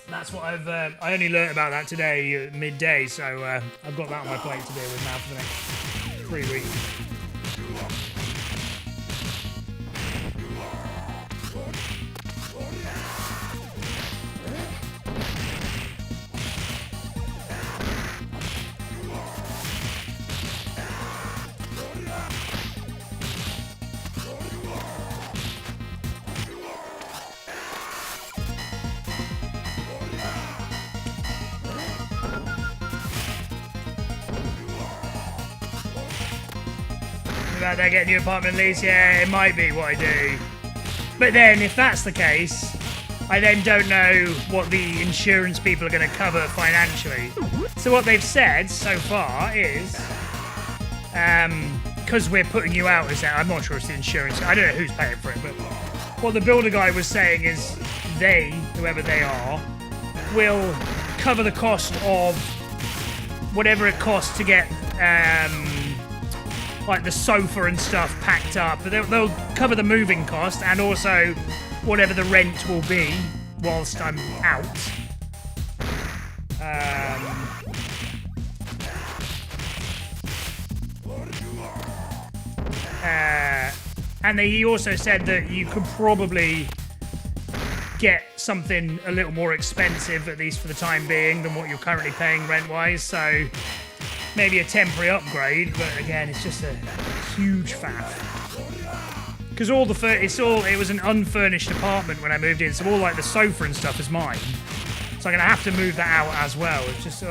that's what I only learnt about that today midday. So I've got that on my plate to deal with now for the next 3 weeks. About that getting your apartment lease, yeah, it might be what I do. But then, if that's the case, I then don't know what the insurance people are going to cover financially. So what they've said so far is, because we're putting you out as that, I'm not sure it's the insurance, I don't know who's paying for it, but what the builder guy was saying is they, whoever they are, will cover the cost of whatever it costs to get like the sofa and stuff packed up. They'll cover the moving cost and also whatever the rent will be whilst I'm out. And he also said that you could probably get something a little more expensive, at least for the time being, than what you're currently paying rent-wise. So maybe a temporary upgrade, but again, it's just a huge faff. Because it was an unfurnished apartment when I moved in, so all like the sofa and stuff is mine. So I'm gonna have to move that out as well. It's just,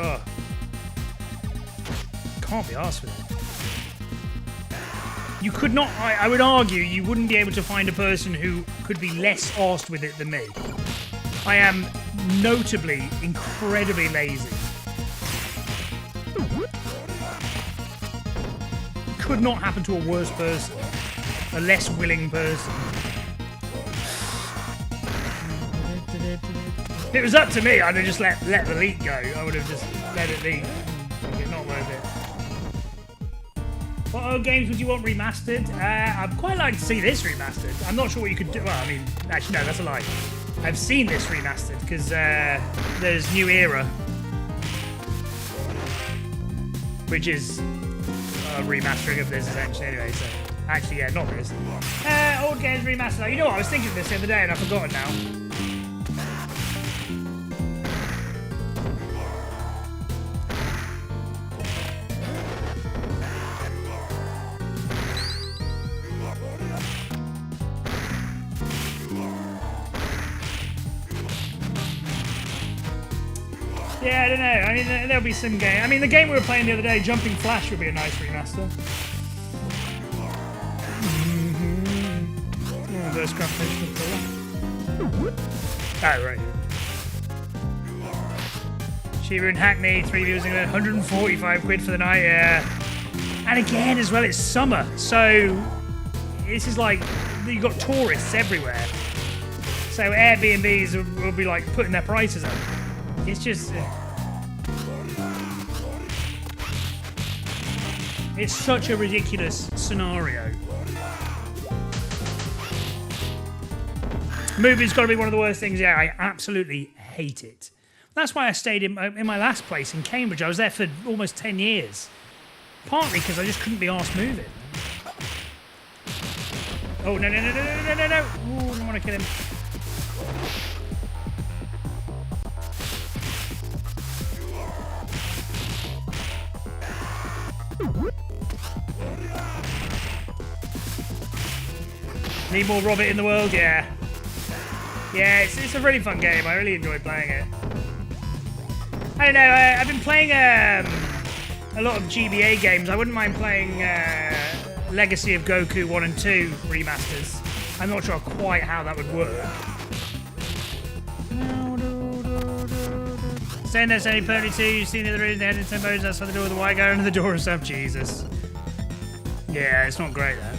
can't be arsed with it. You could not, I would argue, you wouldn't be able to find a person who could be less arsed with it than me. I am notably incredibly lazy. Could not happen to a worse person, a less willing person. If it was up to me, I'd have just let the leak go. I would have just let it leak. It's not worth it. What other games would you want remastered? I'd quite like to see this remastered. I'm not sure what you could do. Well, I mean, actually, no, that's a lie. I've seen this remastered because there's New Era, which is a remastering of this essentially anyway, so actually yeah, not this. Old games remastered. You know what, I was thinking of this the other day and I've forgotten now. Yeah, I don't know. I mean, there'll be some game. I mean, the game we were playing the other day, Jumping Flash, would be a nice remaster. Oh, there's Gravitational Pull. Oh, right. Shiva and Hackney, 3 views, 145 quid for the night, yeah. And again, as well, it's summer, so this is like, you've got tourists everywhere. So Airbnbs will be like putting their prices up. It's just... it's such a ridiculous scenario. Moving's got to be one of the worst things. Yeah, I absolutely hate it. That's why I stayed in my last place in Cambridge. I was there for almost 10 years. Partly because I just couldn't be arsed moving. Oh, no. Ooh, I don't want to kill him. Need more Robert in the world, yeah. Yeah, it's a really fun game. I really enjoy playing it. I don't know, I've been playing a lot of GBA games. I wouldn't mind playing Legacy of Goku 1 and 2 remasters. I'm not sure quite how that would work. Saying there's only Pony 2, you've seen the other room, they had 10 bones outside the door with the white guy under the door and stuff. Jesus. Yeah, it's not great, though.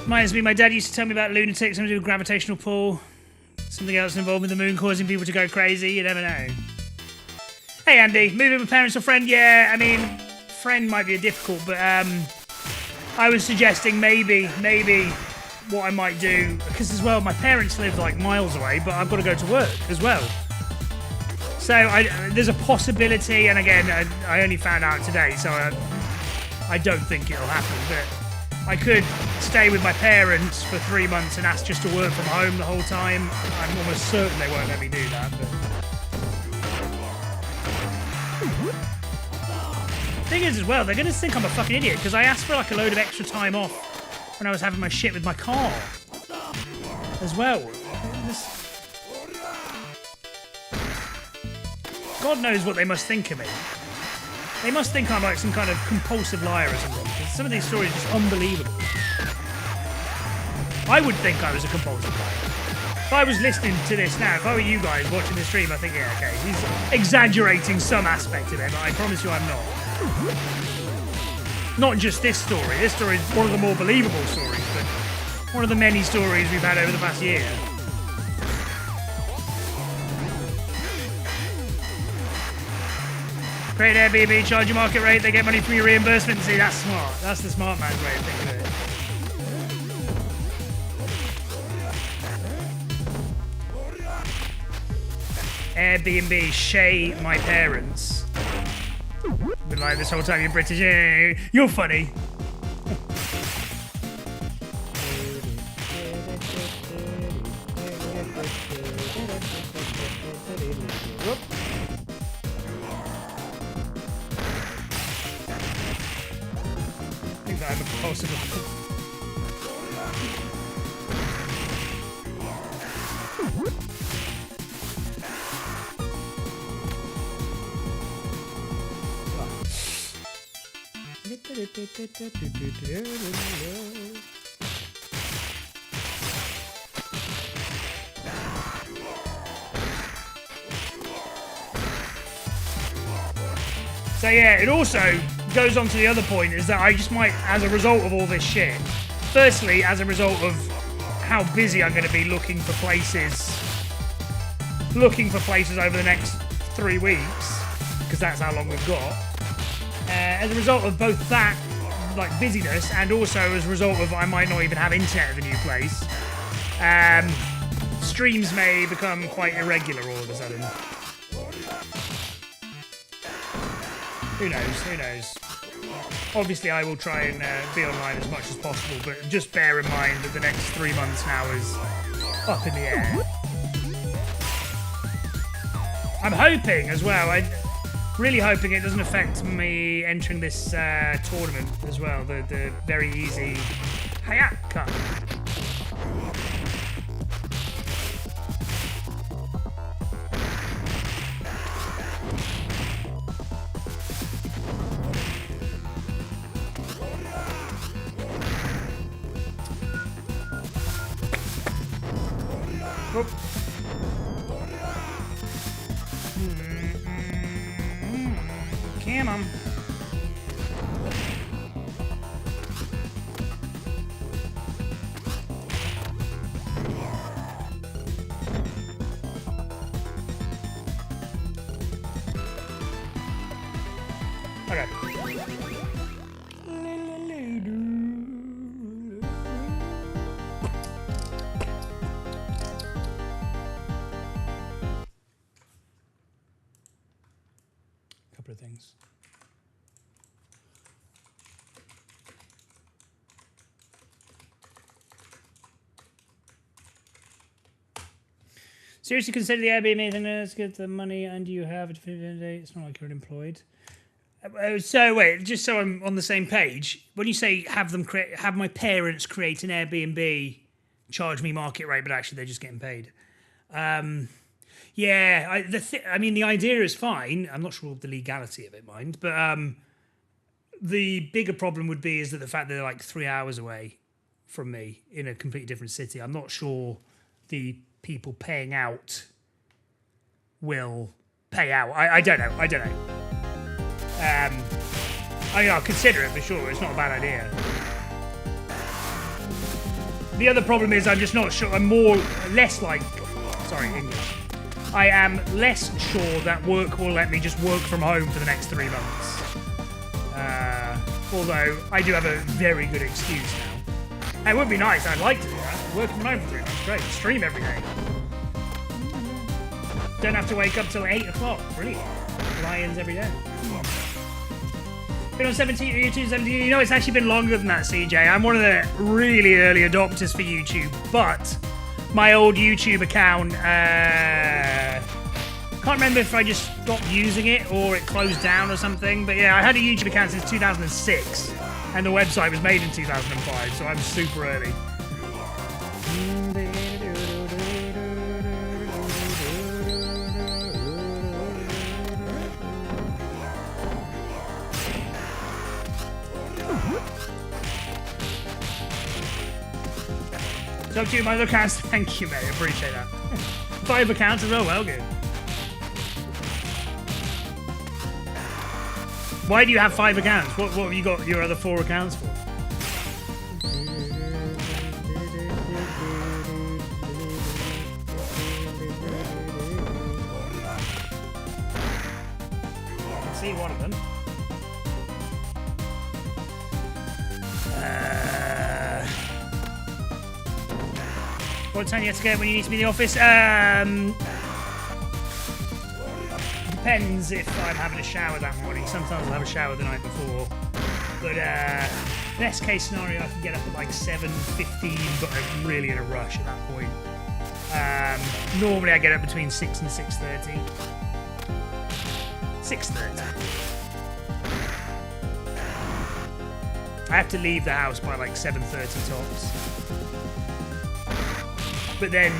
Reminds me, my dad used to tell me about lunatics, something to do with gravitational pull. Something else involved with the moon causing people to go crazy. You never know. Hey, Andy. Moving with parents or friend? Yeah, I mean, friend might be difficult, but I was suggesting maybe what I might do, because as well, my parents live like miles away, but I've got to go to work as well. So there's a possibility, and again, I only found out today, so I don't think it'll happen, but I could stay with my parents for 3 months and ask just to work from home the whole time. I'm almost certain they won't let me do that, but... Thing is, as well, they're going to think I'm a fucking idiot, because I asked for like a load of extra time off when I was having my shit with my car as well. God knows what they must think of me. They must think I'm like some kind of compulsive liar or something, because some of these stories are just unbelievable. I would think I was a compulsive liar. If I was listening to this now, if I were you guys watching the stream, I think, yeah, okay, he's exaggerating some aspect of it, but I promise you I'm not. Not just this story. This story is one of the more believable stories, but one of the many stories we've had over the past year. Create Airbnb, charge your market rate, they get money from your reimbursement. See, that's smart. That's the smart man's way of thinking of it. Airbnb, Shay, my parents. Been like this whole time, you're British. Yeah, you're funny. I think that I'm a compulsive. So yeah, it also goes on to the other point, is that I just might, as a result of all this shit, firstly, as a result of how busy I'm going to be looking for places over the next 3 weeks, because that's how long we've got. As a result of both that, like, busyness, and also as a result of I might not even have internet at the new place, streams may become quite irregular all of a sudden. Who knows? Who knows? Obviously, I will try and be online as much as possible, but just bear in mind that the next 3 months now is up in the air. I'm hoping as well, really hoping it doesn't affect me entering this tournament as well, the very easy Hayat Cup. Oop. Come on. Okay. Couple of things. Seriously consider the Airbnb thing. Let's get the money, and you have a definitive date. It's not like you're unemployed. So wait, just so I'm on the same page. When you say have my parents create an Airbnb, charge me market rate, but actually they're just getting paid. Yeah, I mean the idea is fine. I'm not sure of the legality of it, mind, but the bigger problem would be is that the fact that they're like 3 hours away from me in a completely different city. I'm not sure the people paying out will pay out. I don't know. I don't know. I mean, I'll consider it for sure. It's not a bad idea. The other problem is I'm just not sure. I'm less like, sorry, English. I am less sure that work will let me just work from home for the next 3 months. Although I do have a very good excuse now. It would be nice. I'd like to do that. Work from home for 3 months. Great. Stream every day. Don't have to wake up till 8 o'clock. Brilliant. Lions every day. Been on 17. You know, it's actually been longer than that, CJ. I'm one of the really early adopters for YouTube, but my old YouTube account, can't remember if I just stopped using it or it closed down or something, but yeah, I had a YouTube account since 2006, and the website was made in 2005, so I'm super early. So up to you, my other accounts. Thank you, mate. I appreciate that. 5 accounts as well. Well, good. Why do you have 5 accounts? What have you got your other 4 accounts for? I can see one of them. What time you have to get when you need to be in the office? Depends if I'm having a shower that morning. Sometimes I'll have a shower the night before. But best case scenario, I can get up at like 7:15, but I'm really in a rush at that point. Normally I get up between 6 and 6:30. 6:30. I have to leave the house by like 7:30 tops. But then,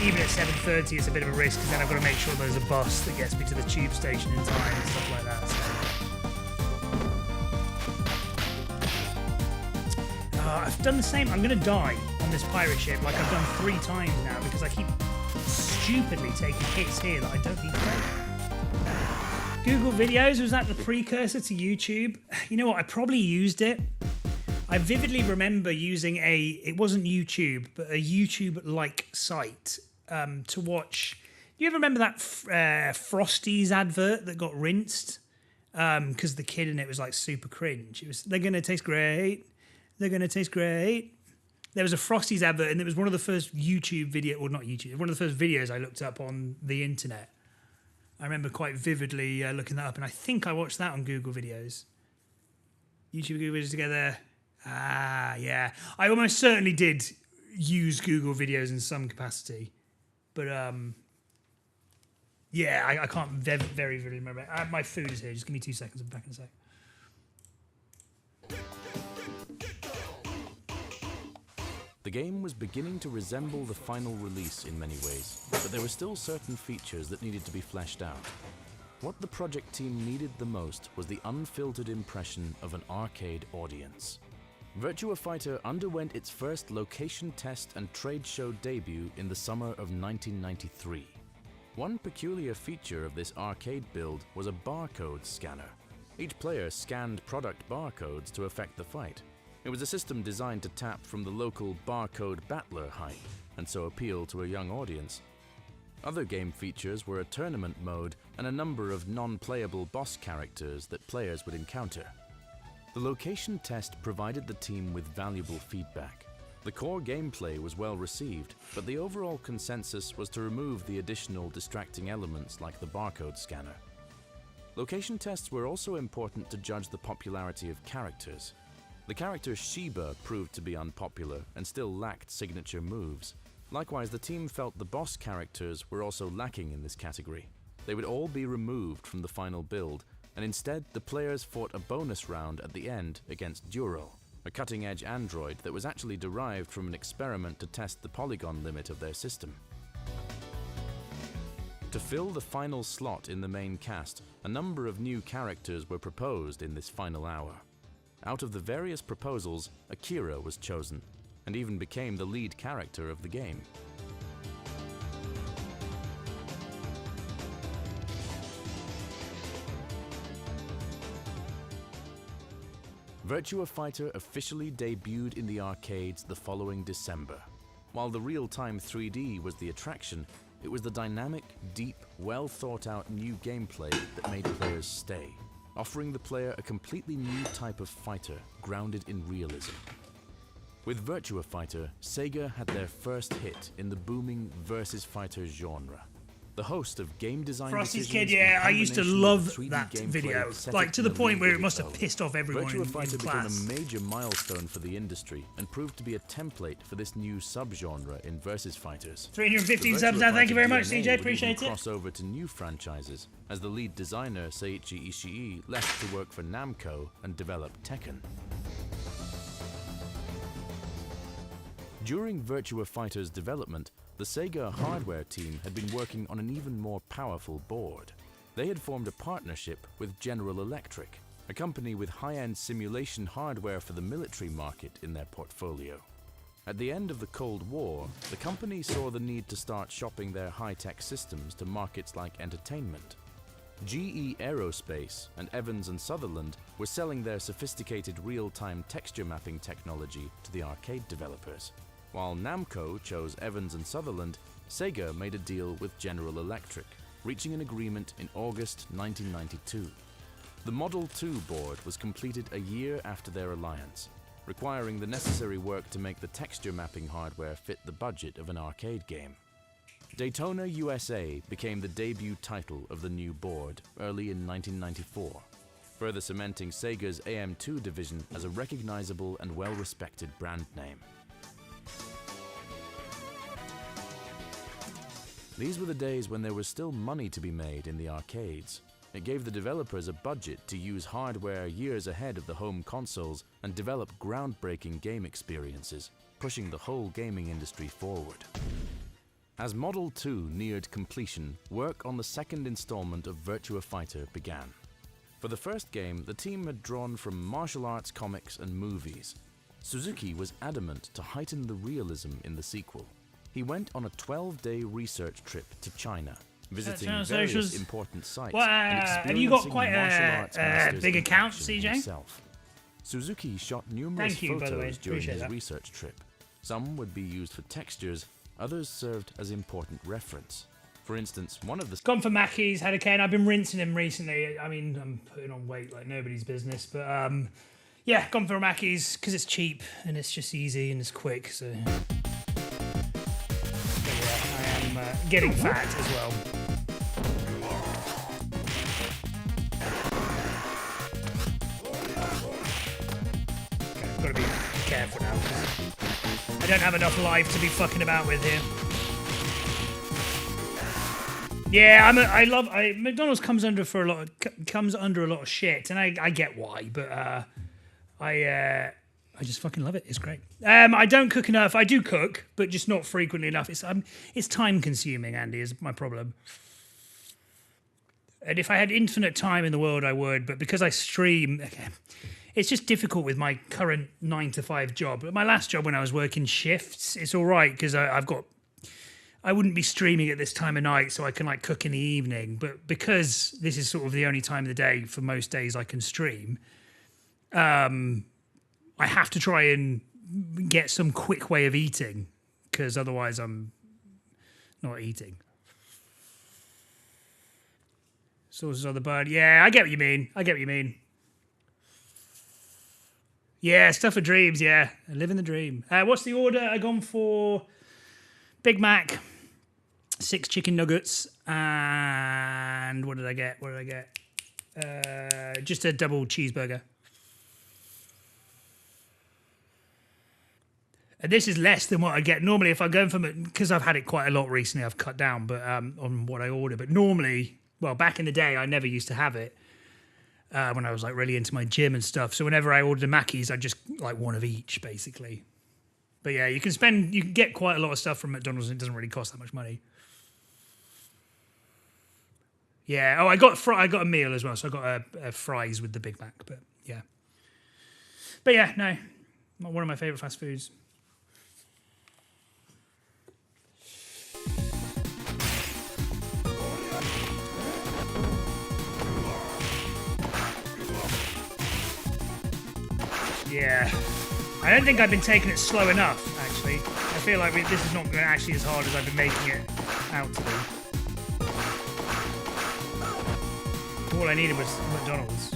even at 7:30, it's a bit of a risk because then I've got to make sure there's a bus that gets me to the tube station in time and stuff like that. So. I've done the same. I'm going to die on this pirate ship like I've done 3 times now because I keep stupidly taking hits here that I don't need to take. Google Videos, was that the precursor to YouTube? You know what? I probably used it. I vividly remember using it wasn't YouTube, but a YouTube-like site to watch. Do you ever remember that Frosties advert that got rinsed? Because the kid in it was like super cringe. It was, they're going to taste great. They're going to taste great. There was a Frosties advert, and it was one of the first YouTube video, or not YouTube, one of the first videos I looked up on the internet. I remember quite vividly looking that up, and I think I watched that on Google Videos. YouTube Google Videos together. Ah, yeah. I almost certainly did use Google Videos in some capacity. But, yeah, I can't very vividly remember. My food is here. Just give me 2 seconds. I'll be back in a sec. The game was beginning to resemble the final release in many ways, but there were still certain features that needed to be fleshed out. What the project team needed the most was the unfiltered impression of an arcade audience. Virtua Fighter underwent its first location test and trade show debut in the summer of 1993. One peculiar feature of this arcade build was a barcode scanner. Each player scanned product barcodes to affect the fight. It was a system designed to tap from the local barcode battler hype, and so appeal to a young audience. Other game features were a tournament mode and a number of non-playable boss characters that players would encounter. The location test provided the team with valuable feedback. The core gameplay was well received, but the overall consensus was to remove the additional distracting elements like the barcode scanner. Location tests were also important to judge the popularity of characters. The character Sheba proved to be unpopular and still lacked signature moves. Likewise, the team felt the boss characters were also lacking in this category. They would all be removed from the final build, and instead the players fought a bonus round at the end against Duro, a cutting-edge android that was actually derived from an experiment to test the polygon limit of their system. To fill the final slot in the main cast, a number of new characters were proposed in this final hour. Out of the various proposals, Akira was chosen, and even became the lead character of the game. Virtua Fighter officially debuted in the arcades the following December. While the real-time 3D was the attraction, it was the dynamic, deep, well-thought-out new gameplay that made players stay, offering the player a completely new type of fighter grounded in realism. With Virtua Fighter, Sega had their first hit in the booming versus fighter genre. The host of Game Design Frosty's Decisions Kid, yeah, I used to and love 3D that gameplay video. set Like, it to in the the point league where of it must its have own. pissed off everyone Virtua in Fighter became class. a major milestone for the industry and proved to be a template for this new subgenre in versus fighters. 315 The subs Virtua now, thank you very Fighter much, DNA CJ, would appreciate even it. cross over to new franchises, as the lead designer Seiichi Ishii left to work for Namco and develop Tekken. During Virtua Fighter's development, the Sega hardware team had been working on an even more powerful board. They had formed a partnership with General Electric, a company with high-end simulation hardware for the military market in their portfolio. At the end of the Cold War, the company saw the need to start shopping their high-tech systems to markets like entertainment. GE Aerospace and Evans and Sutherland were selling their sophisticated real-time texture mapping technology to the arcade developers. While Namco chose Evans and Sutherland, Sega made a deal with General Electric, reaching an agreement in August 1992. The Model 2 board was completed a year after their alliance, requiring the necessary work to make the texture mapping hardware fit the budget of an arcade game. Daytona USA became the debut title of the new board early in 1994, further cementing Sega's AM2 division as a recognizable and well-respected brand name. These were the days when there was still money to be made in the arcades. It gave the developers a budget to use hardware years ahead of the home consoles and develop groundbreaking game experiences, pushing the whole gaming industry forward. As Model 2 neared completion, work on the second installment of Virtua Fighter began. For the first game, the team had drawn from martial arts comics and movies. Suzuki was adamant to heighten the realism in the sequel. He went on a 12-day research trip to China, visiting various important sites and have you got experiencing quite martial arts a masters big in account, action CJ? himself. Suzuki shot numerous Thank you, by the way. photos during Appreciate his that. research trip. Some would be used for textures, others served as important reference. For instance, one of the Gone for Mackey's, had a cane. I've been rinsing him recently. I mean, I'm putting on weight like nobody's business, but yeah, gone for Mackey's because it's cheap and it's just easy and it's quick. So yeah, I am getting fat as well. Okay, I've got to be careful now because I don't have enough life to be fucking about with here. Yeah, McDonald's comes under a lot of shit, and I get why, but I just fucking love it. It's great. I don't cook enough. I do cook, but just not frequently enough. It's time consuming, Andy, is my problem. And if I had infinite time in the world, I would, but because I stream, okay, it's just difficult with my current 9-to-5 job. But my last job when I was working shifts, it's all right because I wouldn't be streaming at this time of night, so I can like cook in the evening. But because this is sort of the only time of the day for most days I can stream, I have to try and get some quick way of eating because otherwise I'm not eating. Sauces on the bun. Yeah, I get what you mean. Yeah, stuff for dreams. Yeah, living the dream. What's the order? I gone for Big Mac, 6 chicken nuggets, and what did I get? Just a double cheeseburger. And this is less than what I get normally if I'm going for it, because I've had it quite a lot recently. I've cut down, but on what I order. But normally, well, back in the day, I never used to have it when I was like really into my gym and stuff. So whenever I ordered a Mackey's, I just like one of each, basically. But yeah, you can get quite a lot of stuff from McDonald's and it doesn't really cost that much money. Yeah. Oh, I got a meal as well, so I got a fries with the Big Mac. But yeah. But yeah, no, one of my favorite fast foods. Yeah. I don't think I've been taking it slow enough, actually. I feel like this is not going to actually as hard as I've been making it out to be. All I needed was McDonald's.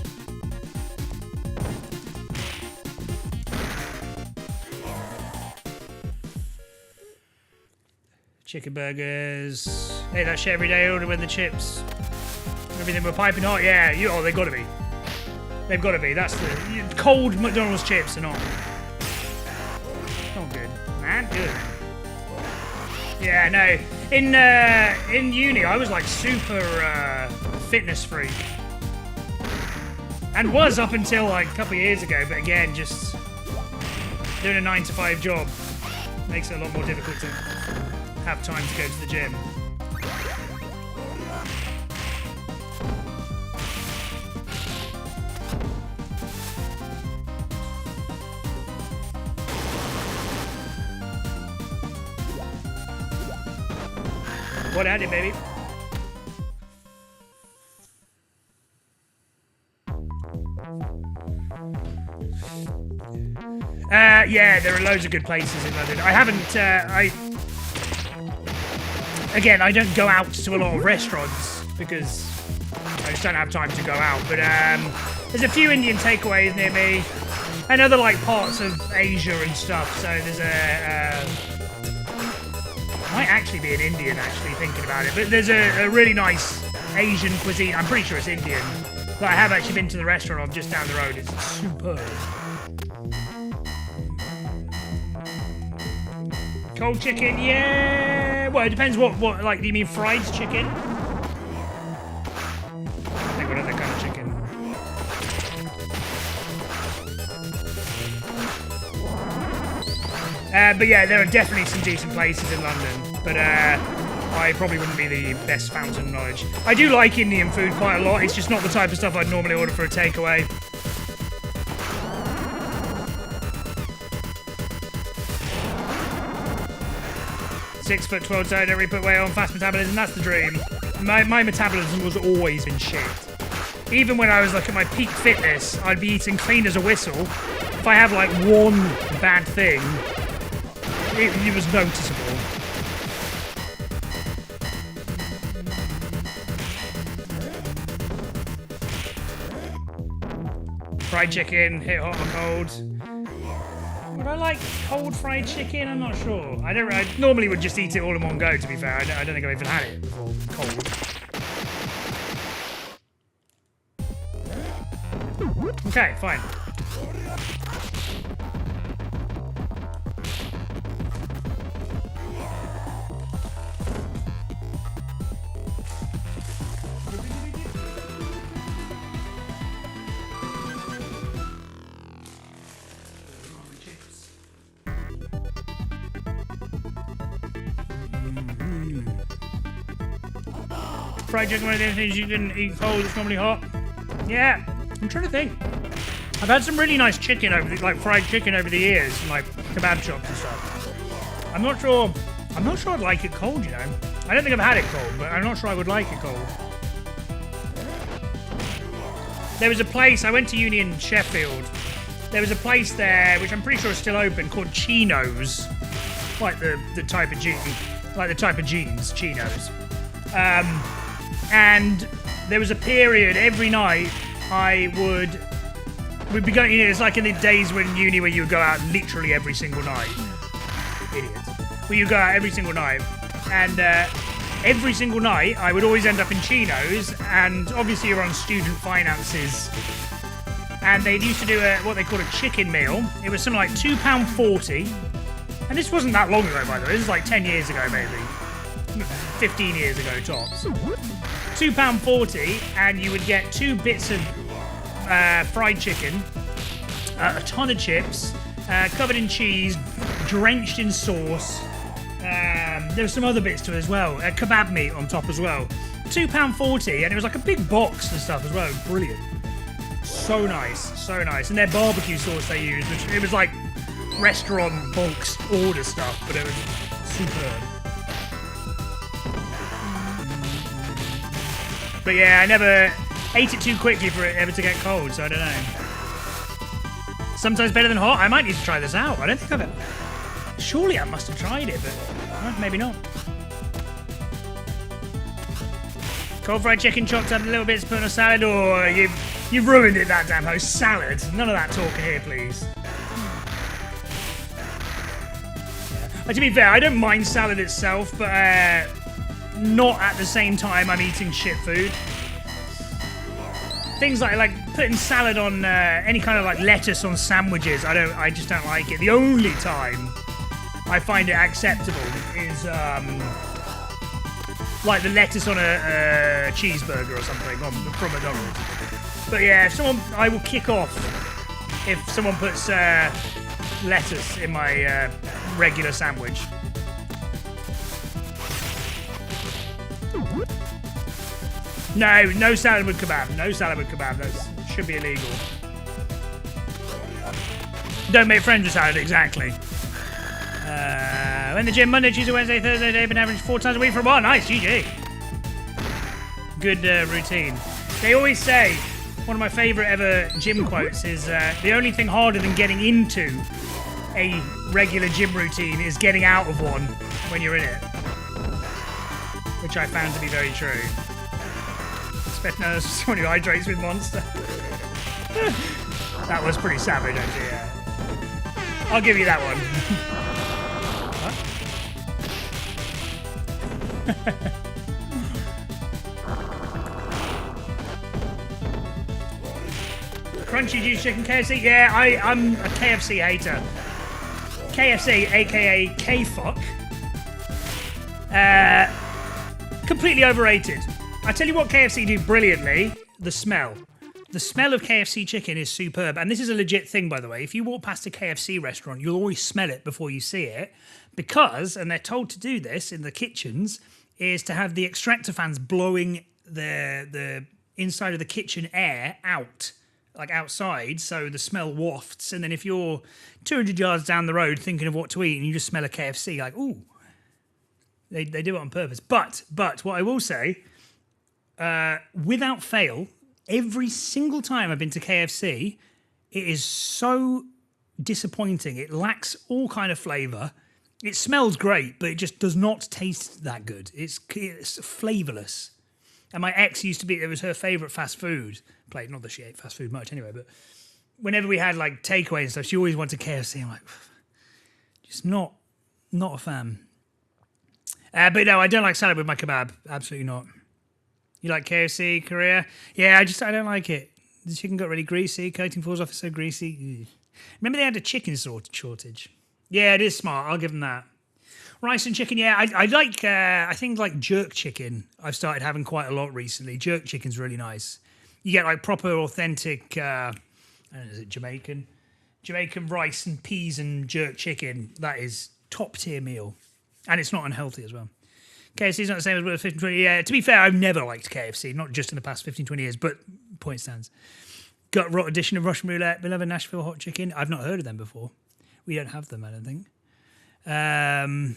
Chicken burgers. Hey, that shit every day, order with the chips. Everything we're piping hot. Yeah, oh, they've got to be. They've got to be. That's the cold McDonald's chips are not good. Man, good. Yeah, no. In uni, I was like super fitness freak, and was up until like a couple of years ago. But again, just doing a 9-to-5 job makes it a lot more difficult to have time to go to the gym. What at it, baby? Yeah, there are loads of good places in London. I haven't, again, I don't go out to a lot of restaurants because I just don't have time to go out. But there's a few Indian takeaways near me and other like parts of Asia and stuff. So there's might actually be an Indian, actually, thinking about it. But there's a really nice Asian cuisine. I'm pretty sure it's Indian. But I have actually been to the restaurant of just down the road. It's superb. Cold chicken, yeah. Well, it depends what like, do you mean fried chicken? I think what other kind of chicken? But yeah, there are definitely some decent places in London. But I probably wouldn't be the best fountain of knowledge. I do like Indian food quite a lot. It's just not the type of stuff I'd normally order for a takeaway. .6', 12 stone, every put weight on, fast metabolism, that's the dream. My metabolism was always in shit. Even when I was like at my peak fitness, I'd be eating clean as a whistle. If I have like one bad thing, it was noticeable. Fried chicken, hit hot or cold. Would I like cold fried chicken? I'm not sure. I normally would just eat it all in one go, to be fair. I don't think I've even had it before, cold. Okay, fine. Fried chicken, one of the things you can eat cold, it's normally hot. Yeah, I'm trying to think. I've had some really nice chicken like fried chicken over the years, like kebab shops and stuff. I'm not sure I'd like it cold, you know. I don't think I've had it cold, but I'm not sure I would like it cold. There was a place, I went to uni in Sheffield. There was a place there, which I'm pretty sure is still open, called Chinos. Like the type of jeans, Chinos. And there was a period every night we'd be going, you know, it's like in the days when uni where you would go out literally every single night. Idiots. Where you go out every single night. And every single night I would always end up in Chinos, and obviously you're on student finances. And they used to do what they called a chicken meal. It was something like £2.40. And this wasn't that long ago, by the way. This is like 10 years ago, maybe. 15 years ago, tops. £2.40, and you would get 2 bits of fried chicken, a ton of chips, covered in cheese, drenched in sauce. There were some other bits to it as well. Kebab meat on top as well. £2.40, and it was like a big box and stuff as well. Brilliant. So nice, so nice. And their barbecue sauce they used, which it was like restaurant bulk order stuff, but it was superb. But yeah, I never ate it too quickly for it ever to get cold, so I don't know. Sometimes better than hot. I might need to try this out. I don't think I've... Surely I must have tried it, but maybe not. Cold fried chicken chopped up a little bit, put on a salad. Oh, you've ruined it, that damn host. Salad. None of that talk here, please. Yeah. To be fair, I don't mind salad itself, but not at the same time I'm eating shit food. Things like putting salad on any kind of like lettuce on sandwiches. I just don't like it. The only time I find it acceptable is like the lettuce on a cheeseburger or something from McDonald's. But yeah, I will kick off if someone puts lettuce in my regular sandwich. No salad with kebab. No salad with kebab. That should be illegal. Don't make friends with salad, exactly. In the gym, Monday, Tuesday, Wednesday, Thursday, they've been averaging 4 times a week for a while. Nice, GG. Good routine. They always say, one of my favourite ever gym quotes is, the only thing harder than getting into a regular gym routine is getting out of one when you're in it. Which I found to be very true. Especially as someone who hydrates with Monster. That was pretty savage, actually, yeah. I'll give you that one. Crunchy juice chicken KFC. Yeah, I'm a KFC hater. KFC, aka K-fuck. Completely overrated. I tell you what KFC do brilliantly, the smell. The smell of KFC chicken is superb. And this is a legit thing, by the way. If you walk past a KFC restaurant, you'll always smell it before you see it. Because, and they're told to do this in the kitchens, is to have the extractor fans blowing the inside of the kitchen air out, like outside, so the smell wafts. And then if you're 200 yards down the road thinking of what to eat and you just smell a KFC, like, ooh. They do it on purpose. But what I will say, without fail, every single time I've been to KFC, it is so disappointing. It lacks all kind of flavour. It smells great, but it just does not taste that good. It's flavourless. And my ex it was her favourite fast food place. Not that she ate fast food much anyway, but whenever we had like takeaway and stuff, she always wanted KFC. I'm like, just not a fan. But no, I don't like salad with my kebab. Absolutely not. You like KFC, Korea? Yeah, I don't like it. The chicken got really greasy. Coating falls off, it's so greasy. Ugh. Remember they had a chicken shortage? Yeah, it is smart. I'll give them that. Rice and chicken, yeah. I like, I think like jerk chicken I've started having quite a lot recently. Jerk chicken's really nice. You get like proper, authentic, I don't know, is it Jamaican? Jamaican rice and peas and jerk chicken. That is top tier meal. And it's not unhealthy as well. KFC's not the same as Woodward 15, 20. Yeah, to be fair, I've never liked KFC, not just in the past 15, 20 years, but point stands. Gut rot edition of Russian roulette, beloved Nashville hot chicken. I've not heard of them before. We don't have them, I don't think. I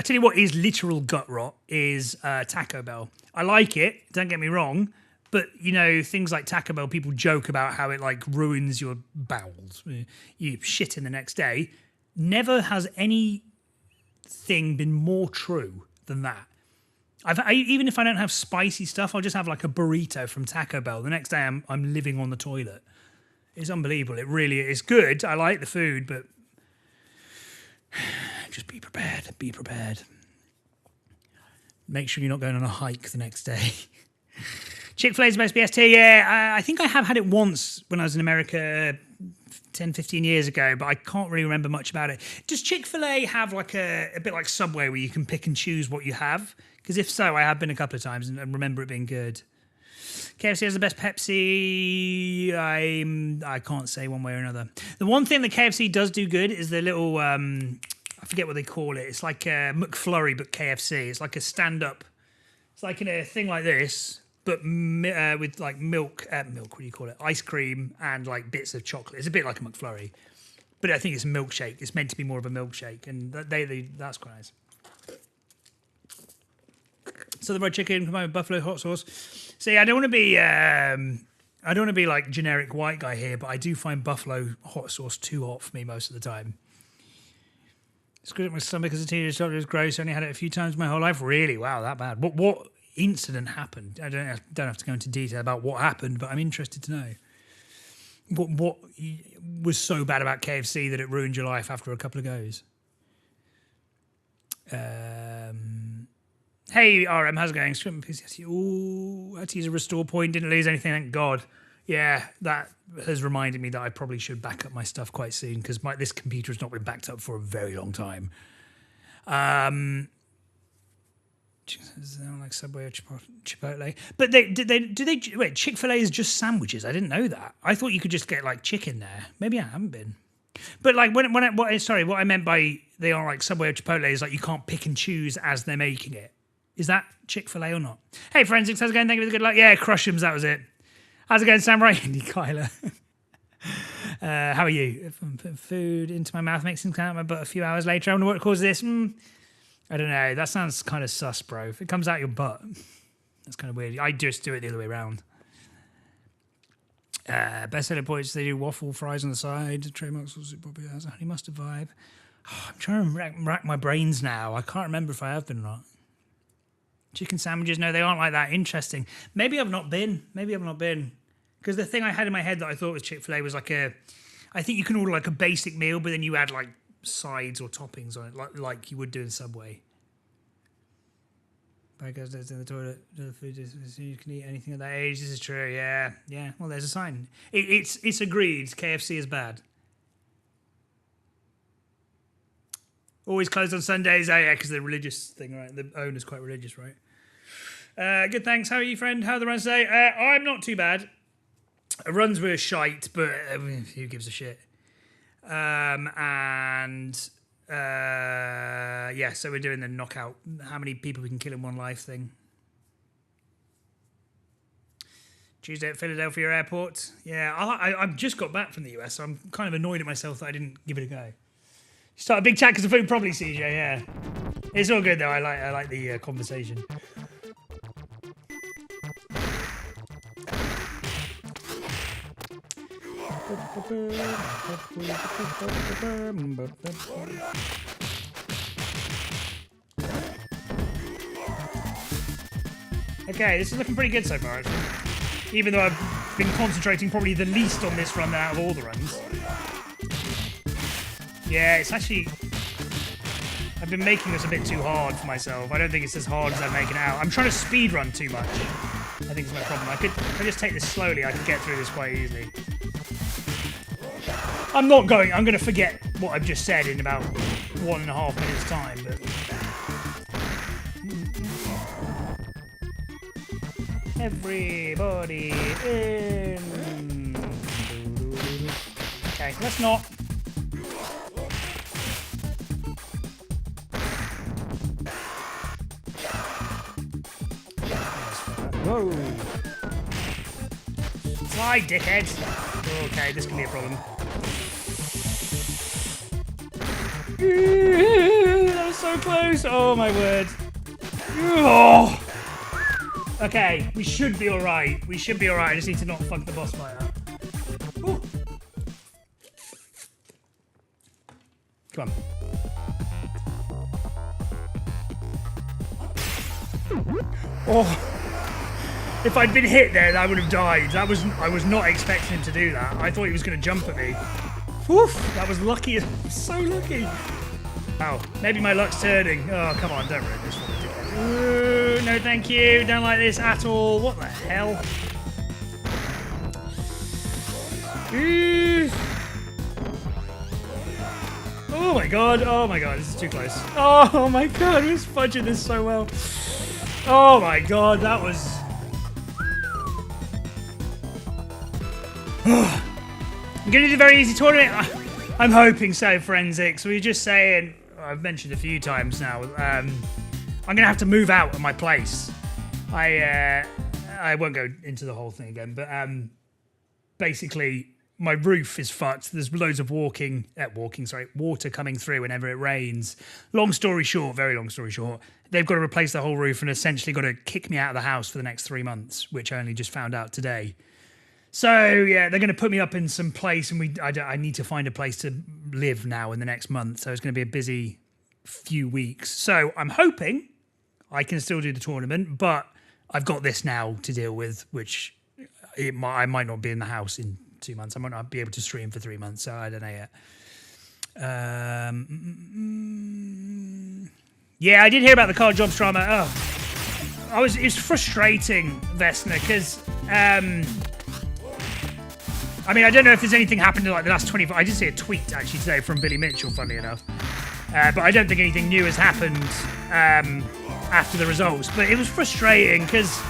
tell you what is literal gut rot is Taco Bell. I like it, don't get me wrong, but you know, things like Taco Bell, people joke about how it like ruins your bowels. You shit in the next day. Never has anything been more true than that. Even if I don't have spicy stuff, I'll just have like a burrito from Taco Bell. The next day I'm living on the toilet. It's unbelievable. It really is good. I like the food, but just be prepared. Be prepared. Make sure you're not going on a hike the next day. Chick-fil-A's the best BST. Yeah, I think I have had it once when I was in America 10, 15 years ago, but I can't really remember much about it. Does Chick-fil-A have like a bit like Subway where you can pick and choose what you have? Because if so, I have been a couple of times and remember it being good. KFC has the best Pepsi. I can't say one way or another. The one thing that KFC does do good is the little, I forget what they call it. It's like a McFlurry, but KFC. It's like a stand-up. It's like in a thing like this, but with like milk, what do you call it? Ice cream and like bits of chocolate. It's a bit like a McFlurry, but I think it's a milkshake. It's meant to be more of a milkshake, and that's quite nice. So the fried chicken combined with buffalo hot sauce. So yeah, I don't want to be I don't want to be like generic white guy here, but I do find buffalo hot sauce too hot for me most of the time. It's good at my stomach as a teenager. It was gross. I only had it a few times my whole life. Really? Wow, that bad. What incident happened? I don't have to go into detail about what happened, but I'm interested to know. What was so bad about KFC that it ruined your life after a couple of goes? Hey, RM, how's it going? Ooh, I had to use a restore point. Didn't lose anything, thank God. Yeah, that has reminded me that I probably should back up my stuff quite soon because this computer has not been backed up for a very long time. Like Subway or Chipotle, but wait? Chick-fil-A is just sandwiches. I didn't know that. I thought you could just get like chicken there. Maybe I haven't been. But like what I meant by they are like Subway or Chipotle is like you can't pick and choose as they're making it. Is that Chick-fil-A or not? Hey, Forensics, how's it going? Thank you for the good luck. Yeah, Crush'ems, that was it. How's it going, Samurai? Andy Kyler. How are you? If I'm putting food into my mouth, makes things come out my butt a few hours later. I wonder what causes this. I don't know. That sounds kind of sus, bro. If it comes out your butt, that's kind of weird. I just do it the other way around. Best selling points, they do waffle fries on the side. Trademark sauce probably has a honey mustard vibe. Oh, I'm trying to rack my brains now. I can't remember if I have been or not. Chicken sandwiches, no, they aren't like that. Interesting. Maybe I've not been. Because the thing I had in my head that I thought was Chick-fil-A was like I think you can order like a basic meal, but then you add like sides or toppings on it, like you would do in Subway. Bad goes in the toilet. The food is you can eat anything at that age. This is true. Yeah. Well, there's a sign. It's agreed. KFC is bad. Always closed on Sundays. Oh, yeah, because the religious thing, right? The owner's quite religious, right? Good, thanks. How are you, friend? How are the runs today? I'm not too bad. Runs were shite, but who gives a shit? Yeah, so we're doing the knockout, how many people we can kill in one life thing. Tuesday at Philadelphia Airport. Yeah, I've just got back from the US, so I'm kind of annoyed at myself that I didn't give it a go. Start a big chat because the food, probably, CJ, yeah. It's all good, though. I like the conversation. Okay, this is looking pretty good so far, actually. Even though I've been concentrating probably the least on this run out of all the runs. Yeah, it's actually... I've been making this a bit too hard for myself. I don't think it's as hard as I'm making it out. I'm trying to speed run too much. I think it's my problem. If I just take this slowly, I could get through this quite easily. I'm going to forget what I've just said in about 1.5 minutes time, but... Everybody in... Okay, let's not... Whoa! Fly, dickhead! Okay, this can be a problem. That was so close! Oh my word! Oh. Okay, we should be alright. I just need to not fuck the boss fight up. Ooh. Come on. Oh! If I'd been hit there, I would have died. I was not expecting him to do that. I thought he was going to jump at me. Woof! That was lucky. So lucky. Oh, maybe my luck's turning. Oh, come on, don't ruin this one. Ooh, no, thank you. Don't like this at all. What the hell? Ooh. Oh my god, this is too close. Oh my god, who's fudging this so well? Oh my god, that was... I'm going to do the very easy tournament. I'm hoping so, Forensics. We were just saying, I've mentioned a few times now, I'm going to have to move out of my place. I won't go into the whole thing again, but basically my roof is fucked. There's loads of water coming through whenever it rains. Long story short, very long story short, they've got to replace the whole roof and essentially got to kick me out of the house for the next 3 months, which I only just found out today. So yeah, they're going to put me up in some place, and I need to find a place to live now in the next month. So it's going to be a busy few weeks. So I'm hoping I can still do the tournament, but I've got this now to deal with, which I might not be in the house in 2 months. I might not be able to stream for 3 months, so I don't know yet. Yeah, I did hear about the Carl Jobs drama. Oh, it's frustrating, Vesna, because I mean, I don't know if there's anything happened in like the last 24. I did see a tweet actually today from Billy Mitchell, funnily enough, but I don't think anything new has happened after the results. But it was frustrating because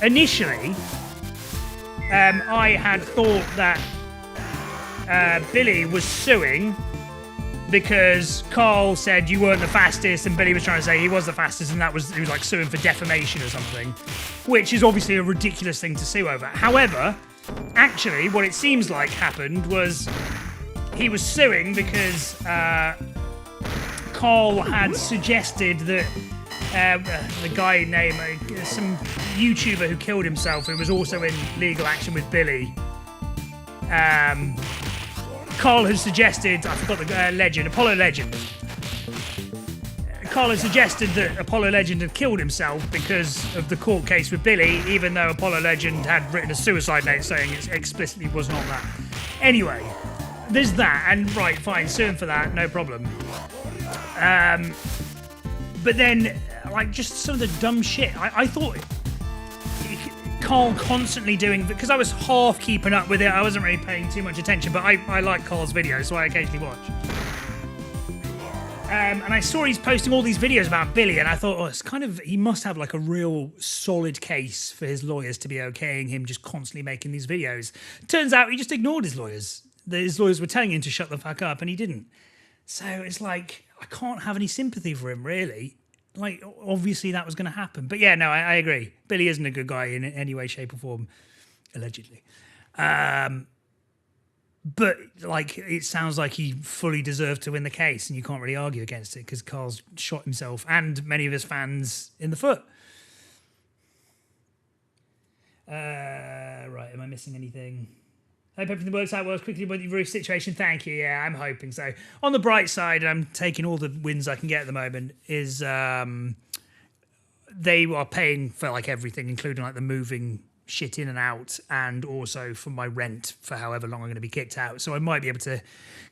initially I had thought that Billy was suing because Carl said you weren't the fastest, and Billy was trying to say he was the fastest, and he was like suing for defamation or something, which is obviously a ridiculous thing to sue over. However, actually, what it seems like happened was he was suing because Carl had suggested that the guy named some YouTuber who killed himself, who was also in legal action with Billy. Carl has suggested, I forgot the legend, Apollo Legend. Carl has suggested that Apollo Legend had killed himself because of the court case with Billy, even though Apollo Legend had written a suicide note saying it explicitly was not that. Anyway, there's that, and right, fine, sue him for that, no problem. But then, like, just some of the dumb shit. I thought Carl constantly doing, because I was half keeping up with it, I wasn't really paying too much attention, but I like Carl's videos, so I occasionally watch. And I saw he's posting all these videos about Billy, and I thought, oh, it's kind of, he must have like a real solid case for his lawyers to be okaying him just constantly making these videos. Turns out he just ignored his lawyers. His lawyers were telling him to shut the fuck up, and he didn't. So it's like, I can't have any sympathy for him, really. Like, obviously that was going to happen. But yeah, no, I agree. Billy isn't a good guy in any way, shape or form, allegedly. But, like, it sounds like he fully deserved to win the case, and you can't really argue against it because Carl's shot himself and many of his fans in the foot. Right, am I missing anything? I hope everything works out well as quickly with the roof situation. Thank you. Yeah, I'm hoping so. On the bright side, I'm taking all the wins I can get at the moment, is they are paying for like everything, including like the moving shit in and out, and also for my rent for however long I'm going to be kicked out. So I might be able to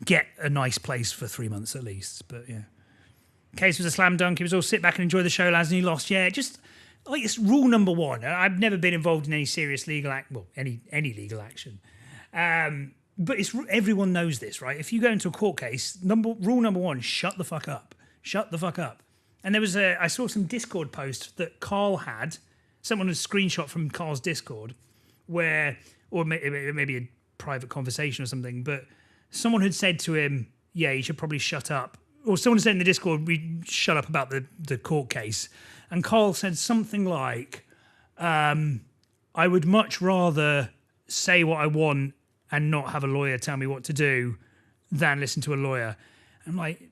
get a nice place for 3 months at least. But yeah. Case was a slam dunk. It was all sit back and enjoy the show, lads, and you lost. Yeah, just like it's rule number one. I've never been involved in any serious legal any legal action. But everyone knows this, right? If you go into a court case, rule number one, shut the fuck up. Shut the fuck up. And there was I saw some Discord post that Carl had, someone had screenshot from Carl's Discord, or maybe a private conversation or something, but someone had said to him, yeah, you should probably shut up. Or someone said in the Discord, we shut up about the court case. And Carl said something like, I would much rather say what I want and not have a lawyer tell me what to do than listen to a lawyer. I'm like,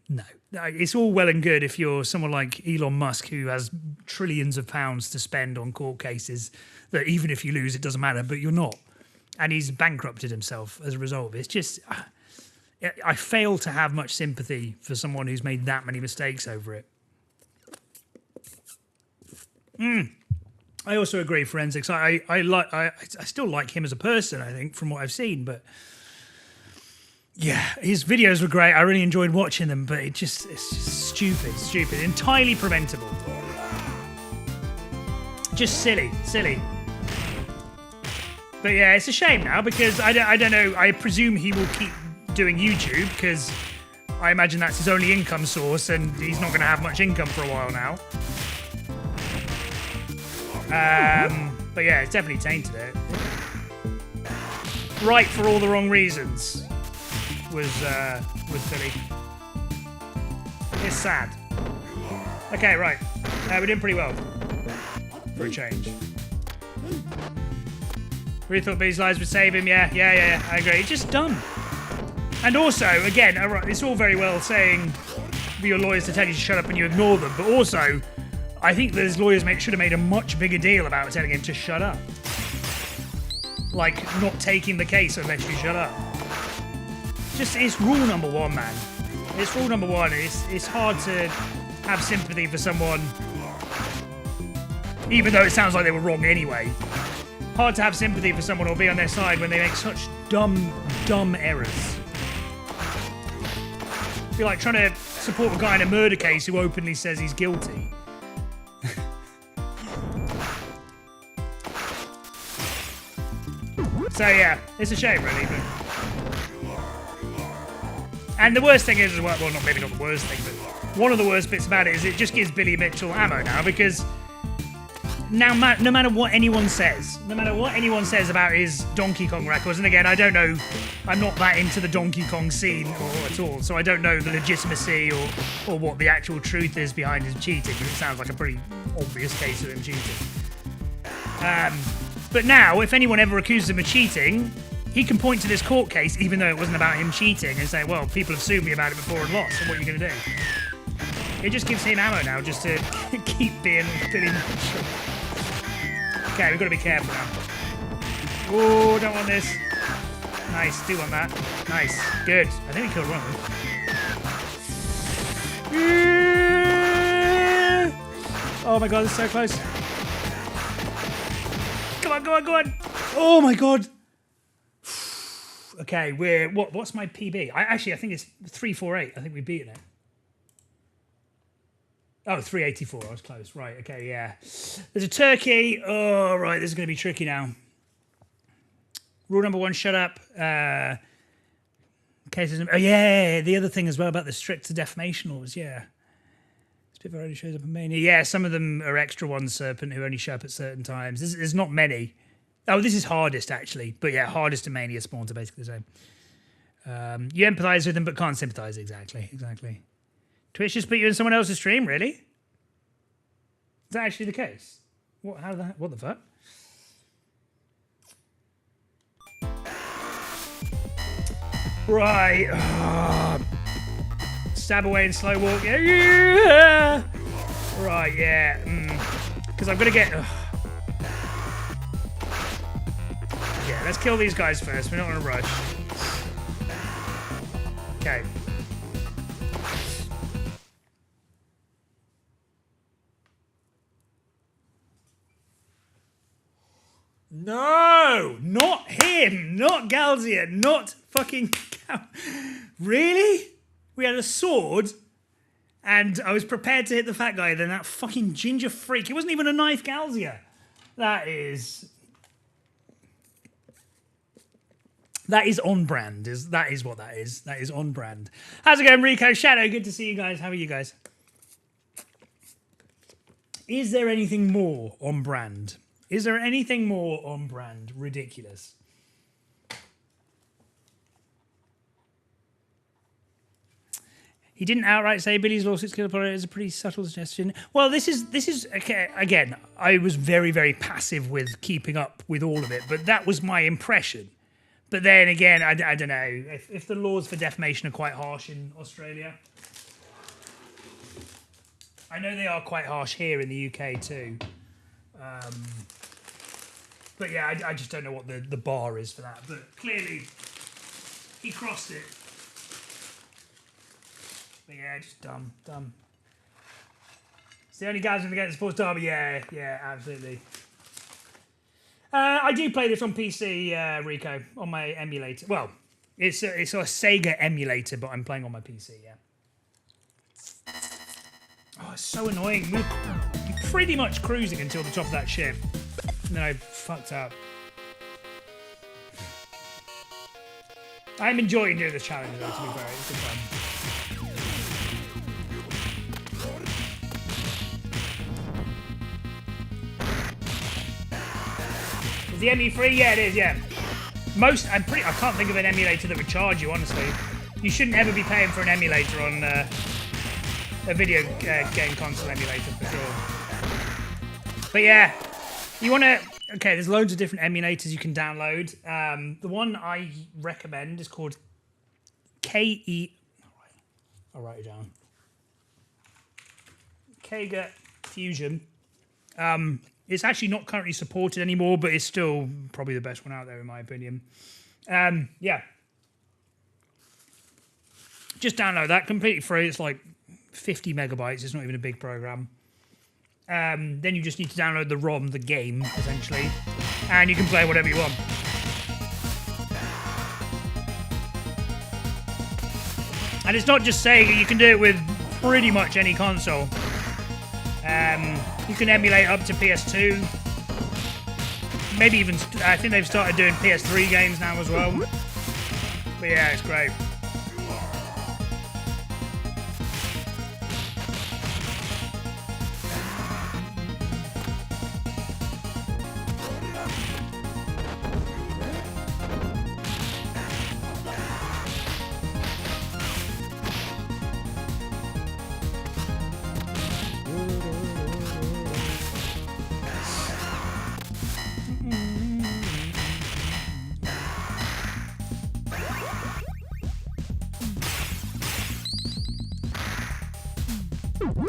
no. It's all well and good if you're someone like Elon Musk who has trillions of pounds to spend on court cases that even if you lose, it doesn't matter, but you're not. And he's bankrupted himself as a result of it. It's just, I fail to have much sympathy for someone who's made that many mistakes over it. I also agree, Forensics. I still like him as a person, I think, from what I've seen. But yeah, his videos were great. I really enjoyed watching them, but it's just stupid, entirely preventable. Just silly. But yeah, it's a shame now because I don't know. I presume he will keep doing YouTube because I imagine that's his only income source, and he's not going to have much income for a while now. But yeah, it's definitely tainted it. Right for all the wrong reasons was Billy. It's sad. Okay, right. We're doing pretty well for a change. Really thought Billy's lies would save him. Yeah, I agree. It's just dumb. And also, again, it's all very well saying for your lawyers to tell you to shut up and you ignore them, but also, I think those lawyers should have made a much bigger deal about telling him to shut up. Like, not taking the case unless you shut up. It's rule number one, man. It's rule number one. It's hard to have sympathy for someone, even though it sounds like they were wrong anyway. Hard to have sympathy for someone or be on their side when they make such dumb errors. It'd be like trying to support a guy in a murder case who openly says he's guilty. So yeah, it's a shame really. But... And the worst thing is as well, maybe not the worst thing, but one of the worst bits about it is it just gives Billy Mitchell ammo now, because now no matter what anyone says about his Donkey Kong records, and again, I don't know, I'm not that into the Donkey Kong scene at all, so I don't know the legitimacy or what the actual truth is behind his cheating. It sounds like a pretty obvious case of him cheating. But now, if anyone ever accuses him of cheating, he can point to this court case, even though it wasn't about him cheating, and say, well, people have sued me about it before and lost, so what are you going to do? It just gives him ammo now, just to keep being Billy Mitchell. Okay, we've got to be careful now. Oh, don't want this. Nice, do want that. Nice, good. I think we killed one of them. Oh my god, this is so close. Come on, go on, go on. Oh my god. Okay, what's my PB? I think it's 348. I think we beat it. Oh, 384. I was close. Right, okay, yeah. There's a turkey. Oh, right, this is going to be tricky now. Rule number one, shut up. Cases. Oh, yeah, the other thing as well about the stricter defamation laws, yeah. Spitfire only shows up in Mania. Yeah, some of them are extra ones, Serpent, who only show up at certain times. There's not many. Oh, this is hardest, actually. But yeah, hardest and Mania spawns are basically the same. You empathise with them, but can't sympathise. Exactly. Twitch just put you in someone else's stream, really? Is that actually the case? What the fuck? Right. Stab away and slow walk. Yeah. Right, yeah. Because I'm going to get... Yeah, let's kill these guys first. We're not going to rush. Okay. No! Not him! Not Galzia! Not fucking... Really? We had a sword, and I was prepared to hit the fat guy, then that fucking ginger freak. It wasn't even a knife, Galzia. That is on brand. That is what that is. That is on brand. How's it going, Rico? Shadow, good to see you guys. How are you guys? Is there anything more on brand? Is there anything more on brand? Ridiculous. He didn't outright say Billy's lawsuit's killed upon it. It's a pretty subtle suggestion. Well, this is okay, again, I was very, very passive with keeping up with all of it, but that was my impression. But then again, I don't know. If the laws for defamation are quite harsh in Australia, I know they are quite harsh here in the UK too. But yeah, I just don't know what the bar is for that. But clearly, he crossed it. But yeah, just dumb. It's the only guys in the game that supports Derby. Yeah, absolutely. I do play this on PC, Rico, on my emulator. Well, it's a Sega emulator, but I'm playing on my PC, yeah. Oh, it's so annoying. We're pretty much cruising until the top of that ship. And then I fucked up. I'm enjoying doing this challenge, though, to be fair. It's good fun. Is the ME free? Yeah, it is, yeah. I can't think of an emulator that would charge you, honestly. You shouldn't ever be paying for an emulator on a video game console emulator, for sure. But yeah, you want to... Okay, there's loads of different emulators you can download. The one I recommend is called KE... I'll write it down. Kega Fusion. It's actually not currently supported anymore, but it's still probably the best one out there in my opinion. Yeah. Just download that, completely free. It's like 50 megabytes. It's not even a big program. Then you just need to download the ROM, the game, essentially, and you can play whatever you want. And it's not just Sega, you can do it with pretty much any console. You can emulate up to PS2. Maybe even, I think they've started doing PS3 games now as well. But yeah, it's great.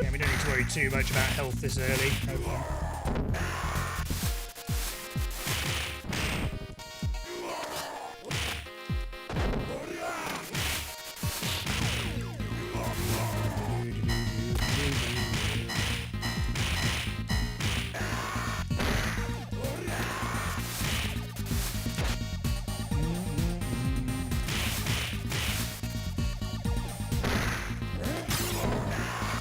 Yeah, we don't need to worry too much about health this early.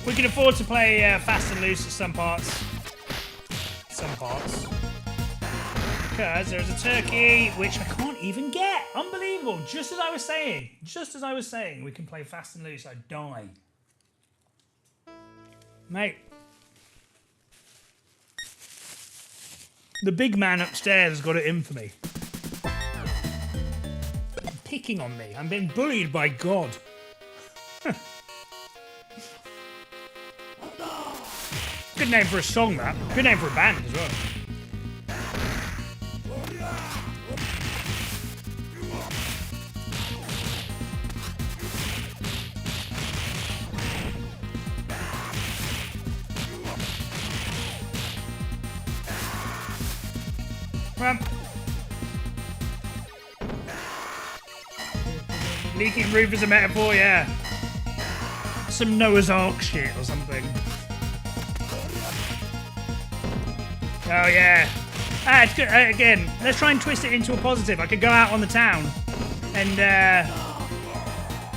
We can afford to play fast and loose at some parts. Because there's a turkey, which I can't even get. Unbelievable. Just as I was saying, we can play fast and loose. I die. Mate. The big man upstairs has got it in for me. Picking on me. I'm being bullied by God. Good name for a song, that. Good name for a band as well. Leaking roof is a metaphor, yeah. Some Noah's Ark shit or something. Oh yeah. It's good. Again, let's try and twist it into a positive. I could go out on the town and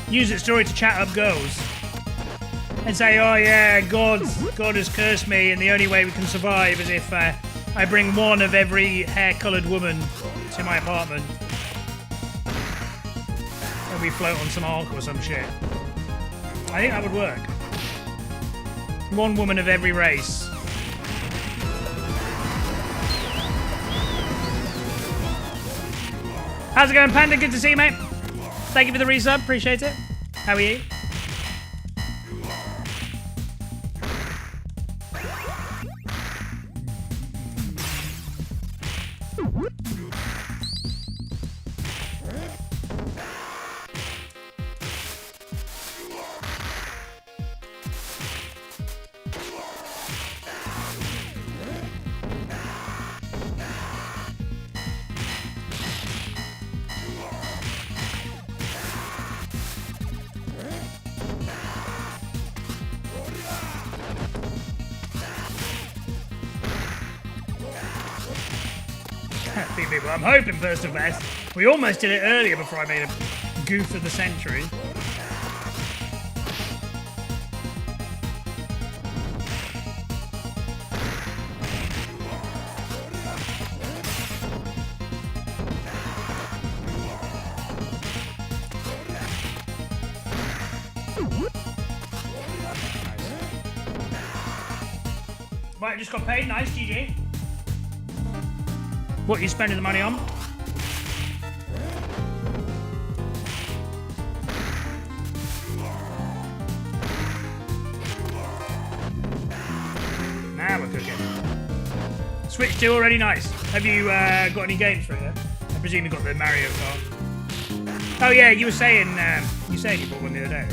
use its story to chat up girls and say, oh yeah, God has cursed me, and the only way we can survive is if I bring one of every hair-coloured woman to my apartment and we float on some ark or some shit. I think that would work. One woman of every race. How's it going, Panda? Good to see you, mate. Thank you for the resub. Appreciate it. How are you? People. I'm hoping first and best. We almost did it earlier before I made a goof of the century. Right, just got paid. Nice, GG. What are you spending the money on? Now we're cooking. Switch 2 already, nice. Have you got any games for it yet? I presume you got the Mario Kart. Oh yeah, you were saying you bought one the other day.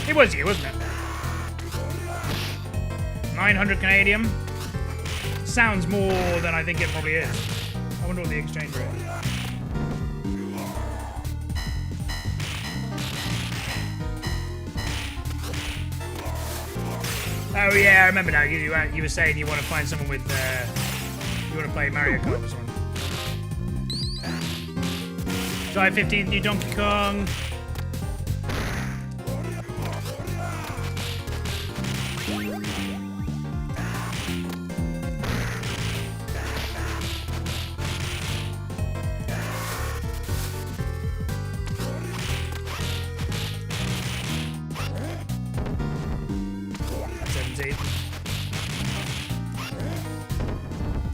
It was you, wasn't it? 900 Canadian. Sounds more than I think it probably is. I wonder what the exchange rate is. Oh yeah, I remember now. You were saying you want to find someone with you want to play Mario Kart or something. July 15th, new Donkey Kong.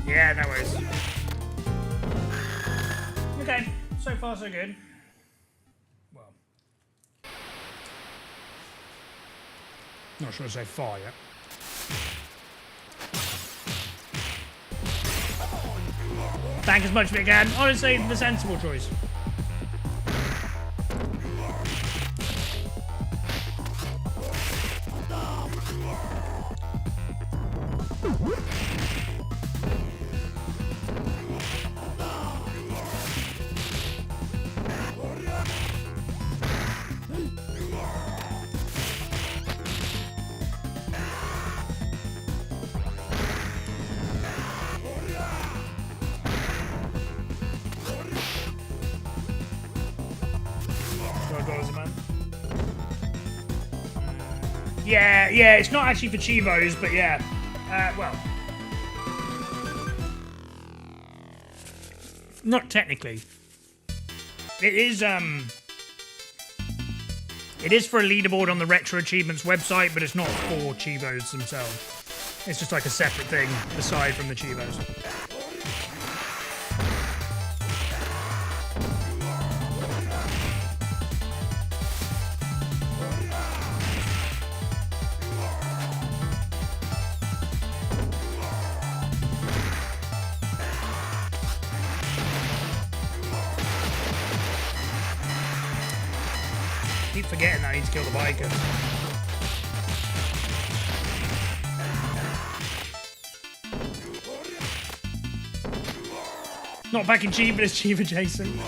Yeah, no worries. Okay, so far so good. Well, not sure to say far yet. Bank as much as we can. Honestly, the sensible choice. Yeah, it's not actually for Chivos, but yeah. Well. Not technically. It is for a leaderboard on the Retro Achievements website, but it's not for Chivos themselves. It's just like a separate thing aside from the Chivos. Forgetting that I need to kill the bikers. Not back in Chief, but it's Chief adjacent.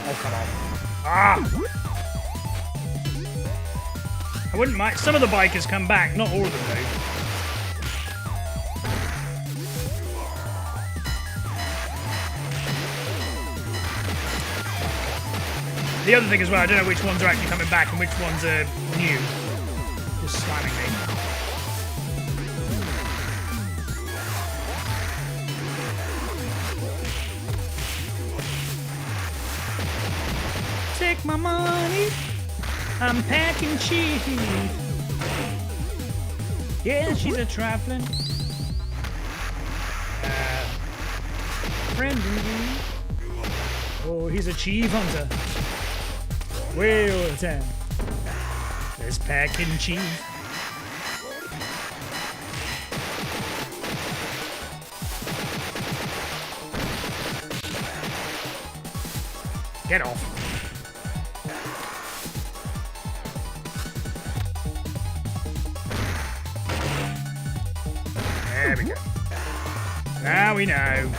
Oh, come on. Ah! I wouldn't mind. Some of the bikers come back, not all of them though. The other thing as well, I don't know which ones are actually coming back and which ones are new. Just slamming me. Take my money, I'm packing cheese. Yeah, she's a trifling friend indeed. Oh, he's a chief hunter. Way over the town. There's packing cheese. Get off. There we go. Now we know.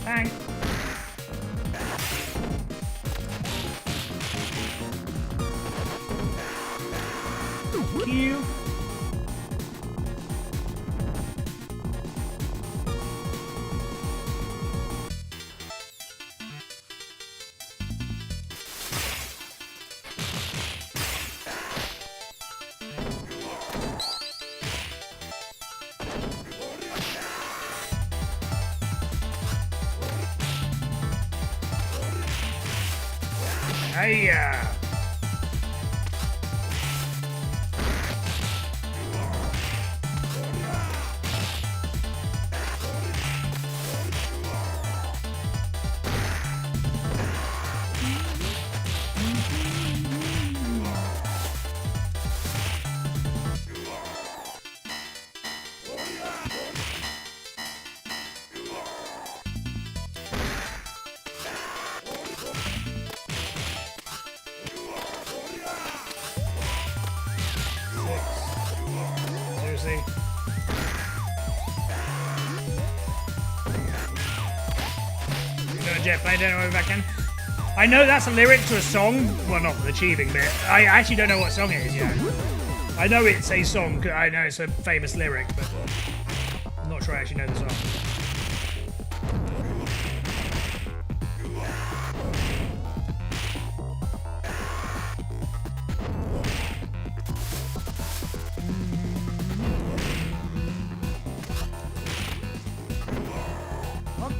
Bang. Q. Hiya! see. Jet plane, don't know if I can. I know that's a lyric to a song. Well, not the achieving bit. I actually don't know what song it is yet. I know it's a song. I know it's a famous lyric, but I'm not sure I actually know the song.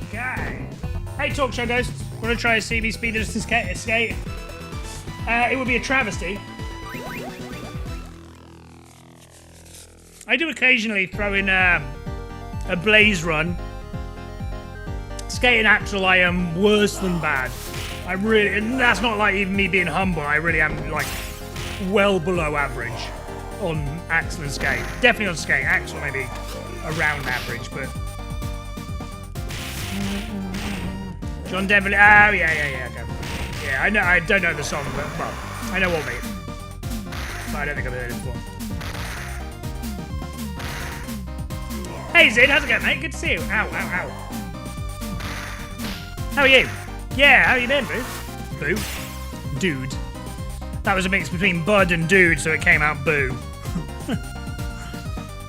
Okay. Hey, talk show ghosts. Want to try a CB speeder to skate? It would be a travesty. I do occasionally throw in a blaze run. Skating Axel, I am worse than bad. I really, and that's not like even me being humble. I really am like well below average on Axel and skate. Definitely on skate. Axel maybe around average, but. John Denver. Oh, yeah. Okay. Yeah, I know. I don't know the song, but well, I know what it means. But I don't think I've heard it before. Hey, Zid, how's it going, mate? Good to see you. Ow. How are you? Yeah, how you been, Boo? Boo? Dude. That was a mix between Bud and Dude, so it came out Boo.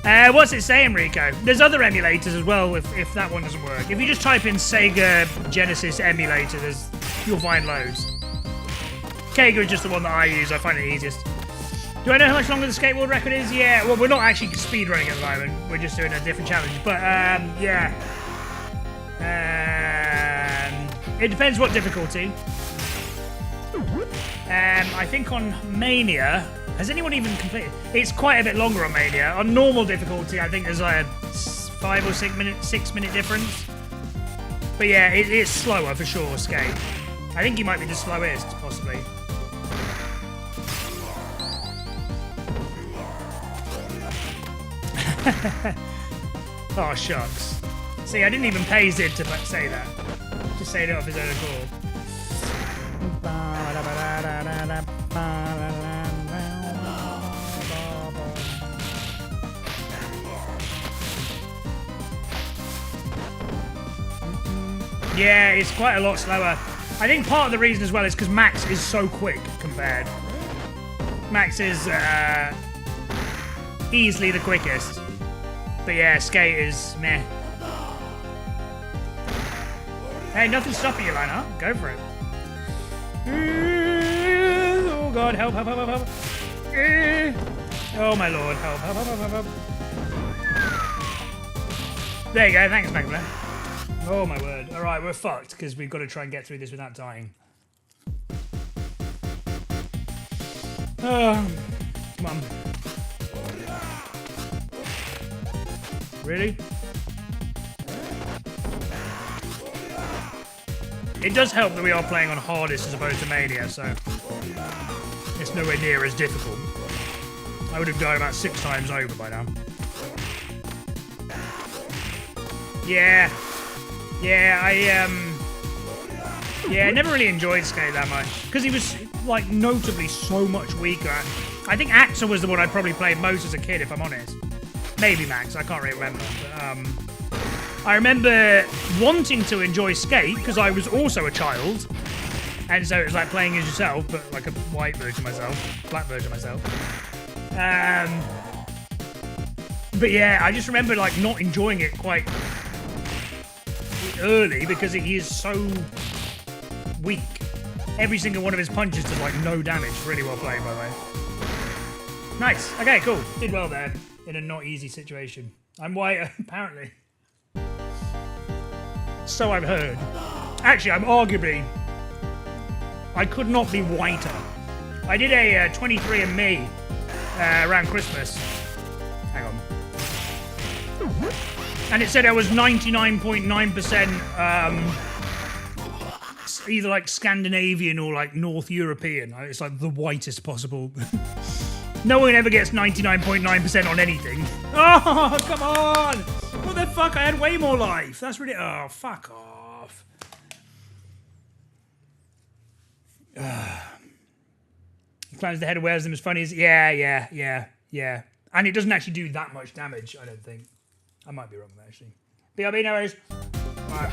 What's it saying, Rico? There's other emulators as well if that one doesn't work. If you just type in Sega Genesis emulator, you'll find loads. Kega is just the one that I use. I find it easiest. Do I know how much longer the skateboard record is? Yeah, well, we're not actually speedrunning at the moment. We're just doing a different challenge. But, yeah. It depends what difficulty. I think on Mania... Has anyone even completed? It's quite a bit longer on Mania. On normal difficulty, I think there's like a 5 or 6 minute difference. But yeah, it's slower for sure, skate. I think he might be the slowest, possibly. Oh, shucks. See, I didn't even pay Zid to say that. Just say it off his own accord. Yeah, it's quite a lot slower. I think part of the reason as well is because Max is so quick compared. Max is easily the quickest. But yeah, skate is meh. Hey, nothing's stopping you, Lionheart. Go for it. Oh god, help. Oh my lord, help. There you go, thanks, Magma. Oh my word. Alright, we're fucked because we've got to try and get through this without dying. Come on. Really? It does help that we are playing on hardest as opposed to Mania, so it's nowhere near as difficult. I would have died about 6 times over by now. Yeah, I never really enjoyed Skate that much because he was like notably so much weaker. I think Axel was the one I probably played most as a kid, if I'm honest. Maybe Max, I can't really remember. But, I remember wanting to enjoy Skate because I was also a child, and so it was like playing as yourself, but like a white version of myself, black version of myself. But yeah, I just remember like not enjoying it quite early because he is so weak. Every single one of his punches does like no damage. Really well played, by the way. Nice. Okay, cool. Did well there in a not easy situation. I'm white, apparently. So I've heard. Actually, I'm arguably... I could not be whiter. I did a 23andMe around Christmas. Hang on. And it said I was 99.9% either like Scandinavian or like North European. It's like the whitest possible. No one ever gets 99.9% on anything. Oh, come on! What the fuck? I had way more life. That's really... Oh, fuck off. He climbs the head and wears them as funny as... Yeah. And it doesn't actually do that much damage, I don't think. I might be wrong, actually. BRB, no worries. Right.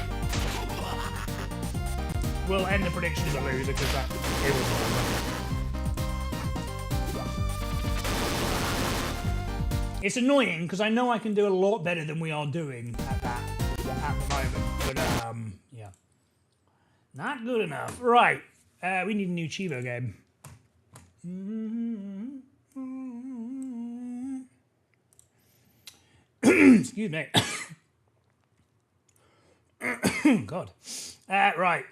We'll end the prediction as a loser, because that it was It's annoying, because I know I can do a lot better than we are doing at the moment. But, yeah. Not good enough. Right. We need a new Chivo game. Excuse me. God. Right.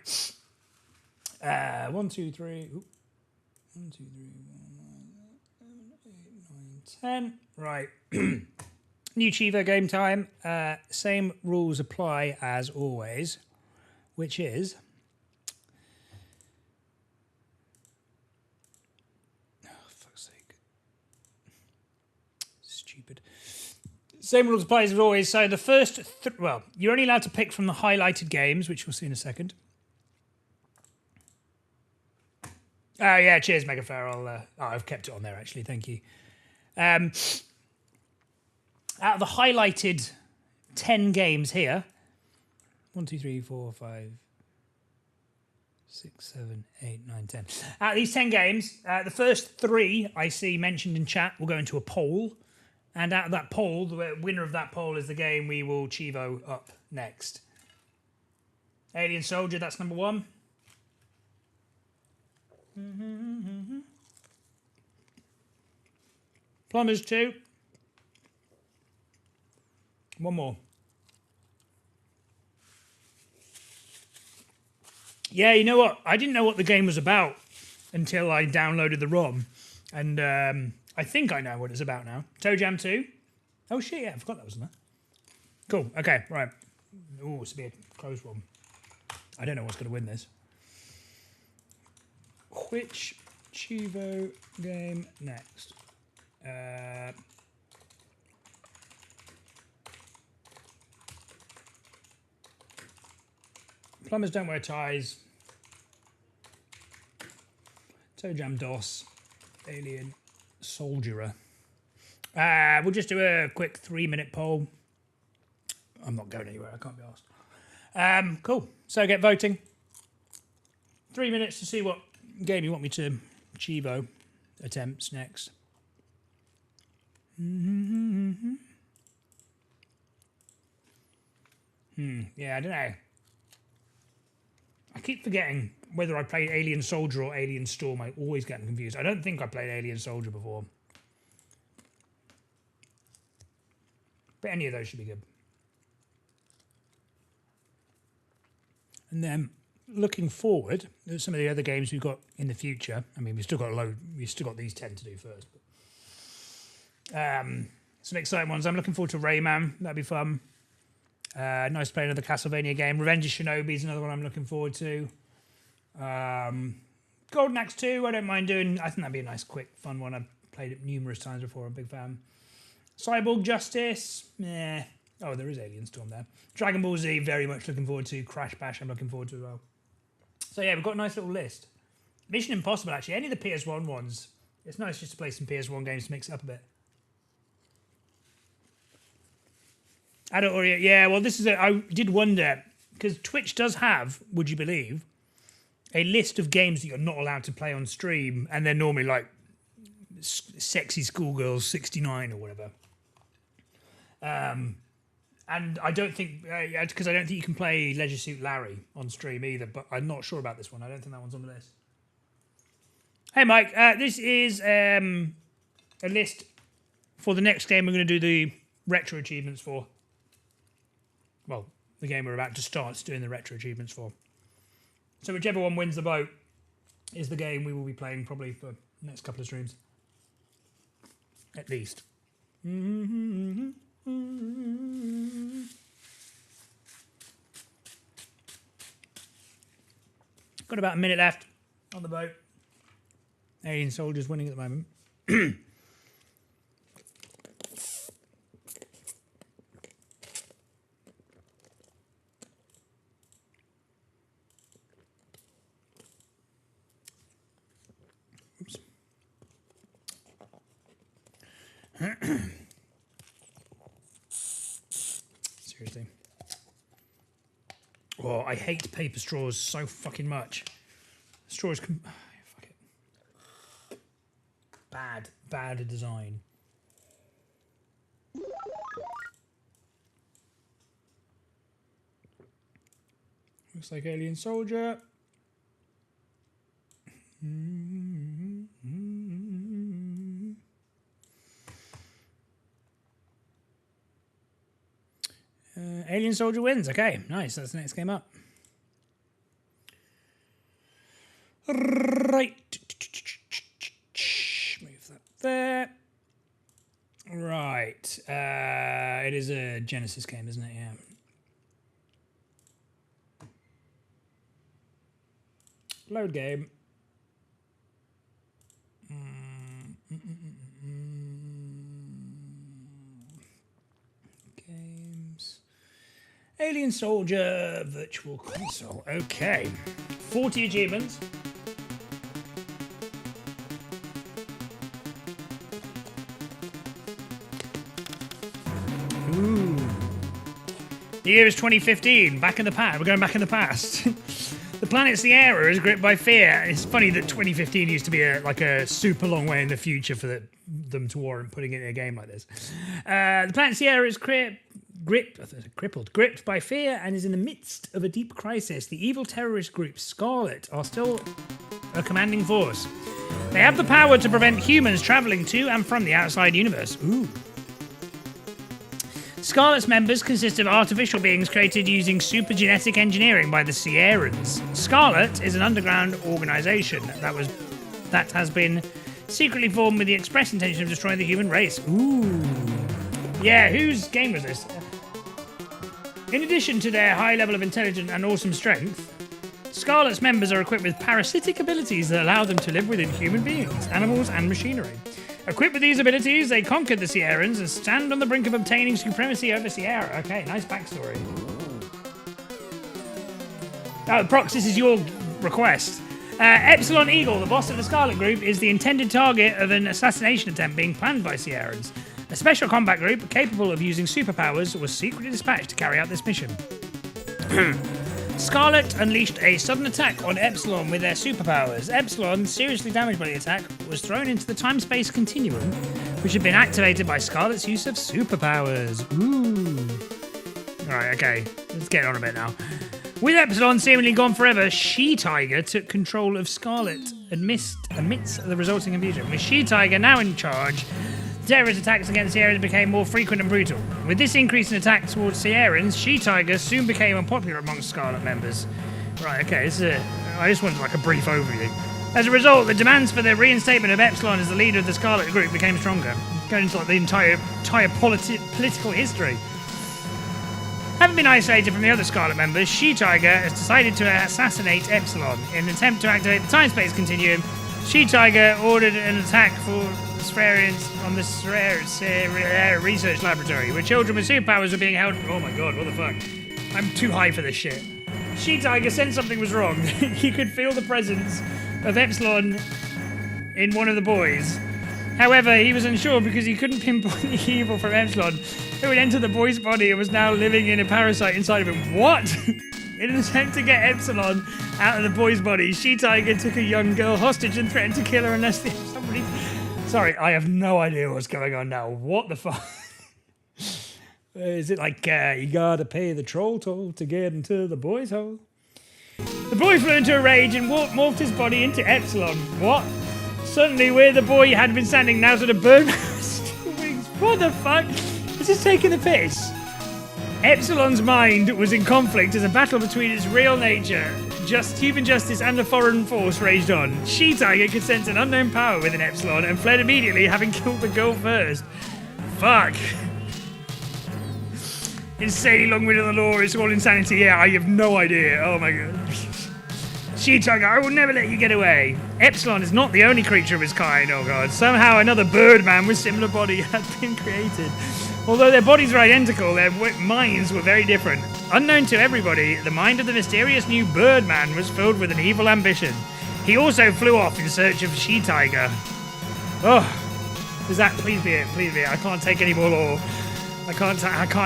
1, 2, 3. 1, 2, 3, 4, 5, 6, 7, 8, 9, 10. Right. New Chivo game time. Same rules apply as always, which is... Oh, fuck's sake. Stupid. Same rules apply as always. So the first... well, you're only allowed to pick from the highlighted games, which we'll see in a second. Oh, yeah, cheers, Megafair. I've kept it on there, actually. Thank you. Out of the highlighted 10 games here, 1, 2, 3, 4, 5, 6, 7, 8, 9, 10. Out of these 10 games, the first 3 I see mentioned in chat will go into a poll. And out of that poll, the winner of that poll is the game we will Chivo up next. Alien Soldier, that's number 1. Plumbers 2. One more. Yeah, you know what? I didn't know what the game was about until I downloaded the ROM. And I think I know what it's about now. Toe Jam 2. Oh, shit, yeah, I forgot that was in there. Cool, okay, right. Ooh, it's a bit close one. I don't know what's going to win this. Which Chivo game next? Plumbers don't wear ties. Toe Jam DOS. Alien Soldierer. We'll just do a quick 3-minute poll. I'm not going anywhere, I can't be asked. Cool, so get voting. 3 minutes to see what game you want me to Chivo attempts next. Yeah, I don't know. I keep forgetting whether I played Alien Soldier or Alien Storm. I always get them confused. I don't think I played Alien Soldier before. But any of those should be good. And then looking forward, there's some of the other games we've got in the future. I mean, we've still got a load. We've still got these 10 to do first. But, some exciting ones. I'm looking forward to Rayman. That'd be fun. Nice to play another Castlevania game. Revenge of Shinobi is another one I'm looking forward to. Golden Axe 2, I don't mind doing. I think that'd be a nice, quick, fun one. I've played it numerous times before. I'm a big fan. Cyborg Justice. Yeah. Oh, there is Alien Storm there. Dragon Ball Z, very much looking forward to. Crash Bash, I'm looking forward to as well. So yeah, we've got a nice little list. Mission Impossible, actually. Any of the PS1 ones. It's nice just to play some PS1 games to mix it up a bit. Adult Oreo, yeah, well, this is I did wonder, because Twitch does have, would you believe, a list of games that you're not allowed to play on stream, and they're normally like Sexy Schoolgirls 69 or whatever. And I don't think, because I don't think you can play Leisure Suit Larry on stream either, but I'm not sure about this one. I don't think that one's on the list. Hey, Mike, this is a list for the next game we're going to do the retro achievements for. Well, the game we're about to start doing the retro achievements for. So whichever one wins the vote is the game we will be playing probably for the next couple of streams. At least. Got about a minute left on the vote. Alien Soldier's winning at the moment. Seriously. Oh, I hate paper straws so fucking much. Straws can... fuck it. Bad design. Looks like Alien Soldier. Alien Soldier wins. Okay, nice. That's the next game up. Right. Move that there. Right. It is a Genesis game, isn't it? Yeah. Load game. Games. Alien Soldier Virtual Console. Okay. 40 achievements. Ooh. The year is 2015. Back in the past. We're going back in the past. The planet Sierra is gripped by fear. It's funny that 2015 used to be like a super long way in the future for them to warrant putting it in a game like this. The planet Sierra is gripped by fear and is in the midst of a deep crisis. The evil terrorist group Scarlet are still a commanding force. They have the power to prevent humans traveling to and from the outside universe. Ooh. Scarlet's members consist of artificial beings created using supergenetic engineering by the Sierrans. Scarlet is an underground organization that has been secretly formed with the express intention of destroying the human race. Ooh. Yeah, whose game was this? In addition to their high level of intelligence and awesome strength, Scarlet's members are equipped with parasitic abilities that allow them to live within human beings, animals, and machinery. Equipped with these abilities, they conquered the Sierrans and stand on the brink of obtaining supremacy over Sierra. Okay, nice backstory. Oh, Prox, this is your request. Epsilon Eagle, the boss of the Scarlet Group, is the intended target of an assassination attempt being planned by Sierrans. A special combat group capable of using superpowers was secretly dispatched to carry out this mission. Scarlet unleashed a sudden attack on Epsilon with their superpowers. Epsilon, seriously damaged by the attack, was thrown into the time-space continuum, which had been activated by Scarlet's use of superpowers. Ooh. Alright, okay. Let's get on a bit now. With Epsilon seemingly gone forever, She-Tiger took control of Scarlet amidst the resulting confusion. With She-Tiger now in charge, terrorist attacks against Sierrans became more frequent and brutal. With this increase in attacks towards Sierrans, She-Tiger soon became unpopular amongst Scarlet members. Right, okay, I just wanted like a brief overview. As a result, the demands for the reinstatement of Epsilon as the leader of the Scarlet Group became stronger, going into like the entire political history. Having been isolated from the other Scarlet members, She-Tiger has decided to assassinate Epsilon. In an attempt to activate the time-space continuum, She-Tiger ordered an attack for Sierrans on the Sierra Research Laboratory, where children with superpowers were being held. Oh my god, what the fuck? I'm too high for this shit. She-Tiger sensed something was wrong. He could feel the presence of Epsilon in one of the boys. However, he was unsure because he couldn't pinpoint the evil from Epsilon, who had entered the boy's body and was now living in a parasite inside of him. What? In an attempt to get Epsilon out of the boy's body, She-Tiger took a young girl hostage and threatened to kill her unless somebody... Sorry, I have no idea what's going on now. What the fuck? Is it like, you gotta pay the troll toll to get into the boy's hole? The boy flew into a rage and morphed his body into Epsilon. What? Suddenly, where the boy had been standing now stood a bird with wings. What the fuck? Is this taking the piss? Epsilon's mind was in conflict as a battle between its real nature, human justice, and the foreign force raged on. She-Tiger could sense an unknown power within Epsilon and fled immediately, having killed the girl first. Fuck. Insanely long-winded on the law, it's all insanity. Yeah, I have no idea. Oh my god. She-Tiger, I will never let you get away. Epsilon is not the only creature of its kind, oh god. Somehow another Birdman with similar body had been created. Although their bodies were identical, their minds were very different. Unknown to everybody, the mind of the mysterious new Birdman was filled with an evil ambition. He also flew off in search of She-Tiger. Oh. Is that? Please be it. Please be it. I can't take any more lore. I can't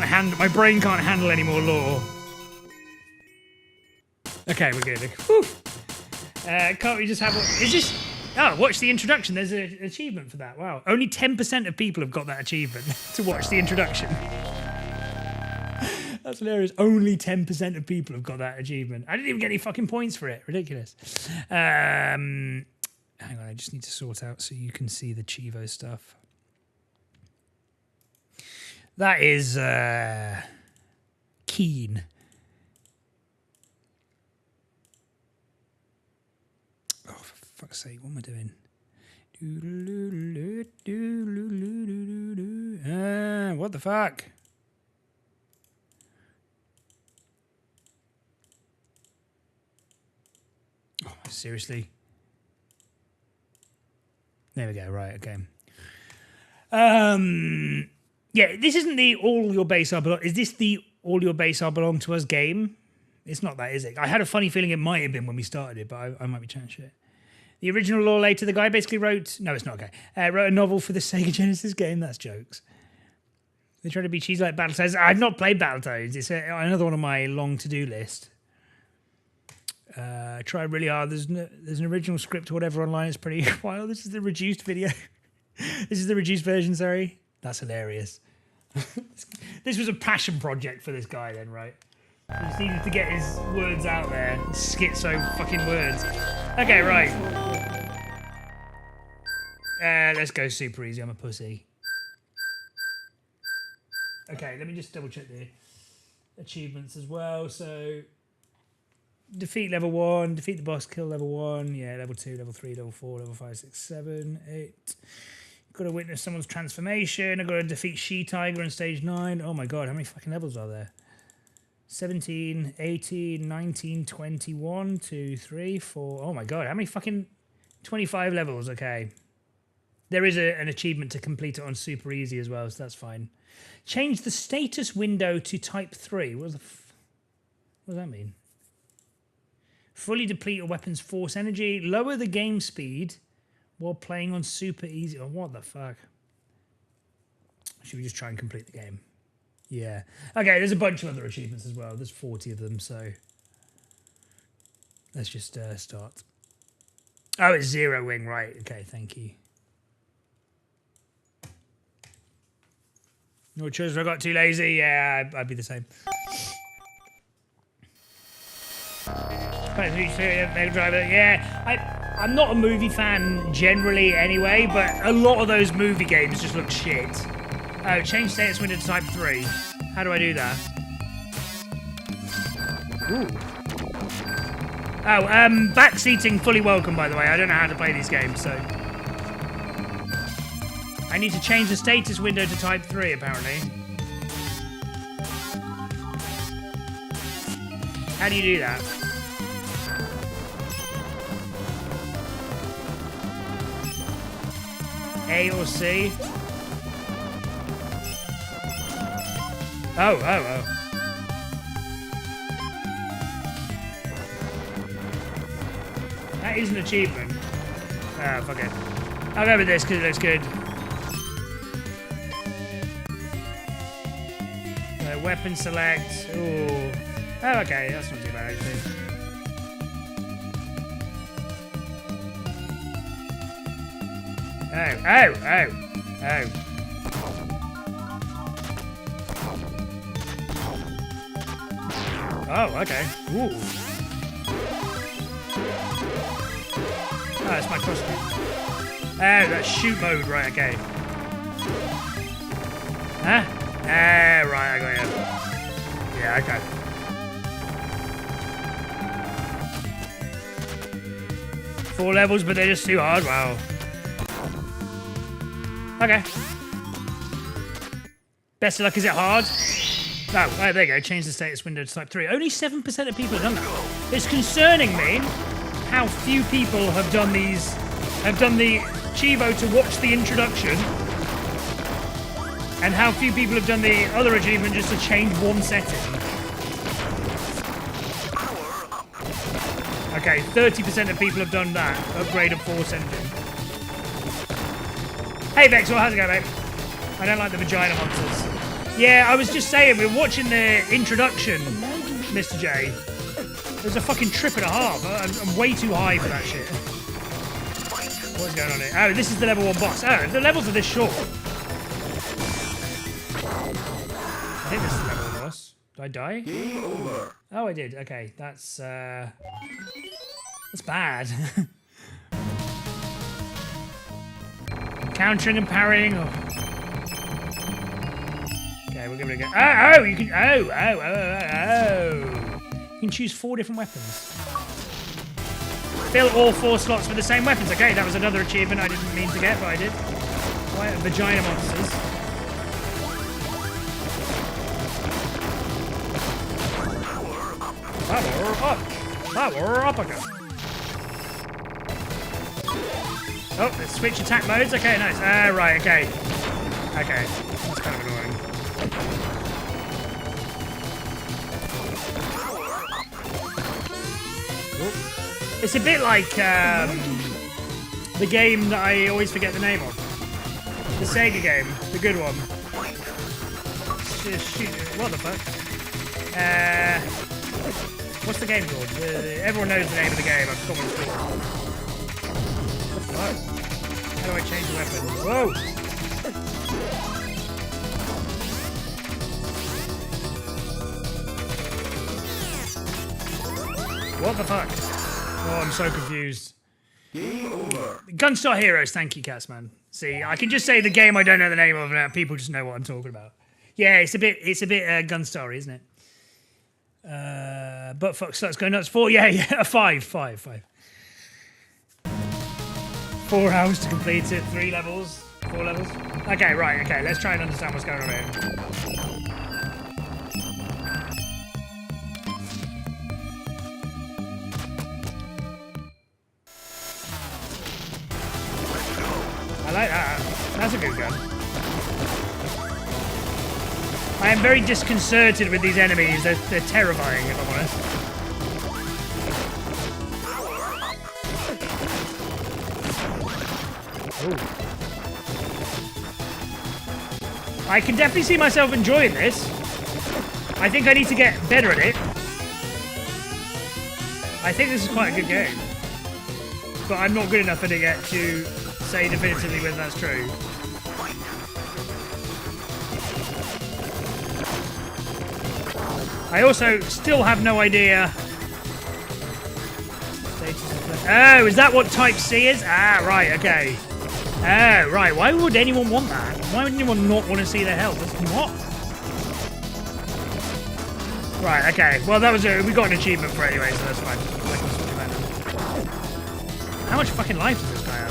handle. My brain can't handle any more lore. Okay, we're good. Whew. Can't we just have? Is this? Oh, watch the introduction. There's an achievement for that. Wow. Only 10% of people have got that achievement to watch the introduction. That's hilarious. Only 10% of people have got that achievement. I didn't even get any fucking points for it. Ridiculous. Hang on, I just need to sort out so you can see the Chivo stuff. That is keen. Oh, for fuck's sake, what am I doing? What the fuck? Oh, seriously? There we go, right, okay. Yeah, this isn't the all your base are belong. Is this the all your base are belong to us game? It's not that, is it? I had a funny feeling it might have been when we started it, but I might be chatting shit. The original lore later, the guy basically wrote... No, it's not okay. Wrote a novel for the Sega Genesis game. That's jokes. They try to be cheesy like Battletoads. I've not played Battletoads. It's another one on my long to-do list. Try really hard. There's an original script or whatever online. It's pretty wild. This is the reduced video. This is the reduced version, sorry. That's hilarious. This was a passion project for this guy then, right? He just needed to get his words out there. Schizo fucking words. Okay, right. Let's go super easy. I'm a pussy. Okay, let me just double check the achievements as well. So, defeat level 1, defeat the boss, kill level 1. Yeah, level 2, level 3, level 4, level 5, 6, 7, 8. Got to witness someone's transformation. I've got to defeat She-Tiger on stage 9. Oh my god, how many fucking levels are there? 17, 18, 19, 20, 1, 2, 3, 4. Oh my god, how many fucking... 25 levels, okay. There is an achievement to complete it on super easy as well, so that's fine. Change the status window to type 3. What does that mean? Fully deplete your weapon's force energy. Lower the game speed while playing on super easy. Oh, what the fuck? Should we just try and complete the game? Yeah. Okay, there's a bunch of other achievements as well. There's 40 of them, so... Let's just start. Oh, it's Zero Wing, right. Okay, thank you. No choice if I got too lazy. Yeah, I'd be the same. Mega Drive, yeah. I'm not a movie fan generally anyway, but a lot of those movie games just look shit. Oh, change status window to type 3. How do I do that? Ooh. Oh, backseating fully welcome, by the way. I don't know how to play these games, so... I need to change the status window to type 3, apparently. How do you do that? A or C? Oh. That is an achievement. Ah, fuck it. I'll go with this because it looks good. Weapon select. Ooh. Oh, okay. That's not too bad, actually. Oh. Oh, okay. Ooh. Oh, that's my costume. Oh, that's shoot mode. Right, okay. Huh? Ah, right, I got you. Yeah, okay. Four levels, but they're just too hard. Wow. Okay. Best of luck, is it hard? No, oh, there you go. Change the status window to type 3. Only 7% of people have done that. It's concerning me how few people have done the Chivo to watch the introduction, and how few people have done the other achievement just to change one setting. Okay, 30% of people have done that. Upgrade of force engine. Hey Vexor, how's it going, mate? I don't like the vagina monsters. Yeah, I was just saying, we were watching the introduction, Mr. J. There's a fucking trip and a half. I'm way too high for that shit. What's going on here? Oh, this is the level 1 boss. Oh, the levels are this short. I think this is the level 1 boss. Did I die? Game over. Oh, I did. Okay, that's bad. Countering and parrying. Oh. Okay, we'll give it a go. Oh, you can. Oh. You can choose 4 different weapons. Fill all 4 slots with the same weapons. Okay, that was another achievement I didn't mean to get, but I did. Right, vagina monsters. Power up. Power up again. Oh, let's switch attack modes. Okay, nice. Right, okay. Okay, that's kind of annoying. It's a bit like the game that I always forget the name of. The Sega game, the good one. What the fuck? What's the game called? Everyone knows the name of the game. I've forgotten what it's called. What the fuck? How do I change the weapon? Whoa! What the fuck? Oh, I'm so confused. Game over. Gunstar Heroes, thank you, Catsman. See, I can just say the game I don't know the name of, and people just know what I'm talking about. Yeah, it's a bit Gunstar-y, isn't it? But fuck, starts going nuts. 4, yeah, 5. 4 hours to complete it. 3 levels, 4 levels. Okay, right. Okay, let's try and understand what's going on here. I like that. That's a good gun. I am very disconcerted with these enemies. They're terrifying, if I'm honest. Ooh. I can definitely see myself enjoying this. I think I need to get better at it. I think this is quite a good game. But I'm not good enough at it yet to say definitively whether that's true. I also still have no idea. Oh, is that what Type C is? Ah, right, okay. Oh, right. Why would anyone want that? Why would anyone not want to see their health? What? Right, okay. Well, that was we got an achievement for it anyway, so that's fine. How much fucking life does this guy have?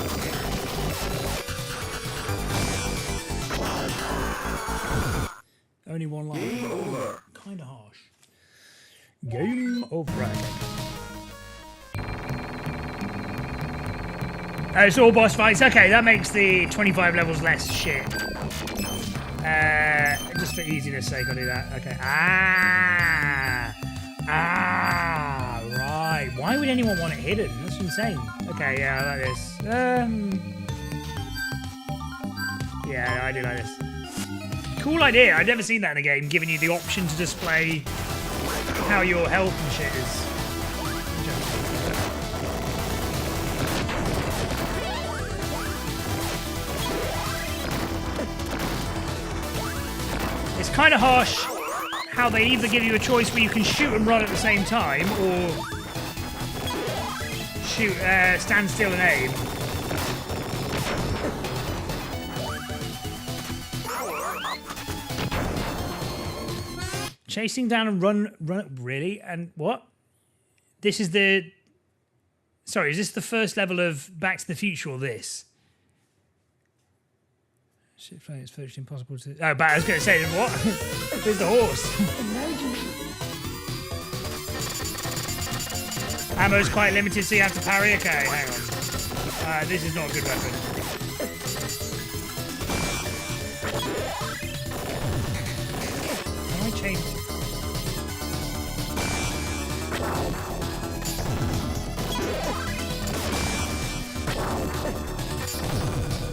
Only 1 life. Game over. Kinda harsh. Game over. Oh, it's all boss fights. Okay, that makes the 25 levels less shit. Just for easiness sake, I'll do that. Okay. Right. Why would anyone want it hidden? That's insane. Okay, yeah, I like this. Yeah, I do like this. Cool idea. I've never seen that in a game, giving you the option to display how your health and shit is. It's kind of harsh how they either give you a choice where you can shoot and run at the same time, or shoot, stand still and aim. Chasing down and run, really? And what? This is the... Sorry, is this the first level of Back to the Future or this? Shit, it's virtually impossible to... Oh, but I was going to say, what? There's the horse. Ammo's quite limited, so you have to parry. Okay, hang on. This is not a good weapon. Can I change...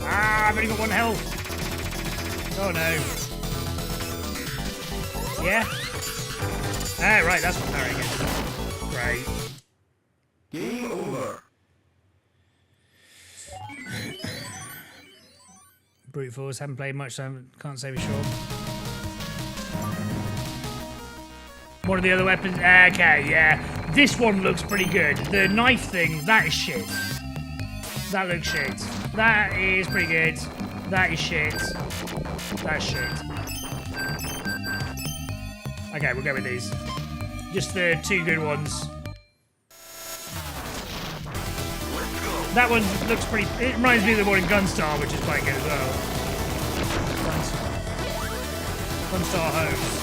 Ah! I've only got 1 health. Oh no. Yeah? Ah, right, that's what parrying is. Great. Game over. Brute Force, haven't played much, so can't say for sure. What are the other weapons? Okay, yeah. This one looks pretty good. The knife thing, that is shit. That looks shit. That is pretty good. That is shit. That's shit. Okay, we'll go with these. Just the 2 good ones. That one looks pretty... It reminds me of the one in Gunstar, which is quite good as well. Gunstar Hose.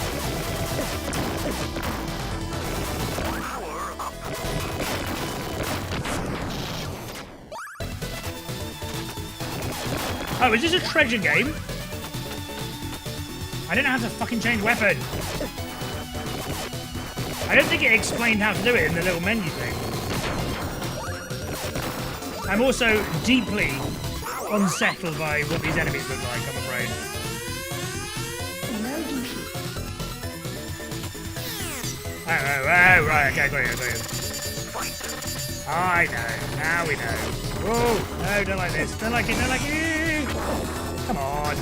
Oh, is this a treasure game? I don't know how to fucking change weapon. I don't think it explained how to do it in the little menu thing. I'm also deeply unsettled by what these enemies look like, I'm afraid. Oh, right, okay, got you. I know, now we know. Whoa, no, don't like this. Don't like it. Come on.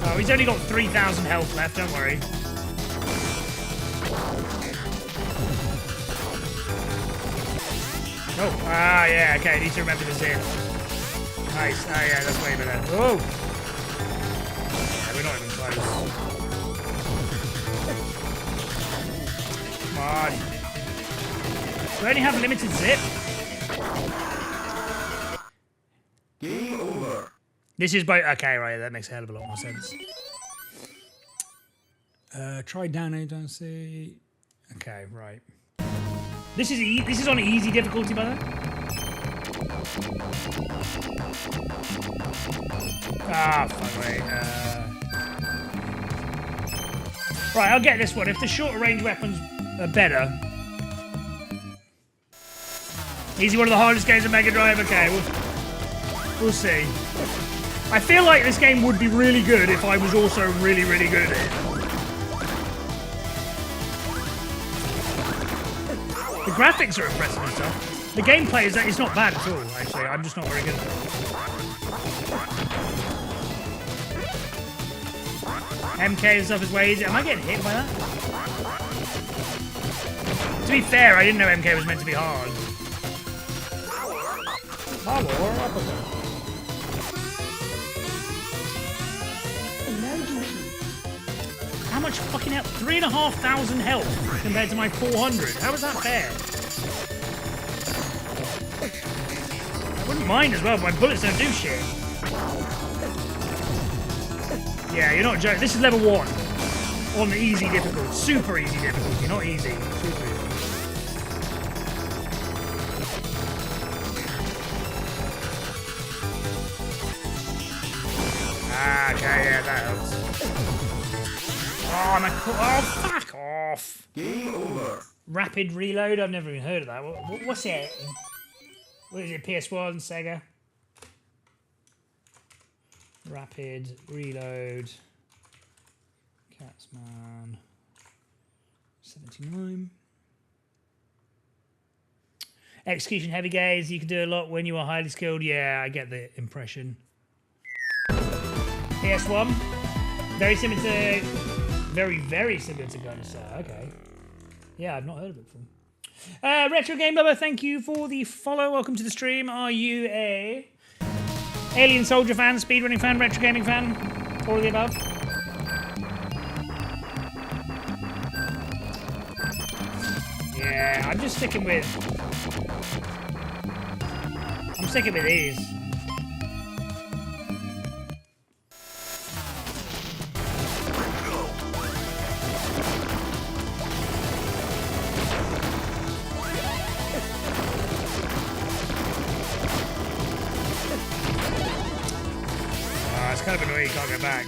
Oh, he's only got 3,000 health left, don't worry. Oh, yeah, okay, I need to remember this in. Nice, oh yeah, that's way better. Oh! Yeah, we're not even close. Come on. Do I only have limited zip? Game over. This is both. Okay, right, that makes a hell of a lot more sense. Try down A, don't see. Okay, right. This is on easy difficulty, by the way. Ah, fuck, wait. Right, I'll get this one. If the shorter range weapons are better. Easy, one of the hardest games of Mega Drive. Okay, we'll see. I feel like this game would be really good if I was also really, really good at it. The graphics are impressive and stuff. The gameplay is not bad at all, actually. I'm just not very good at it. MK and stuff is way easier. Am I getting hit by that? To be fair, I didn't know MK was meant to be hard. How much fucking health? 3,500 health compared to my 400. How is that fair? I wouldn't mind as well, but my bullets don't do shit. Yeah, you're not joking. This is level 1 on the easy difficulty. Super easy difficulty, not easy. Super easy. Ah, okay, yeah, that helps. Oh, fuck off! Game over. Rapid reload? I've never even heard of that. What's it? What is it? PS1, Sega? Rapid reload. Catsman. 79. Execution heavy gaze. You can do a lot when you are highly skilled. Yeah, I get the impression. PS1. Very similar to... Very similar to Gunstar. Okay. Yeah, I've not heard of it before. Retro Game Lover, thank you for the follow. Welcome to the stream. Are you a Alien Soldier fan, speedrunning fan, retro gaming fan? All of the above? Yeah, I'm just sticking with... I'm sticking with these. It's kind of annoying you can't go back.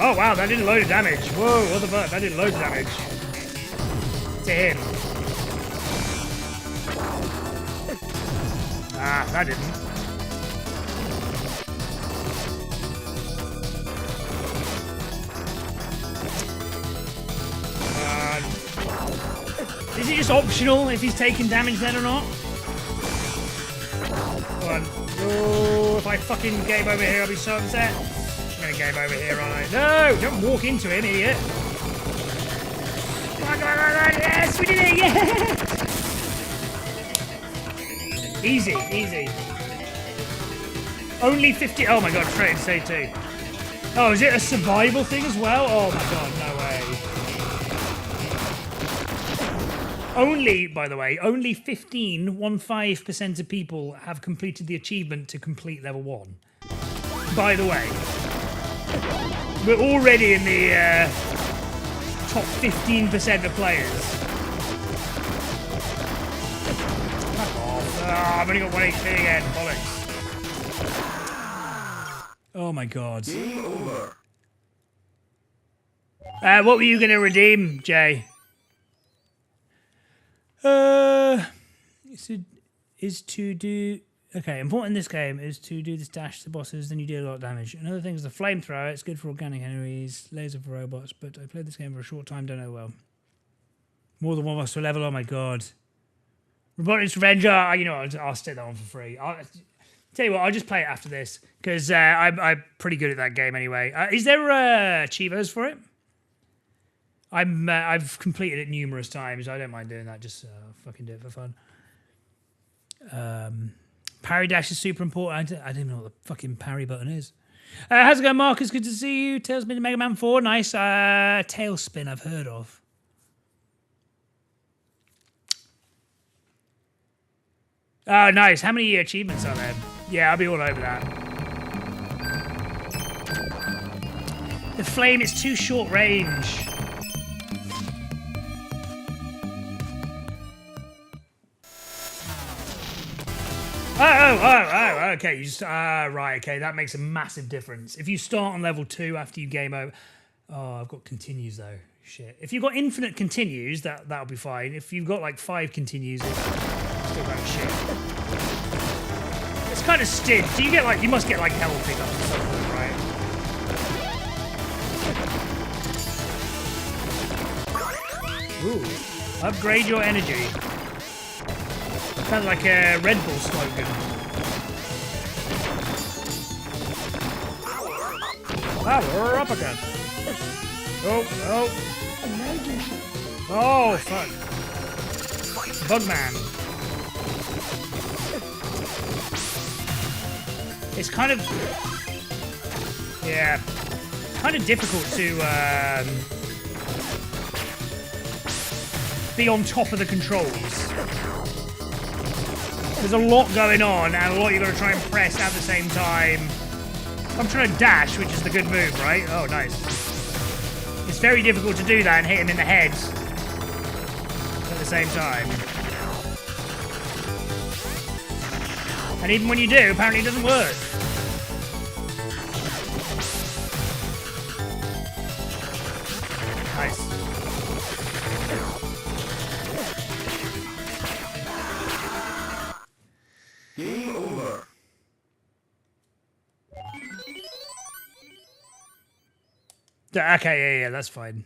Oh wow, that did loads of damage. Whoa, what the fuck? That did loads of damage. To him. Ah, that didn't. Is it just optional if he's taking damage then or not? Come on. Oh, if I fucking game over here, I'll be so upset. I'm gonna game over here, aren't I? No! Don't walk into him, idiot. Come on, come on, come on. Yes, we did it! Yeah! Easy, easy. Only 50. Oh my god, straight into stage 2. Oh, is it a survival thing as well? Oh my god, no way. Only, by the way, only 15% of people have completed the achievement to complete level 1. By the way, we're already in the top 15% of players. Fuck off. I've only got 1 HP again. Bollocks. Oh my god. Game over. What were you going to redeem, Jay? Is to do... Okay, important in this game is to do this dash to bosses, then you do a lot of damage. Another thing is the flamethrower. It's good for organic enemies, laser for robots, but I played this game for a short time, don't know well. More than one of us to level, oh my god. Robotics Revenger, you know what, I'll stick that on for free. Tell you what, I'll just play it after this, because I'm pretty good at that game anyway. Is there Chivos for it? I've completed it numerous times. I don't mind doing that. Just fucking do it for fun. Parry dash is super important. I don't even know what the fucking parry button is. How's it going, Marcus? Good to see you. Tailspin to Mega Man 4. Nice. Tailspin I've heard of. Oh, nice. How many achievements are there? Yeah, I'll be all over that. The flame is too short range. Oh, okay. You just, right, okay. That makes a massive difference. If you start on level 2 after you game over... Oh, I've got continues, though. Shit. If you've got infinite continues, that'll be fine. If you've got, like, 5 continues, it's still kind of shit. It's kind of stid. Do you get, like... You must get, like, health pickups or something, right? Ooh. Upgrade your energy. Sounds like a Red Bull slogan. Power uppercut. Oh. Oh, fuck. Bugman. It's kind of... Yeah. Kind of difficult to be on top of the controls. There's a lot going on, and a lot you've got to try and press at the same time. I'm trying to dash, which is the good move, right? Oh, nice. It's very difficult to do that and hit him in the head at the same time. And even when you do, apparently it doesn't work. Nice. Game over. Okay, yeah, that's fine.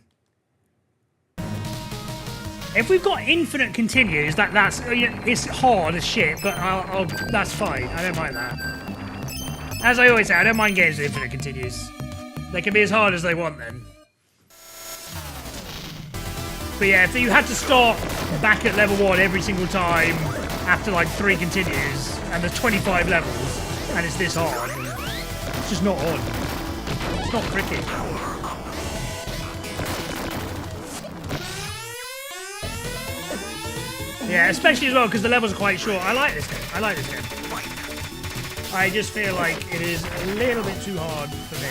If we've got infinite continues, that's it's hard as shit, but that's fine. I don't mind that. As I always say, I don't mind games with infinite continues. They can be as hard as they want then. But yeah, if you had to start back at level 1 every single time after like 3 continues, and there's 25 levels, and it's this hard, it's just not on. It's not cricket. Yeah, especially as well because the levels are quite short. I like this game. I just feel like it is a little bit too hard for me.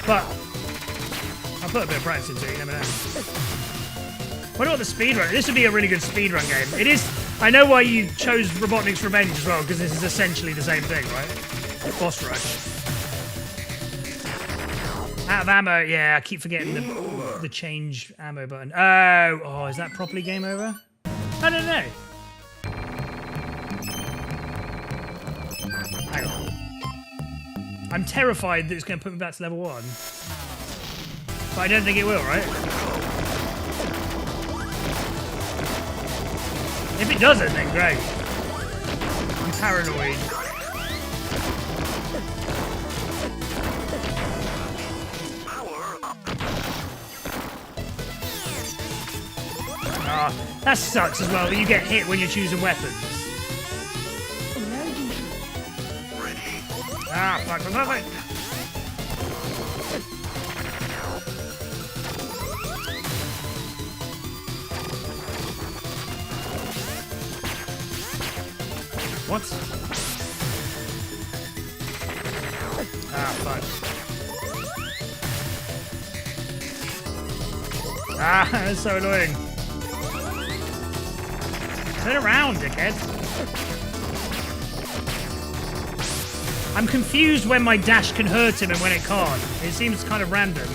But I'll put a bit of practice into it, you never know. What about the speedrun? This would be a really good speedrun game. It is. I know why you chose Robotnik's Revenge as well, because this is essentially the same thing, right? Boss rush. Out of ammo, yeah, I keep forgetting the change ammo button. Oh, is that properly game over? I don't know. Hang on. I'm terrified that it's going to put me back to level 1. But I don't think it will, right? If it doesn't, then great. I'm paranoid. Ah, that sucks as well. You get hit when you're choosing weapons. Ah, fuck, fuck. What? Ah, fuck. Ah, that's so annoying. Turn around, dickhead. I'm confused when my dash can hurt him and when it can't. It seems kind of random.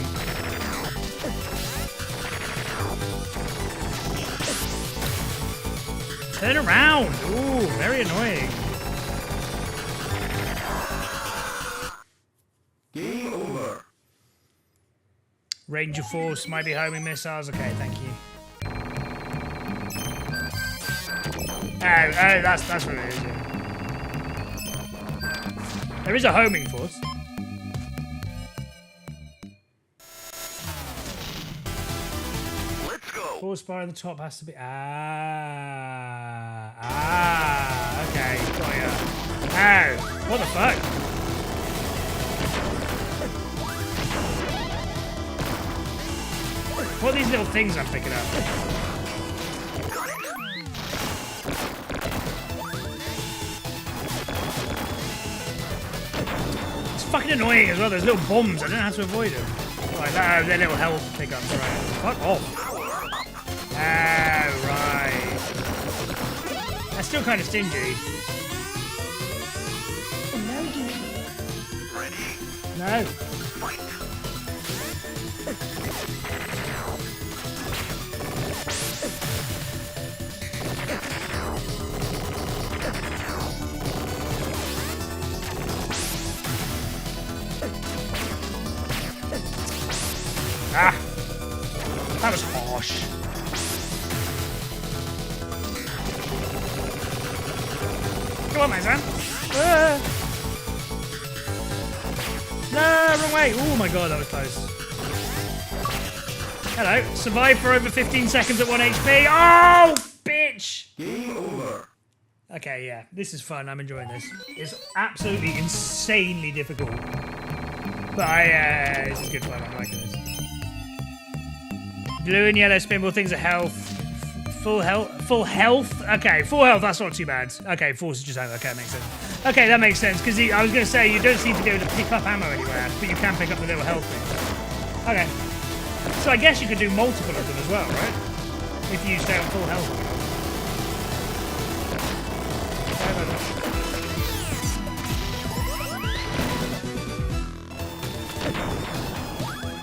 Turn around! Ooh, very annoying. Game over. Ranger Force might be homing missiles. Okay, thank you. Oh, that's what it is. Yeah. There is a homing force. Let's go. Force bar on the top has to be. Okay, got ya. Oh, what the fuck? What are these little things I'm picking up? It's fucking annoying as well. There's little bombs. I don't know how to avoid them. Like that, they're little health pickups, right? Fuck off. Oh, right. That's still kind of stingy. No. Ah, that was harsh. Come on, my son. No, wrong way. Oh my god, that was close. Hello. Survive for over 15 seconds at 1 HP. Oh, bitch. Game over. Okay, yeah. This is fun. I'm enjoying this. It's absolutely insanely difficult. But this is good fun. I'm liking this. Blue and yellow spinball things are health. Full health? Full health? Okay, full health, that's not too bad. Okay, force is just ammo. Okay, that makes sense. Okay, that makes sense, because I was going to say, you don't seem to be able to pick up ammo anywhere, but you can pick up the little health things. Okay. So I guess you could do multiple of them as well, right? If you stay on full health.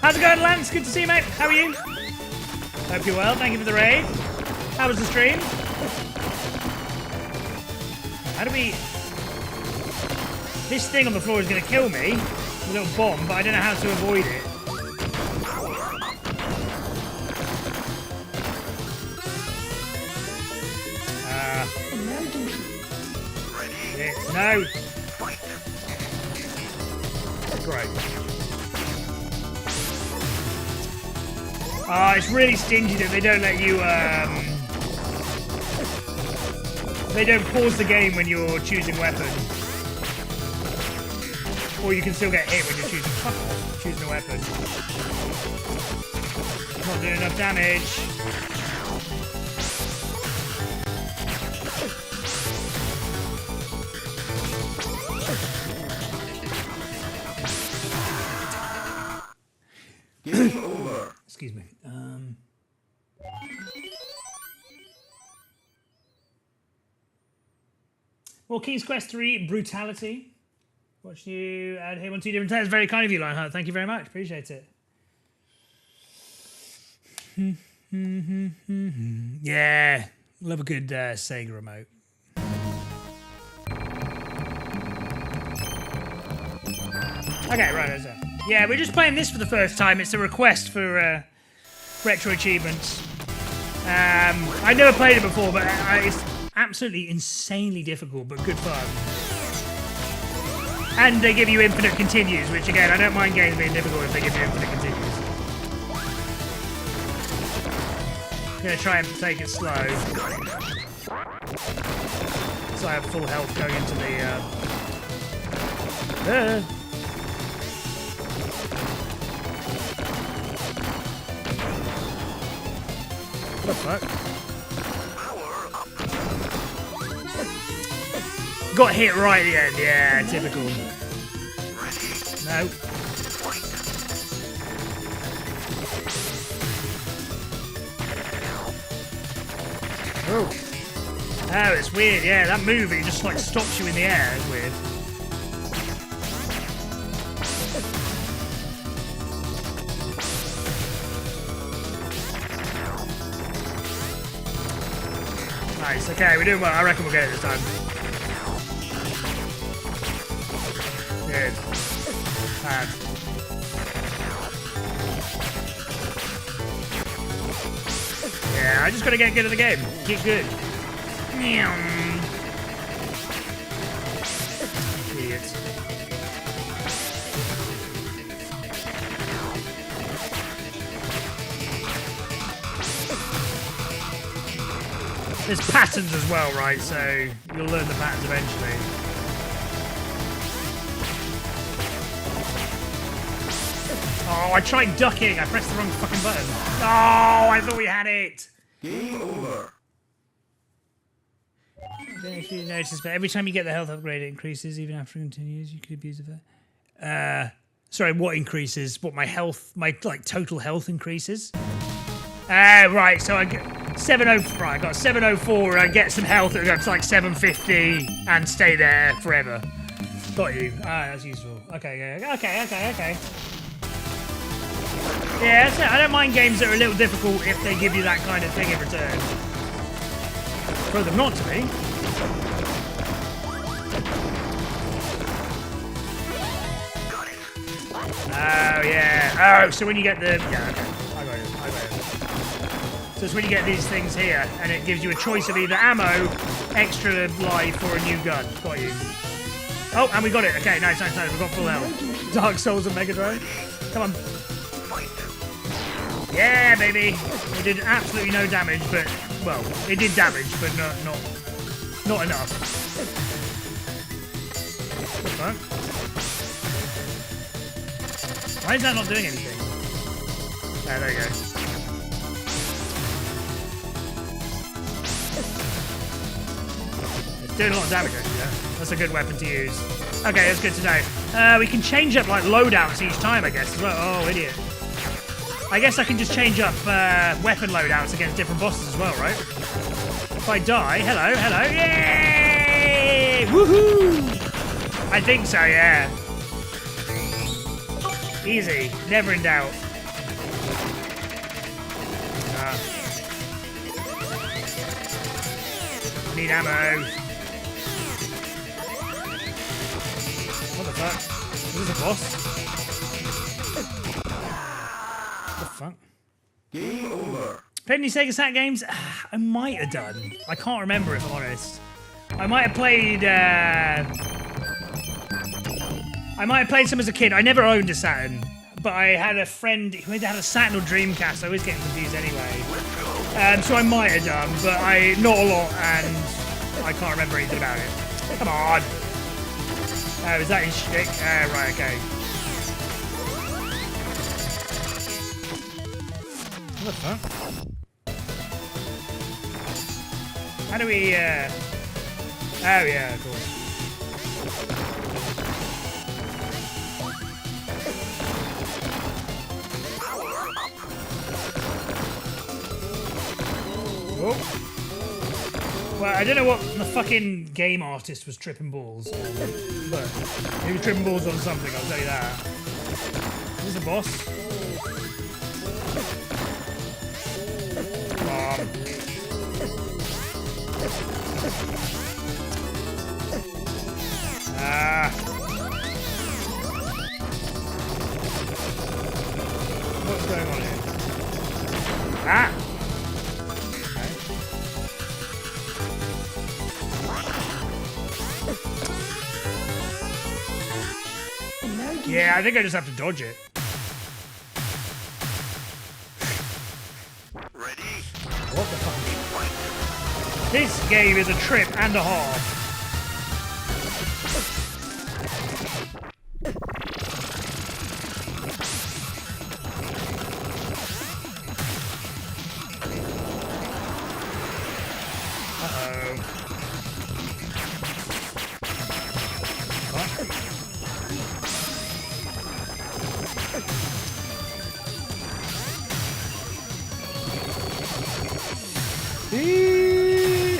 How's it going, Lance? Good to see you, mate. How are you? Hope you're well. Thank you for the raid. How was the stream? How do we... This thing on the floor is going to kill me. A little bomb, but I don't know how to avoid it. No. Great. It's really stingy that they don't let you, they don't pause the game when you're choosing weapons. Or you can still get hit when you're choosing a weapon. Not doing enough damage. Game over. Excuse me. Well, King's Quest 3 Brutality. Watching you out here on 2 different times. Very kind of you, Lionheart. Thank you very much. Appreciate it. Yeah. Love a good Sega remote. Okay, right, there's that. Yeah, we're just playing this for the first time. It's a request for retro achievements. I never played it before, but it's absolutely insanely difficult, but good fun. And they give you infinite continues, which again, I don't mind games being difficult if they give you infinite continues. I'm gonna try and take it slow. So I have full health going into the What the fuck? Got hit right at the end, yeah, typical. No. Oh. Oh, it's weird, yeah, that move, it just like stops you in the air, it's weird. Nice, okay, we're doing well. I reckon we'll get it this time. Good. Bad. Yeah, I just gotta get good at the game. Get good. Idiots. There's patterns as well, right? So you'll learn the patterns eventually. Oh, I tried ducking. I pressed the wrong fucking button. Oh, I thought we had it. Game over. I don't know if you noticed, but every time you get the health upgrade, it increases even after it continues. You could abuse of it. Sorry, what increases? What, my health, my like total health increases? Right, so I get 704. Right, I got 704. I get some health. It goes to like 750 and stay there forever. Got you. Ah, that's useful. Okay. Yeah, that's it. I don't mind games that are a little difficult if they give you that kind of thing in return. For them not to be. Oh, yeah. Oh, so when you get the... Yeah, okay. I got it. So it's when you get these things here, and it gives you a choice of either ammo, extra life, or a new gun. Got you. Oh, and we got it. Okay, nice. We've got full health. Dark Souls and Mega Drive. Come on. Yeah, baby. It did absolutely no damage, but... Well, it did damage, but not enough. What the fuck? Why is that not doing anything? Ah, there you go. It's doing a lot of damage, actually, yeah. That's a good weapon to use. Okay, that's good to know. We can change up, like, loadouts each time, I guess, as well. Oh, idiot. I guess I can just change up weapon loadouts against different bosses as well, right? If I die, hello, yay! Woohoo! I think so, yeah. Easy, never in doubt. Need ammo. What the fuck? Is this a boss? What the fuck? Game over. Played any Sega Sat games? I might have done. I can't remember if I'm honest. I might have played some as a kid. I never owned a Saturn, but I had a friend who had a Saturn or Dreamcast. I always get confused anyway. So I might have done, but not a lot, and I can't remember anything about it. Come on. Oh, is that his shtick? Right, okay. What the fuck? How do we, Oh, yeah, of course. Oh. Well, I don't know what the fucking game artist was tripping balls on, but he was tripping balls on something, I'll tell you that. Is this a boss? What's going on here? Ah! Yeah, I think I just have to dodge it. Ready? What the fuck? This game is a trip and a half.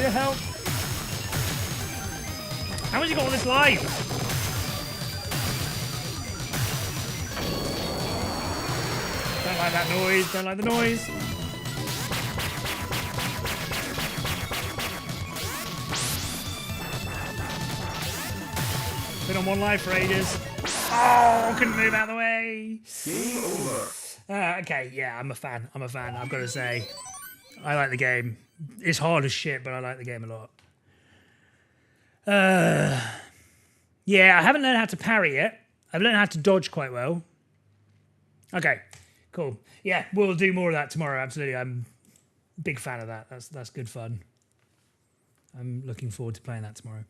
Help! How has he got all this life? Don't like that noise, don't like the noise. Been on one life for ages. Oh, couldn't move out of the way. Game over. Okay, yeah, I'm a fan. I've got to say. I like the game. It's hard as shit, but I like the game a lot. Yeah, I haven't learned how to parry yet. I've learned how to dodge quite well. Okay, cool. Yeah, we'll do more of that tomorrow, absolutely. I'm a big fan of that. That's good fun. I'm looking forward to playing that tomorrow.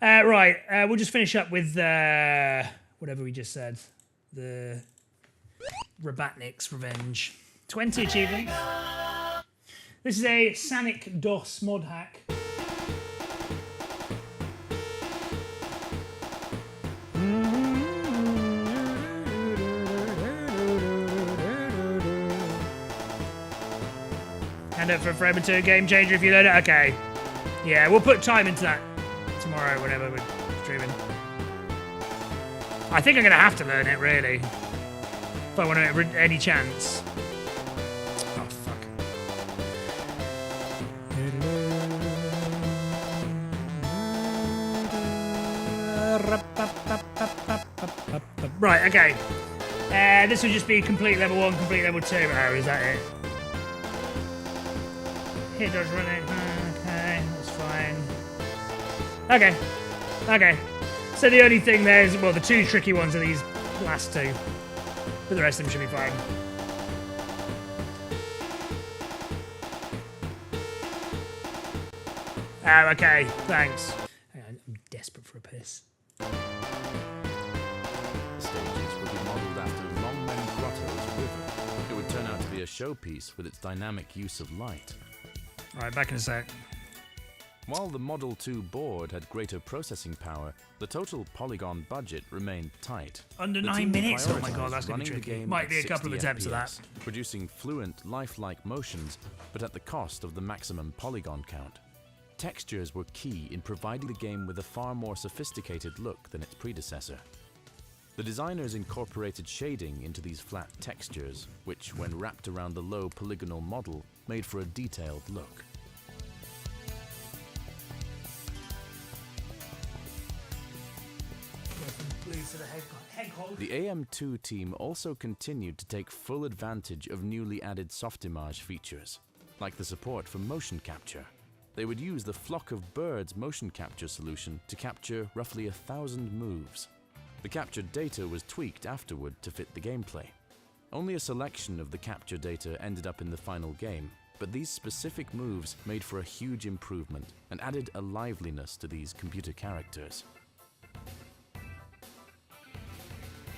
Right, we'll just finish up with whatever we just said. The Robotnik's Revenge. 20 achievements. This is a Sanic DOS mod hack. Hand up for Forever 2, game changer if you learn it. Okay. Yeah, we'll put time into that tomorrow whenever we're streaming. I think I'm going to have to learn it, really. If I want to any chance. Oh, fuck. Right, okay. This will just be complete level 1, complete level 2. Oh, is that it? Hit dodge run it. Okay, that's fine. Okay. Okay. So the only thing there is, well, the two tricky ones are these last two. But the rest of them should be fine. Oh, okay. Thanks. I'm desperate for a piss. The stages would be modelled after Longmen Grotto's river. It would turn out to be a showpiece with its dynamic use of light. Alright, back in a sec. While the Model 2 board had greater processing power, the total polygon budget remained tight. Under The 9 team minutes? Oh my prioritised god, that's going to be running the tricky. game Might at be a couple of 60 attempts of that. FPS, producing fluent, lifelike motions, but at the cost of the maximum polygon count. Textures were key in providing the game with a far more sophisticated look than its predecessor. The designers incorporated shading into these flat textures, which, when wrapped around the low polygonal model, made for a detailed look. The AM2 team also continued to take full advantage of newly added Softimage features, like the support for motion capture. They would use the Flock of Birds motion capture solution to capture roughly 1,000 moves. The captured data was tweaked afterward to fit the gameplay. Only a selection of the capture data ended up in the final game, but these specific moves made for a huge improvement and added a liveliness to these computer characters.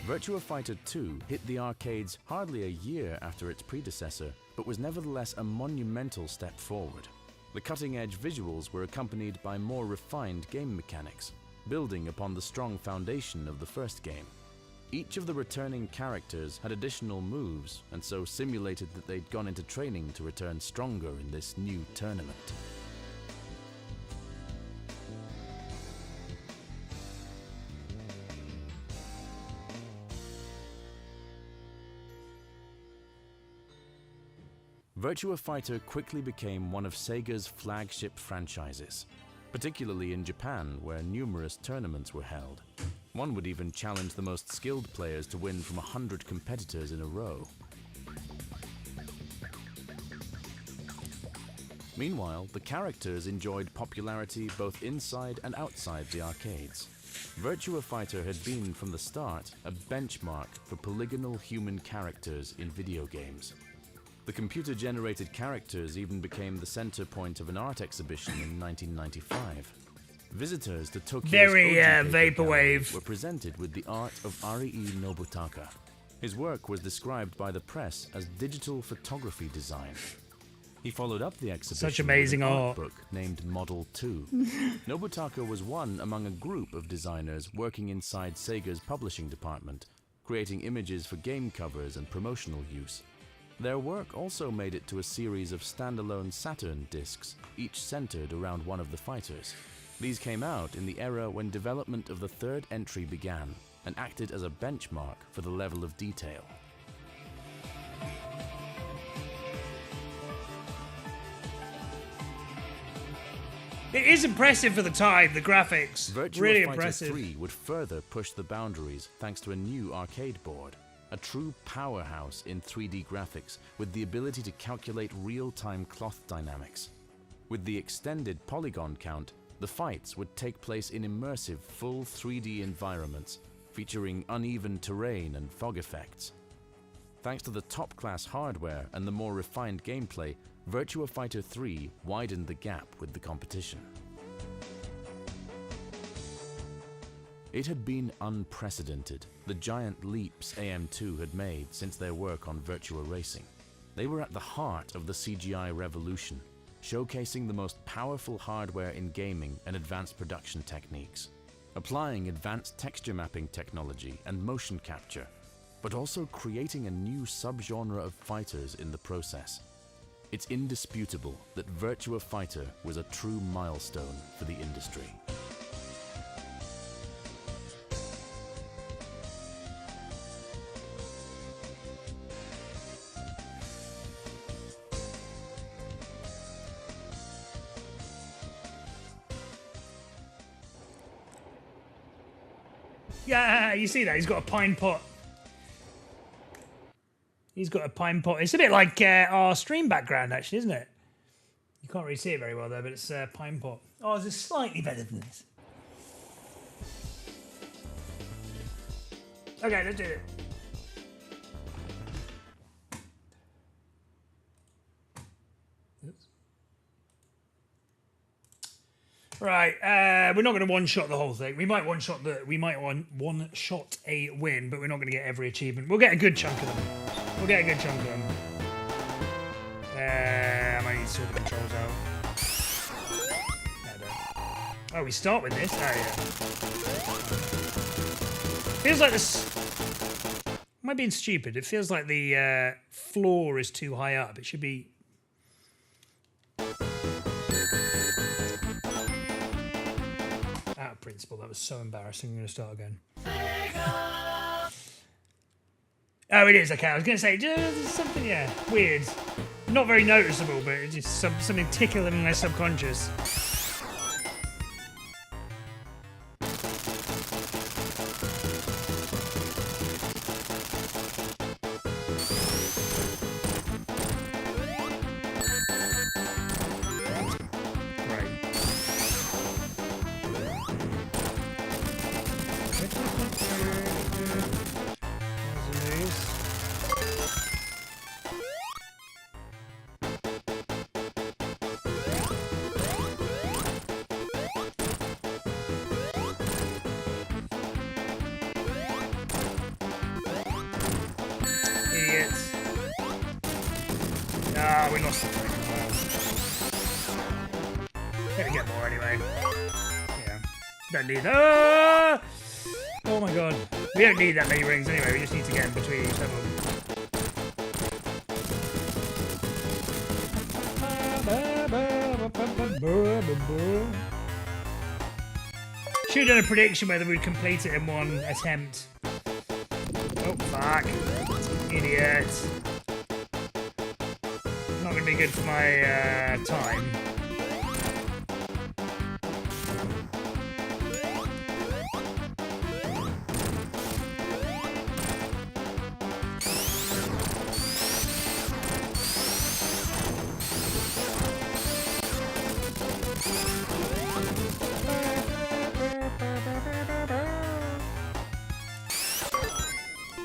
Virtua Fighter 2 hit the arcades hardly a year after its predecessor, but was nevertheless a monumental step forward. The cutting-edge visuals were accompanied by more refined game mechanics, building upon the strong foundation of the first game. Each of the returning characters had additional moves, and so simulated that they'd gone into training to return stronger in this new tournament. Virtua Fighter quickly became one of Sega's flagship franchises, particularly in Japan, where numerous tournaments were held. One would even challenge the most skilled players to win from 100 competitors in a row. Meanwhile, the characters enjoyed popularity both inside and outside the arcades. Virtua Fighter had been, from the start, a benchmark for polygonal human characters in video games. The computer-generated characters even became the center point of an art exhibition in 1995. Visitors to Tokyo's Very, Oji Gallery vaporwave. were presented with the art of Arii Nobutaka. His work was described by the press as digital photography design. He followed up the exhibition Such amazing with an art. book named Model 2. Nobutaka was one among a group of designers working inside Sega's publishing department, creating images for game covers and promotional use. Their work also made it to a series of standalone Saturn discs, each centered around one of the fighters. These came out in the era when development of the third entry began and acted as a benchmark for the level of detail. It is impressive for the time, the graphics. Virtua Really Fighter impressive. 3 would further push the boundaries thanks to a new arcade board, a true powerhouse in 3D graphics with the ability to calculate real-time cloth dynamics. With the extended polygon count, the fights would take place in immersive full 3D environments, featuring uneven terrain and fog effects. Thanks to the top-class hardware and the more refined gameplay, Virtua Fighter 3 widened the gap with the competition. It had been unprecedented, the giant leaps AM2 had made since their work on Virtua Racing. They were at the heart of the CGI revolution, showcasing the most powerful hardware in gaming and advanced production techniques, applying advanced texture mapping technology and motion capture, but also creating a new subgenre of fighters in the process. It's indisputable that Virtua Fighter was a true milestone for the industry. Yeah, you see that? He's got a pine pot. He's got a pine pot. It's a bit like our stream background, actually, isn't it? You can't really see it very well there, but it's a pine pot. Oh, it's slightly better than this. Okay, let's do it. Oops. Right, we're not going to one-shot the whole thing. We might one-shot one-shot a win, but we're not going to get every achievement. We'll get a good chunk of them. We'll get a good chunk of them. I might need to sort the controls out. No, I don't. Oh, we start with this? Oh, yeah. Feels like this... Am I being stupid? It feels like the floor is too high up. It should be... Out of principle, that was so embarrassing. I'm going to start again. Oh, it is. Okay, I was going to say, just something, yeah, weird. Not very noticeable, but it's just something tickling in my subconscious. Idiots. Ah, we lost it. Gonna get more anyway. Yeah. Don't need that. Ah! Oh my god. We don't need that many rings anyway, we just need to get in between each of them. Should have done a prediction whether we'd complete it in one attempt. Oh, fuck. Idiot. I'm not going be good for my time.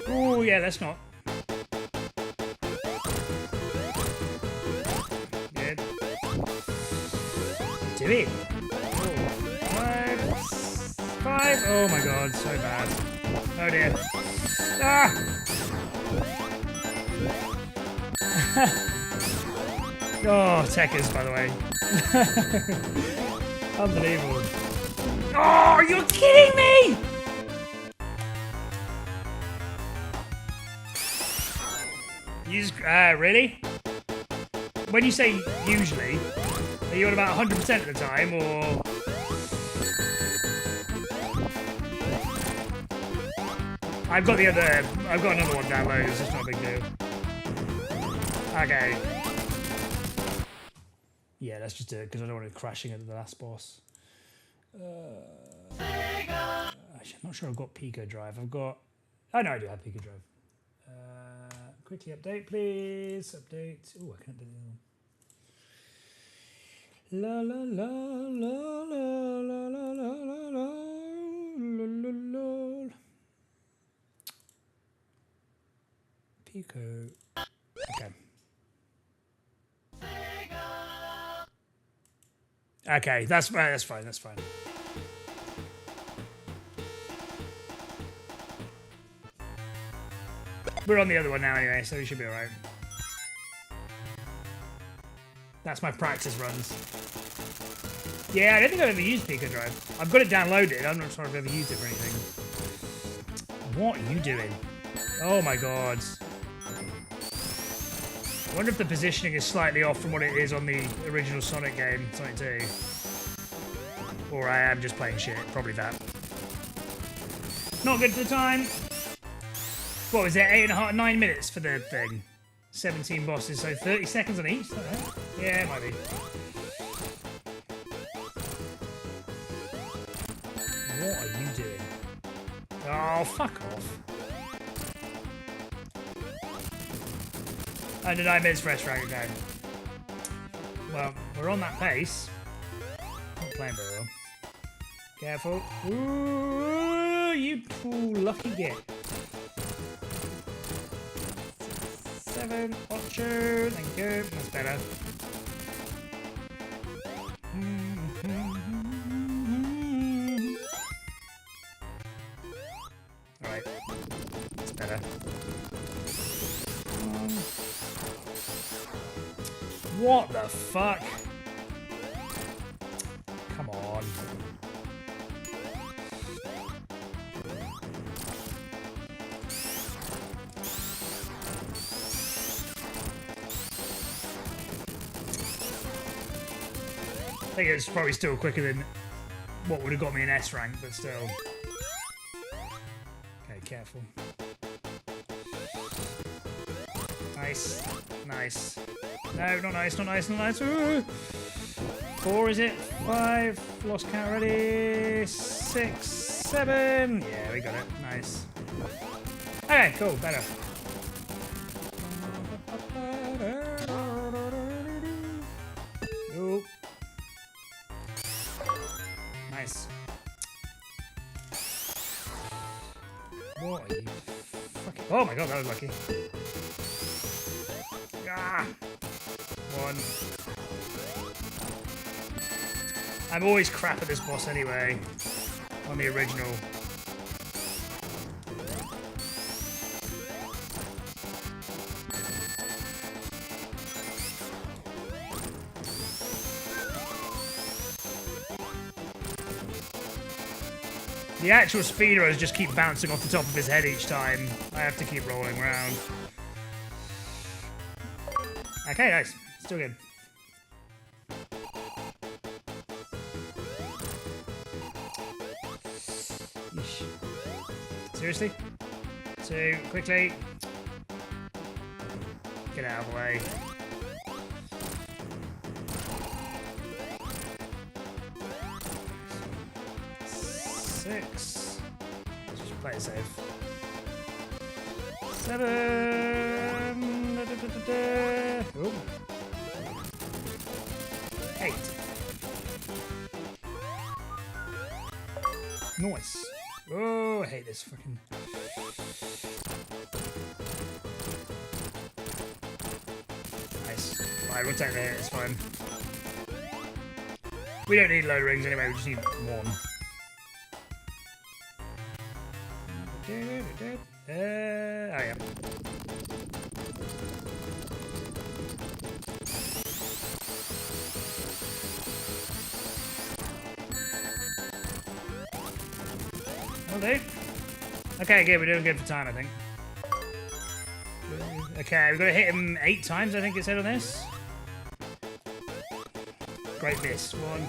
Oh yeah, that's not. Good. Do it. Oh, five. Oh my god, so bad. Oh dear. Ah! Oh, Tekkers, by the way. Unbelievable. Oh, you're kidding me! Really? When you say usually, are you on about 100% of the time, or...? I've got another one downloaded, so it's not a big deal. Okay. Yeah, let's just do it, because I don't want it crashing at the last boss. Actually, I'm not sure I've got Pico Drive. Oh, no, I do have Pico Drive. Quickly update, please. Update. Oh, I can update the other one. La la la la la la la la la la la. Pico. Okay. Okay, that's fine. That's fine. That's fine. We're on the other one now anyway, so we should be alright. That's my practice runs. Yeah, I don't think I've ever used Pico Drive. I've got it downloaded. I'm not sure I've ever used it for anything. What are you doing? Oh my god. I wonder if the positioning is slightly off from what it is on the original Sonic game, Sonic 2. Or I am just playing shit. Probably that. Not good for the time. What was it? 9 minutes for the thing. 17 bosses, so 30 seconds on each? Yeah, it might be. What are you doing? Oh, fuck off. Under 9 minutes for S-Rank, okay. Well, we're on that pace. Not playing very well. Careful. Ooh, you lucky git. 7, 8, thank you. That's better. Alright. That's better. What the fuck? Come on. I think it's probably still quicker than what would have got me an S rank, but still. Okay, careful. Nice. Nice. No, not nice, not nice, not nice. Ooh. 4, is it? 5. Lost count already. 6, 7. Yeah, we got it. Nice. Okay, cool. Better. Nope. Nice. What are you fucking... Oh my god, that was lucky. Ah! 1. I'm always crap at this boss anyway. On the original. The actual speedrunners just keep bouncing off the top of his head each time. I have to keep rolling around. Okay, nice. Still good. Yeesh. Seriously? 2, quickly. Get out of the way. 6. Let's just play it safe. 7. Ooh. 8. Nice. Oh, I hate this fucking. Nice. Right, we'll take the hit, it's fine. We don't need a load of rings anyway, we just need 1. Oh yeah. Will do. Okay, good, we're doing good for time, I think. Okay, we've got to hit him 8 times, I think it said on this. Great miss. 1.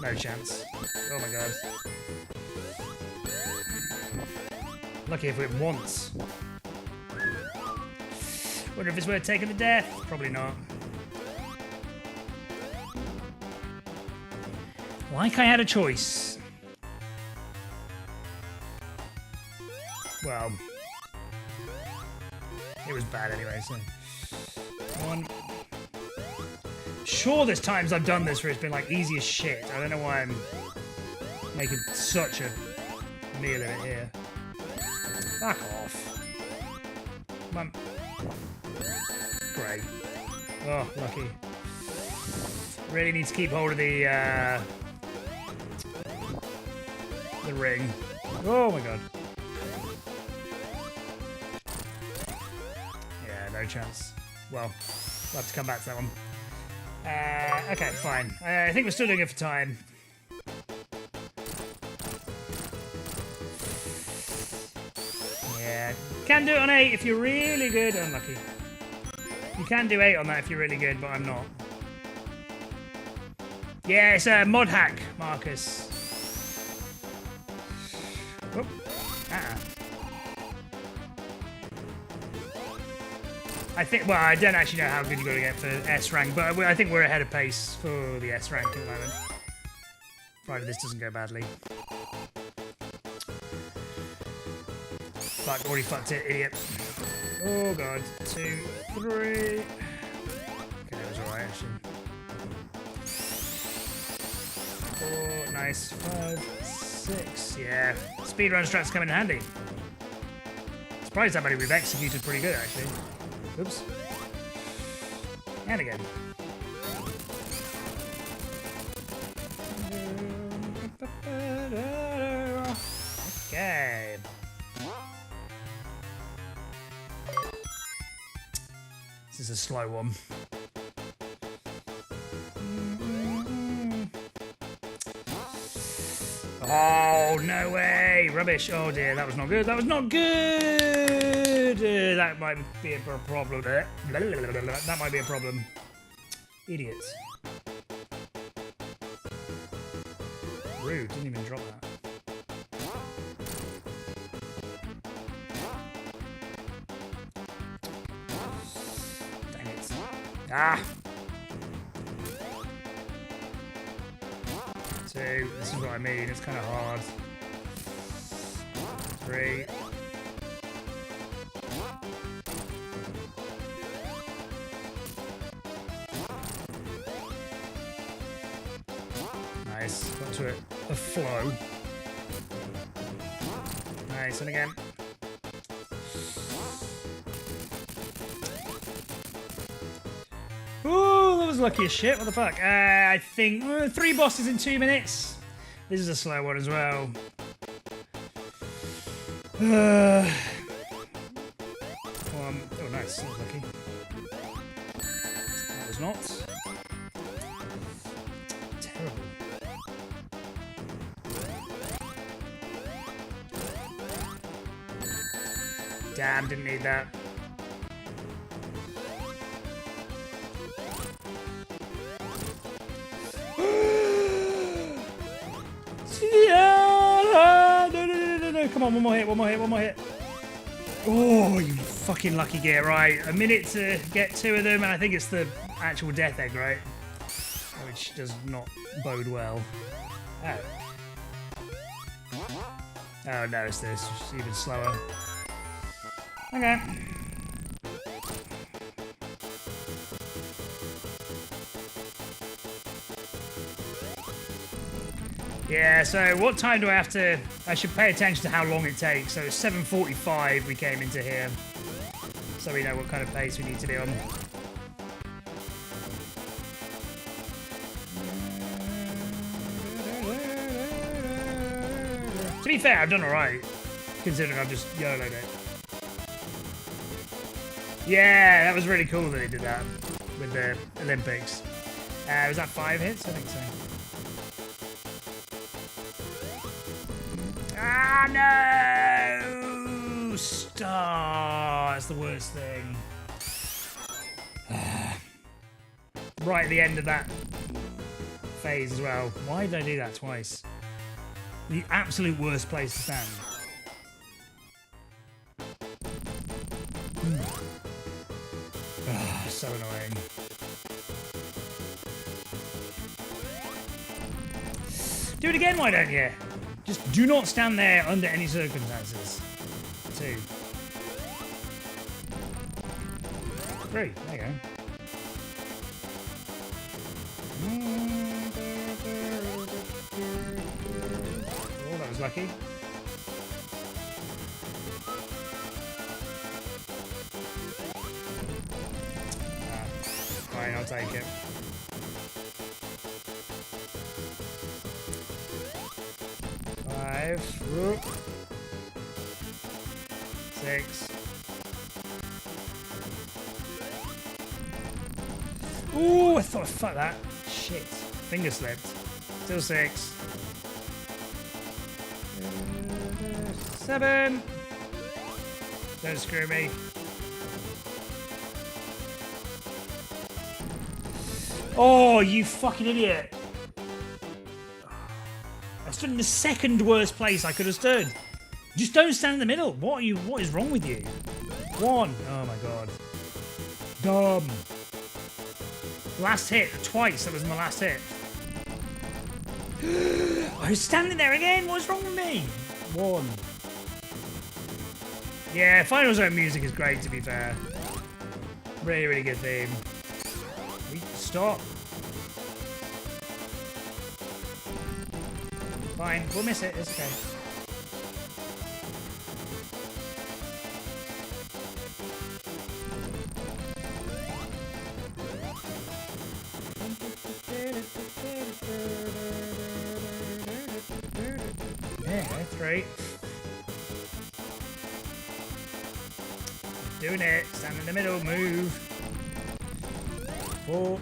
No chance. Oh my god. Lucky if we hit once. Wonder if it's worth taking the death. Probably not. Like I had a choice. Well, it was bad anyway, so. 1. Sure, there's times I've done this where it's been like easy as shit. I don't know why I'm making such a meal of it here. Fuck off. Come on. Great. Oh, lucky. Really need to keep hold of the ring. Oh my god. Yeah, no chance. Well, we'll have to come back to that one. Okay, fine. I think we're still doing it for time. Yeah, can do it on 8 if you're really good. Unlucky. You can do 8 on that if you're really good, but I'm not. Yeah, it's a mod hack, Marcus. Oh. I think, well, I don't actually know how good you got to get for S rank, but I think we're ahead of pace for the S rank at the moment. Provided this doesn't go badly. Fuck, already fucked it, idiot. Oh god, 2, 3. Okay, that was alright actually. 4, nice. 5, 6, yeah. Speedrun strat's coming in handy. Surprised how many we've executed pretty good actually. Oops. And again. Okay. This is a slow one. Oh, no way! Rubbish. Oh dear, that was not good. That was not good! That might be a problem. That might be a problem. Idiots. Rude, didn't even drop that. Dang it. Ah! 2, this is what I mean, it's kind of hard. 3. Nice, got to a flow. Nice, and again. Ooh, that was lucky as shit. What the fuck? I think 3 bosses in 2 minutes. This is a slow one as well. Oh, nice. That was lucky. That was not. Terrible. Damn, didn't need that. No, come on, one more hit. Oh, you fucking lucky gear, right. A minute to get 2 of them, and I think it's the actual death egg, right? Which does not bode well. Oh. Oh no, it's this. It's even slower. Okay. Yeah, so what time do I have to... I should pay attention to how long it takes. So it's 7:45 we came into here. So we know what kind of pace we need to be on. To be fair, I've done alright. Considering I've just YOLO'd it. Yeah, that was really cool that they did that with the Olympics. Was that 5 hits? I think so. Ah, no! Star! That's the worst thing. Right at the end of that phase as well. Why did I do that twice? The absolute worst place to stand. So annoying. Do it again, why don't you? Just do not stand there under any circumstances. 2. 3. There you go. Oh, that was lucky. Fine, I'll take it. Whoop. 6. Ooh, I thought, fuck that. Shit. Finger slipped. Still 6. 7. Don't screw me. Oh, you fucking idiot. I stood in the second worst place I could have stood. Just don't stand in the middle. What is wrong with you? 1. Oh my god. Dumb. Last hit. Twice. That was my last hit. I was standing there again. What's wrong with me? 1. Yeah, Final Zone music is great, to be fair. Really, really good theme. Stop. Fine, we'll miss it. It's okay. Yeah, 3. Doing it. Stand in the middle. Move. 4.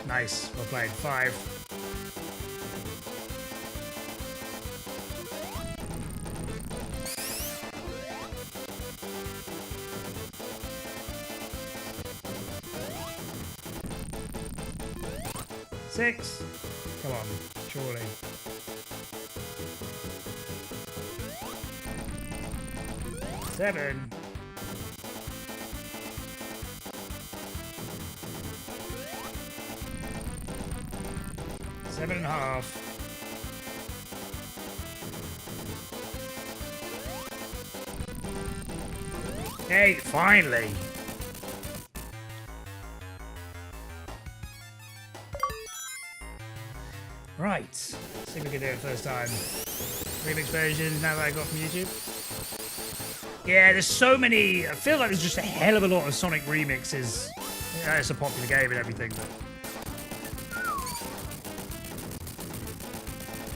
Nice. Well played. 5. 6. Come on, surely. 7. 7.5. 8. Finally. Right. See if we can do it first time. Remix versions now that I got from YouTube. Yeah, there's so many. I feel like there's just a hell of a lot of Sonic remixes. Yeah, it's a popular game and everything, but.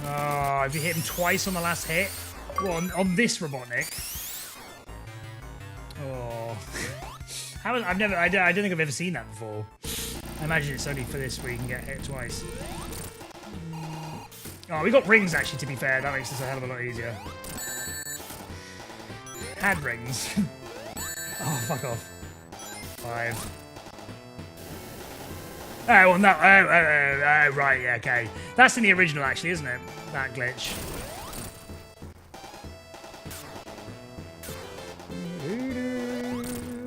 Oh, have you hit him twice on the last hit? Well, on this Robotnik. Oh. How is, I don't think I've ever seen that before. I imagine it's only for this where you can get hit twice. Oh, we got rings actually, to be fair. That makes this a hell of a lot easier. Had rings. Oh, fuck off. 5. Oh, well, no. Right, yeah, okay. That's in the original, actually, isn't it? That glitch.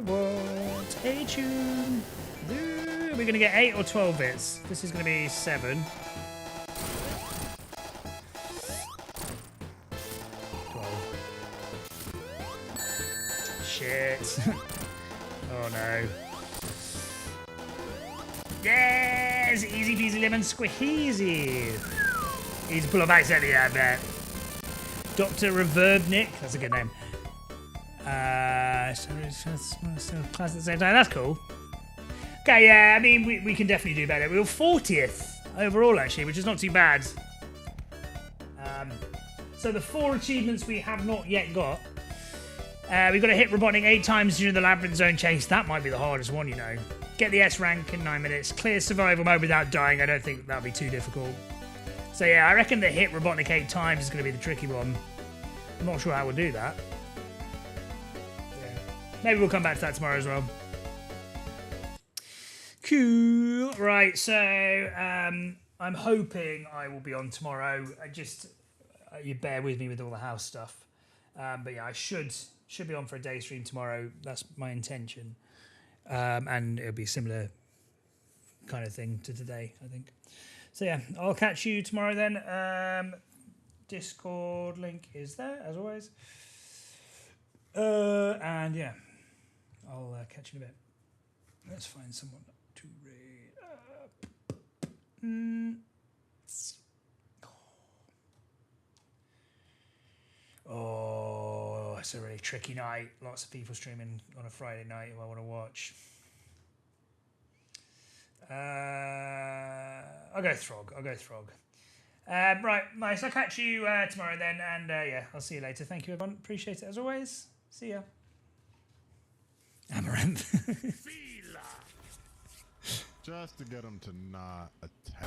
What a tune. Are we going to get 8 or 12 bits? This is going to be 7. 12. Shit. Oh no. Yes! Easy peasy lemon squeezy. Easy to pull off accidentally, I bet. Dr. Reverb Nick. That's a good name. Class at the same time. That's cool. Okay, yeah, I mean, we can definitely do better. We were 40th overall, actually, which is not too bad. So the 4 achievements we have not yet got. We've got to hit Robotnik 8 times during the Labyrinth Zone chase. That might be the hardest one, you know. Get the S rank in 9 minutes. Clear survival mode without dying. I don't think that'll be too difficult. So yeah, I reckon the hit Robotnik 8 times is going to be the tricky one. I'm not sure how we'll do that. Yeah. Maybe we'll come back to that tomorrow as well. Cool. Right, so I'm hoping I will be on tomorrow. You bear with me with all the house stuff. But yeah, I should be on for a day stream tomorrow. That's my intention. And it'll be a similar kind of thing to today, I think. So yeah, I'll catch you tomorrow then. Discord link is there, as always. And yeah, I'll catch you in a bit. Let's find someone to read. Oh, it's a really tricky night. Lots of people streaming on a Friday night who I want to watch. I'll go Throg. Right, nice. I'll catch you tomorrow then. And yeah, I'll see you later. Thank you, everyone. Appreciate it as always. See ya. Amaranth. Just to get him to not attack.